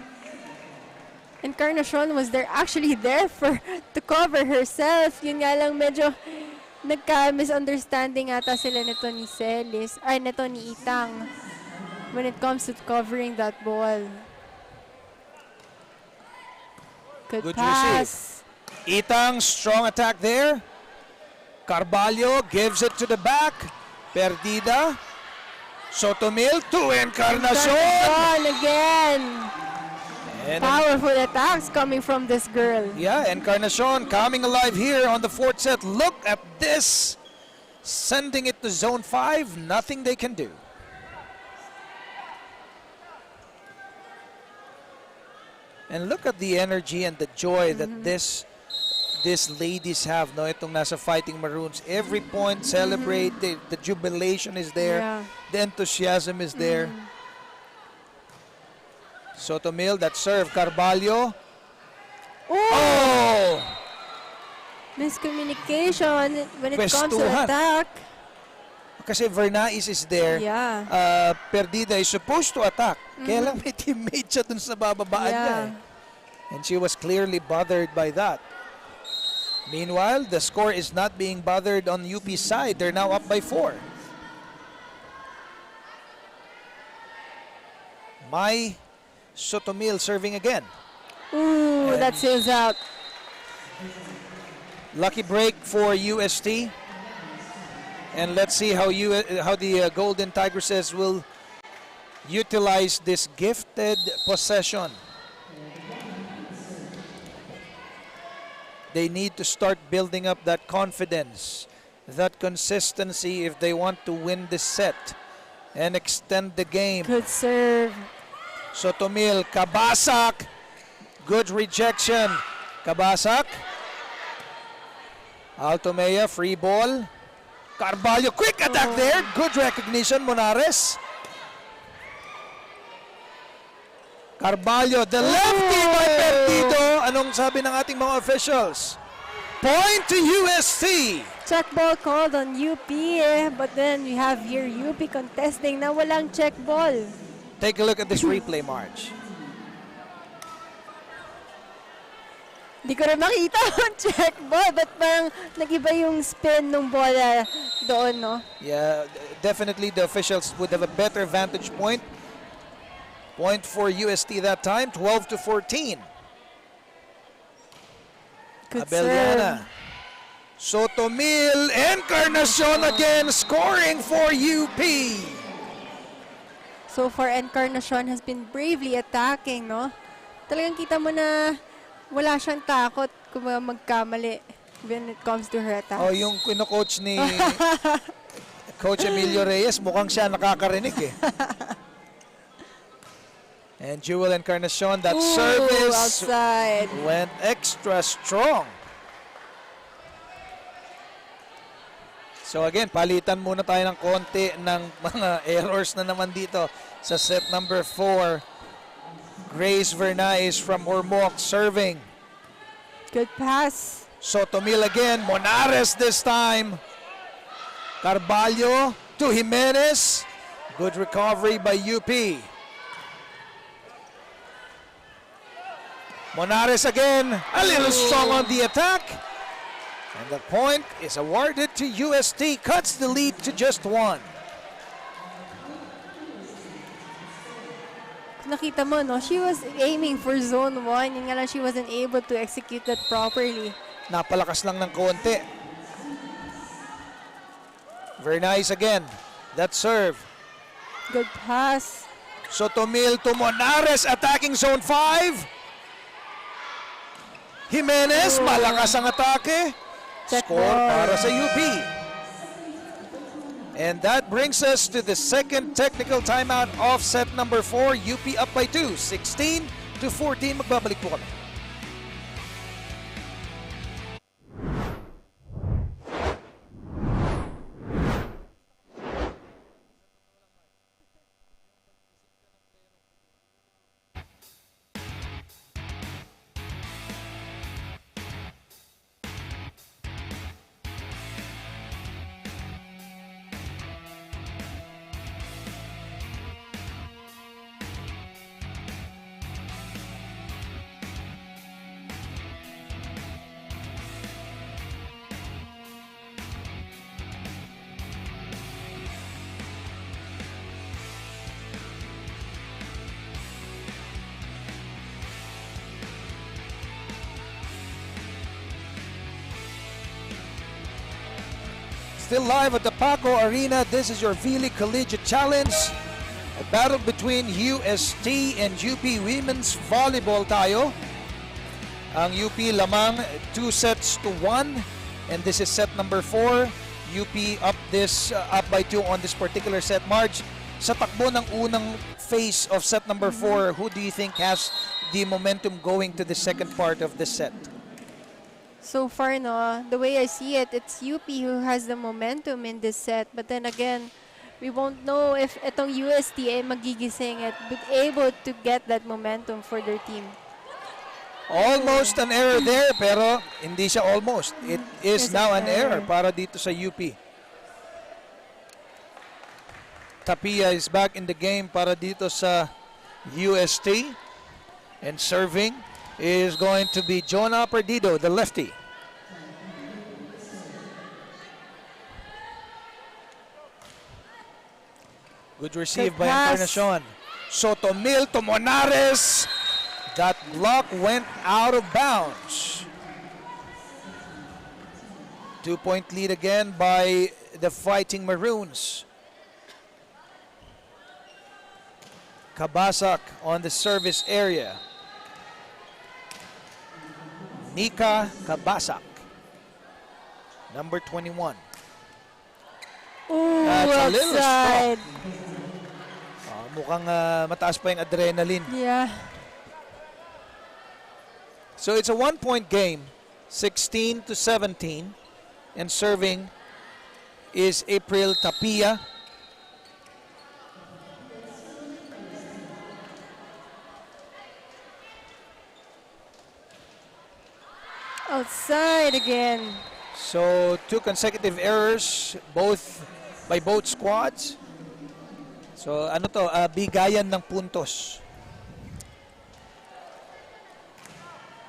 Encarnacion was actually there to cover herself. Yun nga lang medyo nagka-misunderstanding ata sila nito ni Celis, ay nito ni Itang when it comes to covering that ball. Good pass. Itang, strong attack there. Carvalho gives it to the back. Perdida. Sotomil to Encarnacion. Encarnacion again. And Powerful attacks coming from this girl. yeah, Encarnacion coming alive here on the fourth set. Look at this. Sending it to zone 5. Nothing they can do. And look at the energy and the joy that these ladies have, no? Itong nasa Fighting Maroons. Every point celebrate, the jubilation is there, Yeah. the enthusiasm is there. Sotomil, that serve, Carvalho. Oh! Miscommunication when it comes to Pwestuhan. attack. Kasi Vernais is there. Yeah. Perdida is supposed to attack. Kaya lang may teammate siya dun sa bababaan niya. Yeah. And she was clearly bothered by that. Meanwhile, the score is not being bothered on UP's side. They're now up by 4. Mai Sotomil serving again. Ooh, that sails out. Lucky break for UST. And let's see how the Golden Tigresses will utilize this gifted possession. They need to start building up that confidence, that consistency if they want to win this set and extend the game. Good serve. Sotomil, Kabasak, good rejection. Kabasak, Altomea, free ball. Carvalho, quick attack there. Good recognition, Monares. Carvalho, the lefty by Perdido. Anong sabi ng ating mga officials? Point to UST. Check ball called on UP, but then we have here UP contesting na walang check ball. Take a look at this replay, Marge. Hindi ko rin makita ang check ball, but parang nag-iba yung spin ng bola doon, no? Yeah, definitely the officials would have a better vantage point. Point for UST that time, 12-14. Good Abeliana. serve. Sotomil, Encarnacion again scoring for UP. So far, Encarnacion has been bravely attacking, no? Talagang kita mo na wala siyang takot kung magkamali when it comes to her attacks. Oh, yung kino-coach ni Coach Emilio Reyes, mukhang siya nakakarinig eh. And Jewel Encarnacion, that Ooh, service outside. went extra strong. So again, palitan muna tayo ng konti ng mga errors na naman dito sa set number 4. Grace Vernais from Ormoc serving. Good pass. Sotomil again, Monares this time. Carvalho to Jimenez. Good recovery by UP. Monares again, a little strong on the attack. And the point is awarded to UST, cuts the lead to just 1. Nakita mo, no? She was aiming for zone 1. Yun nga lang, she wasn't able to execute that properly. Napalakas lang ng konti. Very nice again. That serve. Good pass. Sotomil to Monares, attacking zone 5. Jimenez, malakas ang atake. Check Score ball. para sa UP. And that brings us to the second technical timeout of set number 4. UP up by 2, 16-14. Magbabalik po kami. still live at the Paco Arena. This is your vleague Collegiate Challenge. A battle between UST and UP Women's Volleyball tayo. Ang UP lamang 2-1, and this is set number 4. UP up by 2 on this particular set. Marge, sa takbo ng unang phase of set number 4, who do you think has the momentum going to the second part of this set? So far, no, the way I see it, it's UP who has the momentum in this set. But then again, we won't know if itong UST ay magigising at be able to get that momentum for their team. Almost an error there, pero hindi siya almost. It is now an error para dito sa UP. Tapia is back in the game para dito sa UST. And serving is going to be Jonah Perdido, the lefty. Good receive by Encarnacion. Sotomil to Monares. That block went out of bounds. 2-point lead again by the Fighting Maroons. Kabasak on the service area. Nika Kabasak, number 21. Ooh, That's a little outside. Mukhang mataas pa yung adrenaline. Yeah. So it's a 1-point game, 16-17, and serving is April Tapia. Outside again. So 2 consecutive errors, by both squads. So ano to, bigayan ng puntos.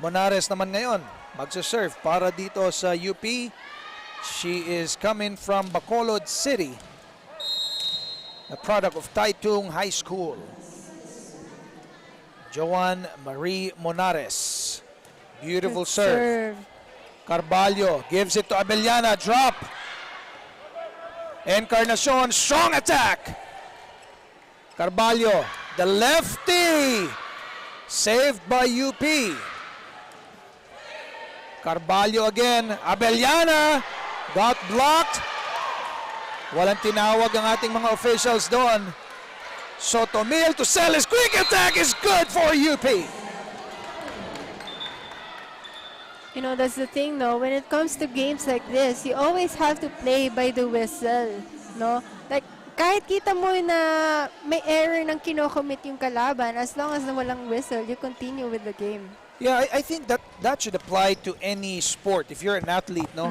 Monares naman ngayon, magsaserve para dito sa UP. She is coming from Bacolod City, a product of Taitung High School. Joan Marie Monares. Beautiful serve. Carvalho gives it to Abellana. Drop. Encarnacion. Strong attack. Carvalho. The lefty. Saved by UP. Carvalho again. Abellana. Got blocked. Walang tinawag ang ating mga officials doon. Sotomil to Celis. Quick attack is good for UP. You know, that's the thing, no? When it comes to games like this, you always have to play by the whistle, no? Like, kahit kita mo na may error ng kinocommit yung kalaban, as long as na walang whistle, you continue with the game. Yeah, I think that should apply to any sport. If you're an athlete, no?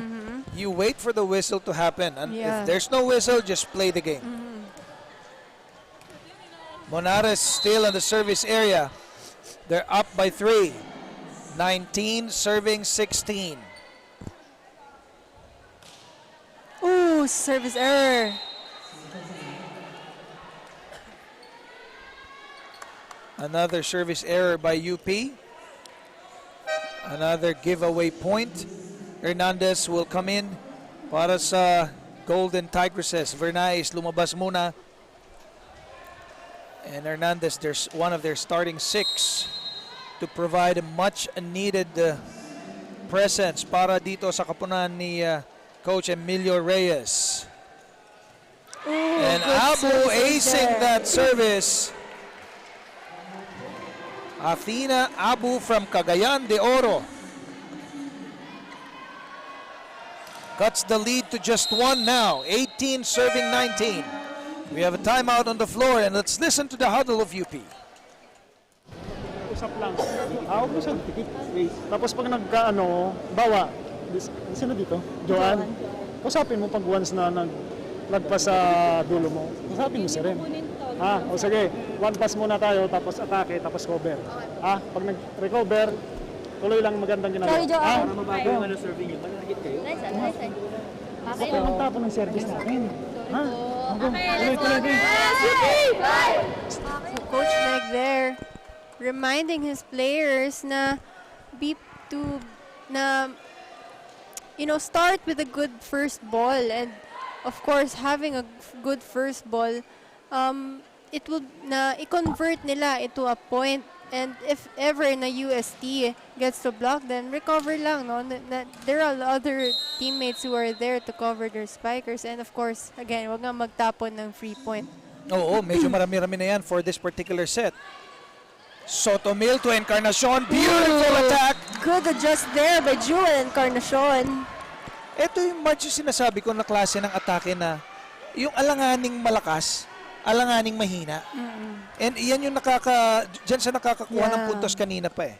You wait for the whistle to happen. And if there's no whistle, just play the game. Monares still in the service area. They're up by 3. 19 serving 16. Ooh, service error. Another service error by UP. Another giveaway point. Hernandez will come in para sa Golden Tigresses. Vernais lumabas muna. And Hernandez, there's one of their starting 6. To provide a much needed presence para dito sa kapunan ni Coach Emilio Reyes. And Abu acing that service. Athena Abu from Cagayan de Oro cuts the lead to just 1 now. 18 serving 19. We have a timeout on the floor, and let's listen to the huddle of UP. Usap lang. Huwag mo siya dikit. Tapos pag nagkaano, bawa. Sino dito? Joan? Usapin mo pag once na nagpas sa dulo mo. Usapin mo siya rin. O sige, 1 pass muna tayo, tapos atake, tapos cover. Pag nag-recover, tuloy lang magandang ginagawa. Sorry, Joan. Mabago yung serving yun. Malagit kayo. Nice. Okay, magtapon ng service natin. Okay, So Coach Meg there, reminding his players na start with a good first ball and of course, having a good first ball, it will i-convert nila into a point. And if ever na UST gets to block, then recover lang, no? There are other teammates who are there to cover their spikers. And of course, again, wag nga magtapon ng free point. Oo, medyo marami-rami na yan for this particular set. Sotomil to Encarnacion. Beautiful attack. Good adjust there by Jewel Encarnacion. Ito yung March yung sinasabi ko na klase ng atake na yung alanganing malakas, alanganing mahina. And yan yung dyan siya nakakakuha ng puntos kanina pa eh.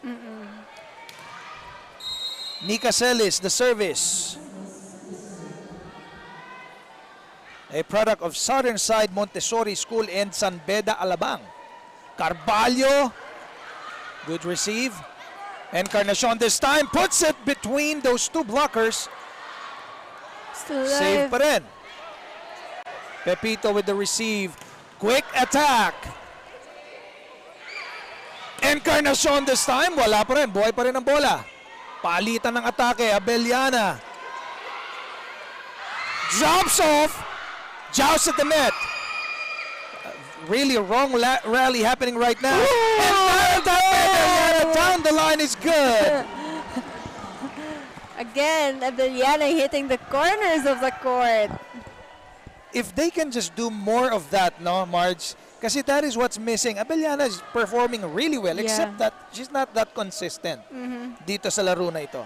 Nika Celis, the service. A product of Southern Side Montessori School and San Beda, Alabang. Carvalho, good receive. Encarnacion this time puts it between those two blockers. Still Save alive. pa rin. Pepito with the receive. Quick attack. Encarnacion this time. Wala pa rin. Buhay pa rin ang bola. Palitan ng atake. Abellana. Drops off. Joust at the net. Really a wrong rally happening right now. And down the line is good. Again, Abellana hitting the corners of the court. If they can just do more of that, no, Marge? Kasi that is what's missing. Abellana is performing really well, except that she's not that consistent dito sa laro na ito.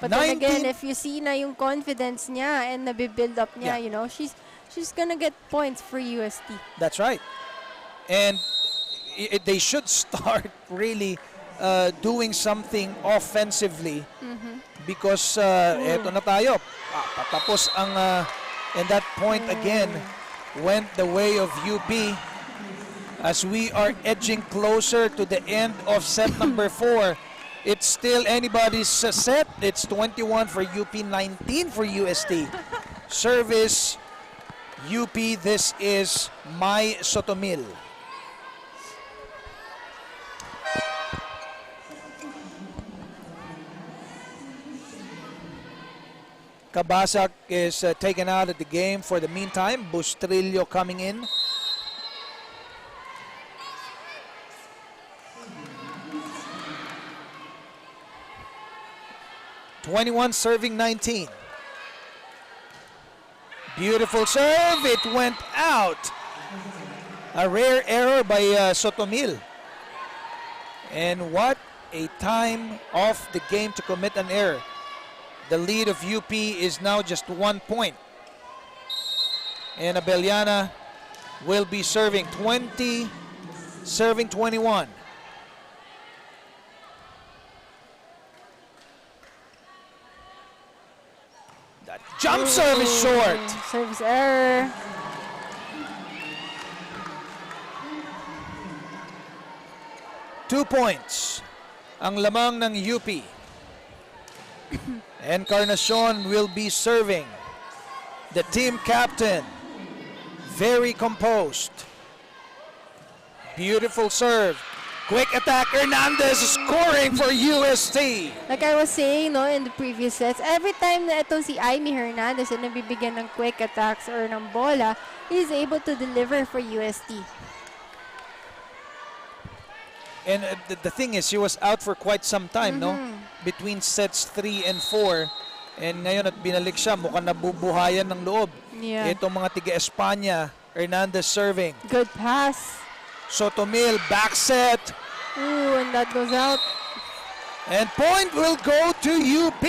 But then again, if you see na yung confidence niya and nabibuild up niya, you know, she's gonna get points for UST. That's right. And they should start really doing something offensively because eto na tayo. Patapos ang and that point again went the way of UP as we are edging closer to the end of set number 4. It's still anybody's set. It's 21 for UP, 19 for UST. Service UP, this is Mai Sotomil. Kabasak is taken out of the game for the meantime. Bustrillo coming in. (21) serving 19. Beautiful serve. It went out. A rare error by Sotomil. And what a time off the game to commit an error. The lead of UP is now just 1 point. And Abellana will be serving 20, serving 21. That jump serve is short. Service error. Two points ang lamang ng UP. Encarnacion will be serving. The team captain, very composed. Beautiful serve. Quick attack. Hernandez scoring for UST. Like I was saying, no, in the previous sets, every time na itong si Aimee Hernandez na nabibigyan ng quick attacks or ng bola, he's able to deliver for UST. And the thing is, she was out for quite some time, no? Between sets 3 and 4. And ngayon at binalik siya, mukhang nabubuhayan ng loob. Yeah. Itong mga tiga-Espanya, Hernandez serving. Good pass. Sotomil, back set. Ooh, and that goes out. And point will go to UP.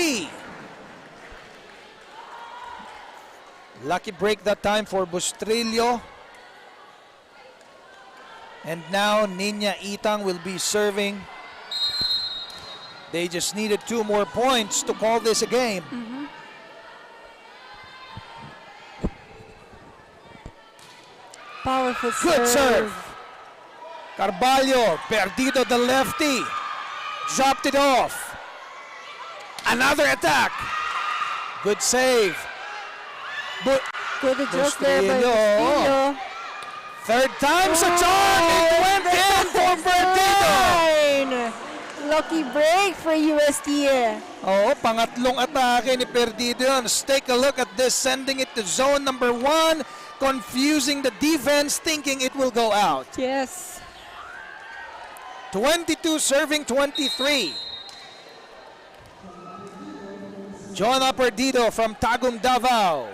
Lucky break that time for Bustrillo. And now Niña Itang will be serving. They just needed 2 more points to call this a game. Powerful Good serve. Carvalho, perdido the lefty. Dropped it off. Another attack. Good save. Good adjust there by Bustrillo. Bustrillo. Third time's a charm. It went in for Perdido. lucky break for UST. Oo, pangatlong atake ni Perdido yun. Let's take a look at this, sending it to zone number 1, confusing the defense, thinking it will go out. Yes. 22 serving 23. Jonah Perdido from Tagum, Davao.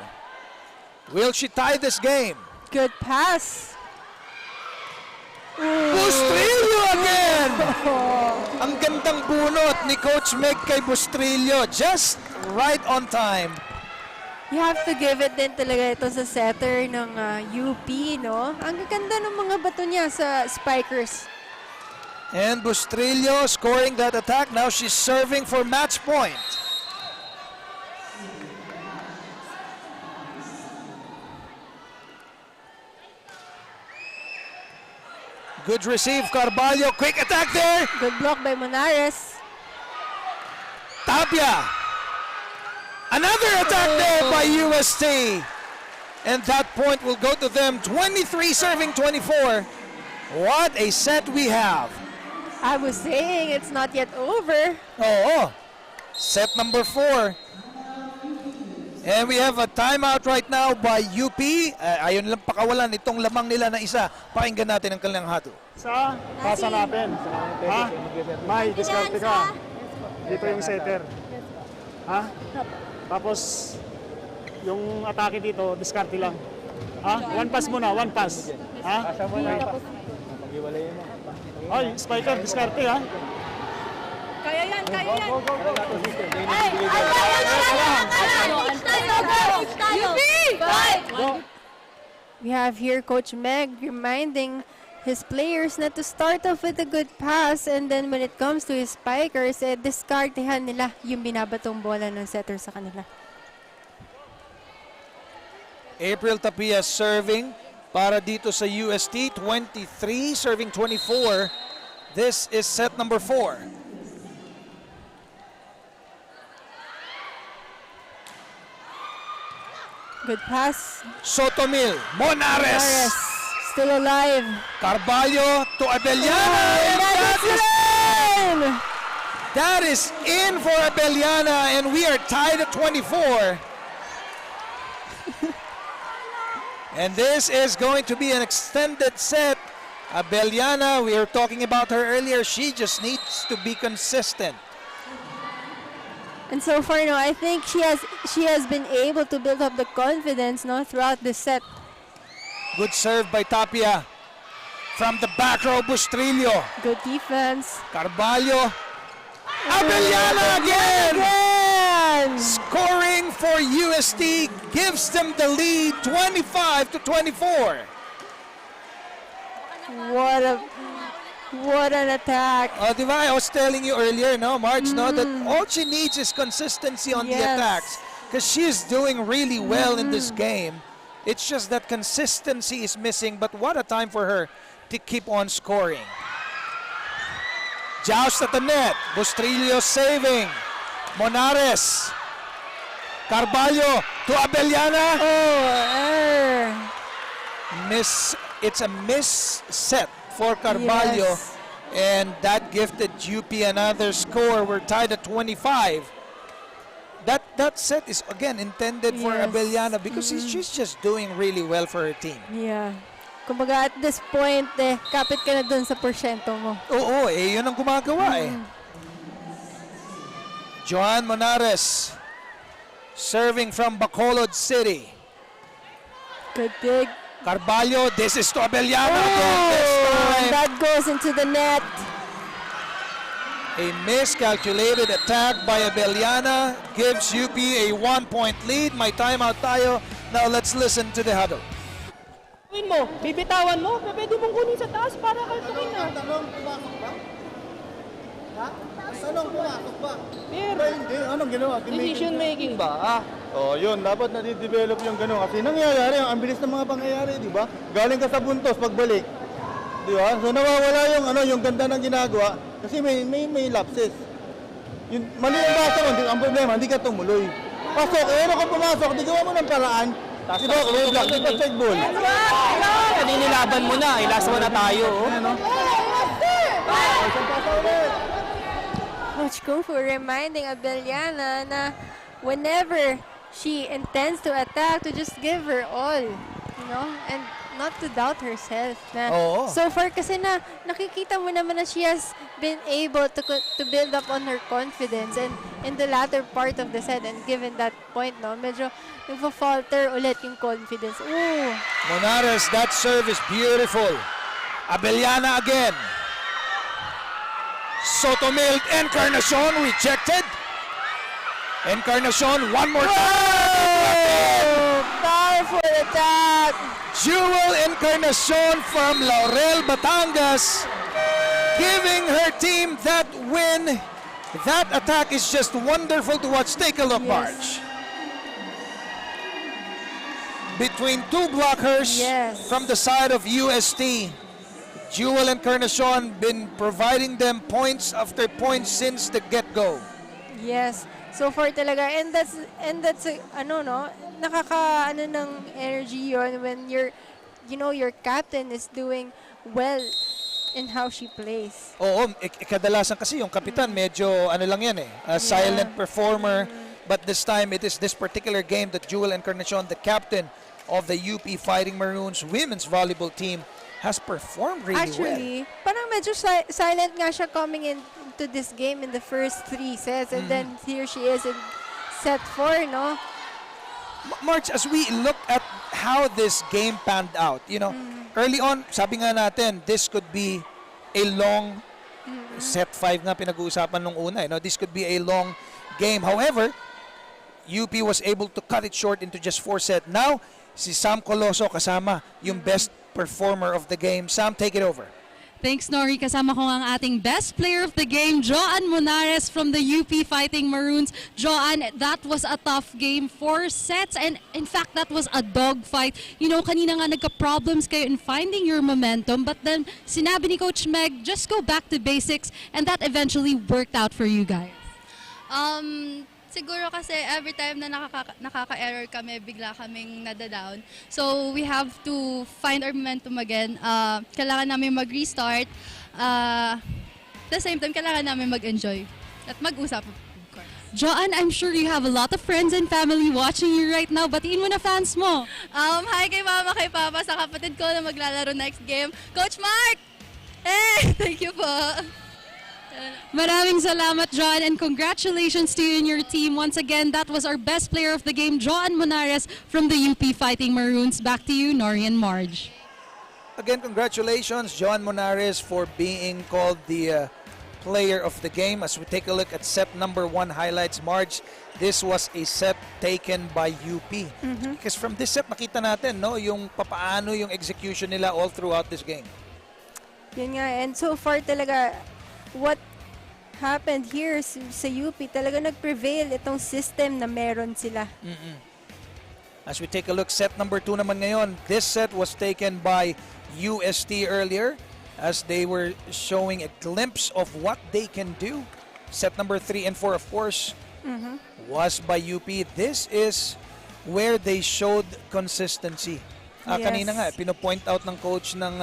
Will she tie this game? Good pass. Bustrillo again! Ang gandang bunot ni Coach Meg kay Bustrillo. Just right on time. You have to give it din talaga ito sa setter ng UP, no? Ang ganda ng mga bato niya sa spikers. And Bustrillo scoring that attack. Now she's serving for match point. Good receive, Carvalho. Quick attack there. Good block by Monares. Tapia. Another attack there by UST. And that point will go to them. 23 serving 24. What a set we have. I was saying it's not yet over. Oo. Set number 4. And we have a timeout right now by UP. Ayun lang pakawalan itong lamang nila na isa. Pakinggan natin ang kanilang hado. Sa pasa natin. Ha? May, diskarte ka. Dito yung setter. Ha? Tapos, yung atake dito, diskarte lang. Ha? One pass muna, one pass. Ha? Ay, spiker, diskarte ha? Kaya yan, kaya yan. We have here Coach Meg reminding his players not to start off with a good pass, and then when it comes to his spikers, discartehan nila yung binabatong bola ng setter sa kanila. April Tapia serving para dito sa UST. 23 serving 24. This is set number 4. Good pass. Sotomil, Monares. Monares still alive. Carvalho to Abellana. And that is in for Abellana, and we are tied at 24. And this is going to be an extended set. Abellana, we were talking about her earlier, she just needs to be consistent. And so far, no, I think she has been able to build up the confidence, no, throughout the set. Good serve by Tapia. From the back row, Bustrillo. Good defense. Carvalho. Abellana again! Scoring for UST gives them the lead, 25 to 24. What an attack. Oh, diba? I was telling you earlier, no, Marge, no, that all she needs is consistency on the attacks. Because she's doing really well in this game. It's just that consistency is missing, but what a time for her to keep on scoring. Joust at the net. Bustrillo saving. Monares. Carvalho to Abellana. It's a miss set for Carvalho. Yes. And that gifted UP another score. We're tied at 25. That set is again intended for Abellana because she's just doing really well for her team. Yeah. Kumbaga at this point, kapit ka na dun sa porsyento mo. Oo, yun ang gumagawa Joan Monares serving from Bacolod City. Good dig. Carvalho, this is to Abellana again this time. That goes into the net. A miscalculated attack by Abellana gives UP a 1-point lead. May timeout tayo. Now let's listen to the huddle. Gawin mo, bibitawan mo, pwede mong kunin sa taas para kaltukin na. Tanong, pumasok ba? Ha? Tanong, pumasok ba? Pero, Hindi, anong ginawa? decision making ba? Yun, dapat nadidevelop yung gano'n. Kasi nangyayari, ang bilis ng mga pangyayari, di ba? Galing ka sa buntos, pagbalik. Di ba? So nawawala yung ganda ng ginagawa. Kasi may lapses. Yung mali yung basa mo, ang problema, hindi ka tumuloy. Pasok, ano kung pumasok, di gawa mo ng paraan. Di ba, may block, di pa check ball. Ninilaban mo na, ilas mo na tayo. Coach Kung Fu reminding Abeliana na whenever she intends to attack, to just give her all, you know, and not to doubt herself. Na Oo. so far kasi na nakikita mo naman na she has been able to build up on her confidence, and in the latter part of the set, and given that point, no, medyo nagfa-falter ulit yung confidence. Ooh. Monares, that serve is beautiful. Abeliana again. Sotomil, Encarnacion rejected. Encarnacion, one more time. Powerful attack. Jewel Encarnacion from Laurel, Batangas, giving her team that win. That attack is just wonderful to watch. Take a look, Yes. Marge. Between two blockers Yes. from the side of UST. Jewel Encarnacion been providing them points after points since the get-go. Yes. So far talaga, and that's ano, no, nakaka ng energy yon when your captain is doing well in how she plays. Oo, kadalasan kasi yung kapitan medyo ano lang yan a silent performer. But this time it is this particular game that Jewel Encarnacion, the captain of the UP Fighting Maroons women's volleyball team, has performed really Actually, parang medyo silent nga siya coming into this game in the first 3 sets, and then here she is in set 4, no? March, as we look at how this game panned out, you know, early on, sabi nga natin, this could be a long set 5 nga pinag-uusapan nung una. You know, this could be a long game. However, UP was able to cut it short into just 4 sets. Now, si Sam Coloso kasama yung best performer of the game. Sam, take it over. Thanks, Nori. Kasama ko ang ating best player of the game, Joanne Monares from the UP Fighting Maroons. Joanne, that was a tough game. 4 sets, and in fact, that was a dogfight. You know, kanina nga nagka-problems kayo in finding your momentum, but then sinabi ni Coach Meg, just go back to basics, and that eventually worked out for you guys. Siguro kasi every time na nakaka-error kami, bigla kaming nadadown. So we have to find our momentum again. Kailangan namin mag-restart. At the same time, kailangan namin mag-enjoy at mag-usap, of course. Joanne, I'm sure you have a lot of friends and family watching you right now. Batiin mo na fans mo. Hi kay mama, kay papa, sa kapatid ko na maglalaro next game. Coach Mark! Eh, thank you po. Maraming salamat, John, and congratulations to you and your team. Once again, that was our best player of the game, Joanne Monares from the UP Fighting Maroons. Back to you, Nori and Marge. Again, congratulations, Joanne Monares, for being called the player of the game. As we take a look at set number 1 highlights, Marge, this was a set taken by UP. Because from this set, nakita natin, no, yung papaano yung execution nila all throughout this game. Yun nga, and so far talaga, what happened here sa UP, talaga nag-prevail itong system na meron sila. As we take a look, set number 2 naman ngayon. This set was taken by UST earlier as they were showing a glimpse of what they can do. Set number 3 and 4, of course, was by UP. This is where they showed consistency. Yes. Kanina nga, pinopoint out ng coach ng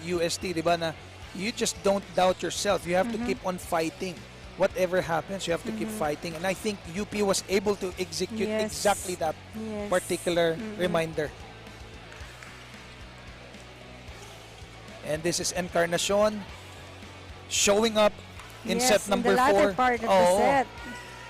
UST, di ba, na you just don't doubt yourself. You have to keep on fighting. Whatever happens, you have to keep fighting. And I think UP was able to execute exactly that particular reminder. And this is Encarnacion showing up in set number 4. In the latter part of the set.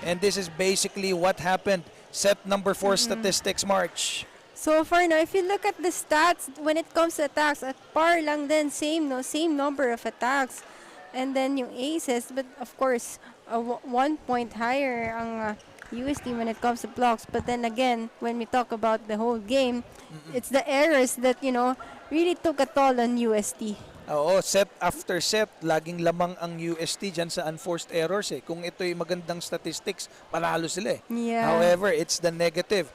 And this is basically what happened. Set number 4 statistics, March. So far, no, if you look at the stats, when it comes to attacks, at par lang din, same number of attacks. And then yung aces, but of course, 1 point higher ang UST when it comes to blocks. But then again, when we talk about the whole game, it's the errors that, you know, really took a toll on UST. Oo, set after set, laging lamang ang UST dyan sa unforced errors. Kung ito'y magandang statistics, panalo sila. Yeah. However, it's the negative.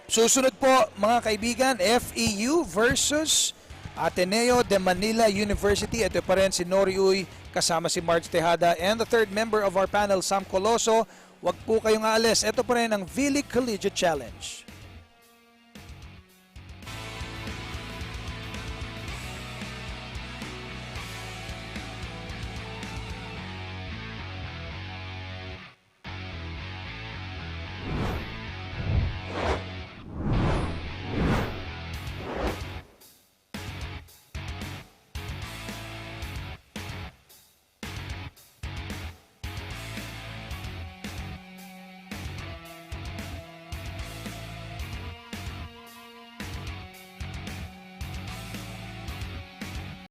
Susunod po, mga kaibigan, FEU versus Ateneo de Manila University. Ito pa rin si Nori Uy, kasama si Marge Tejada, and the third member of our panel, Sam Coloso. Huwag po kayong aalis. Ito pa rin ang vleague Collegiate Challenge.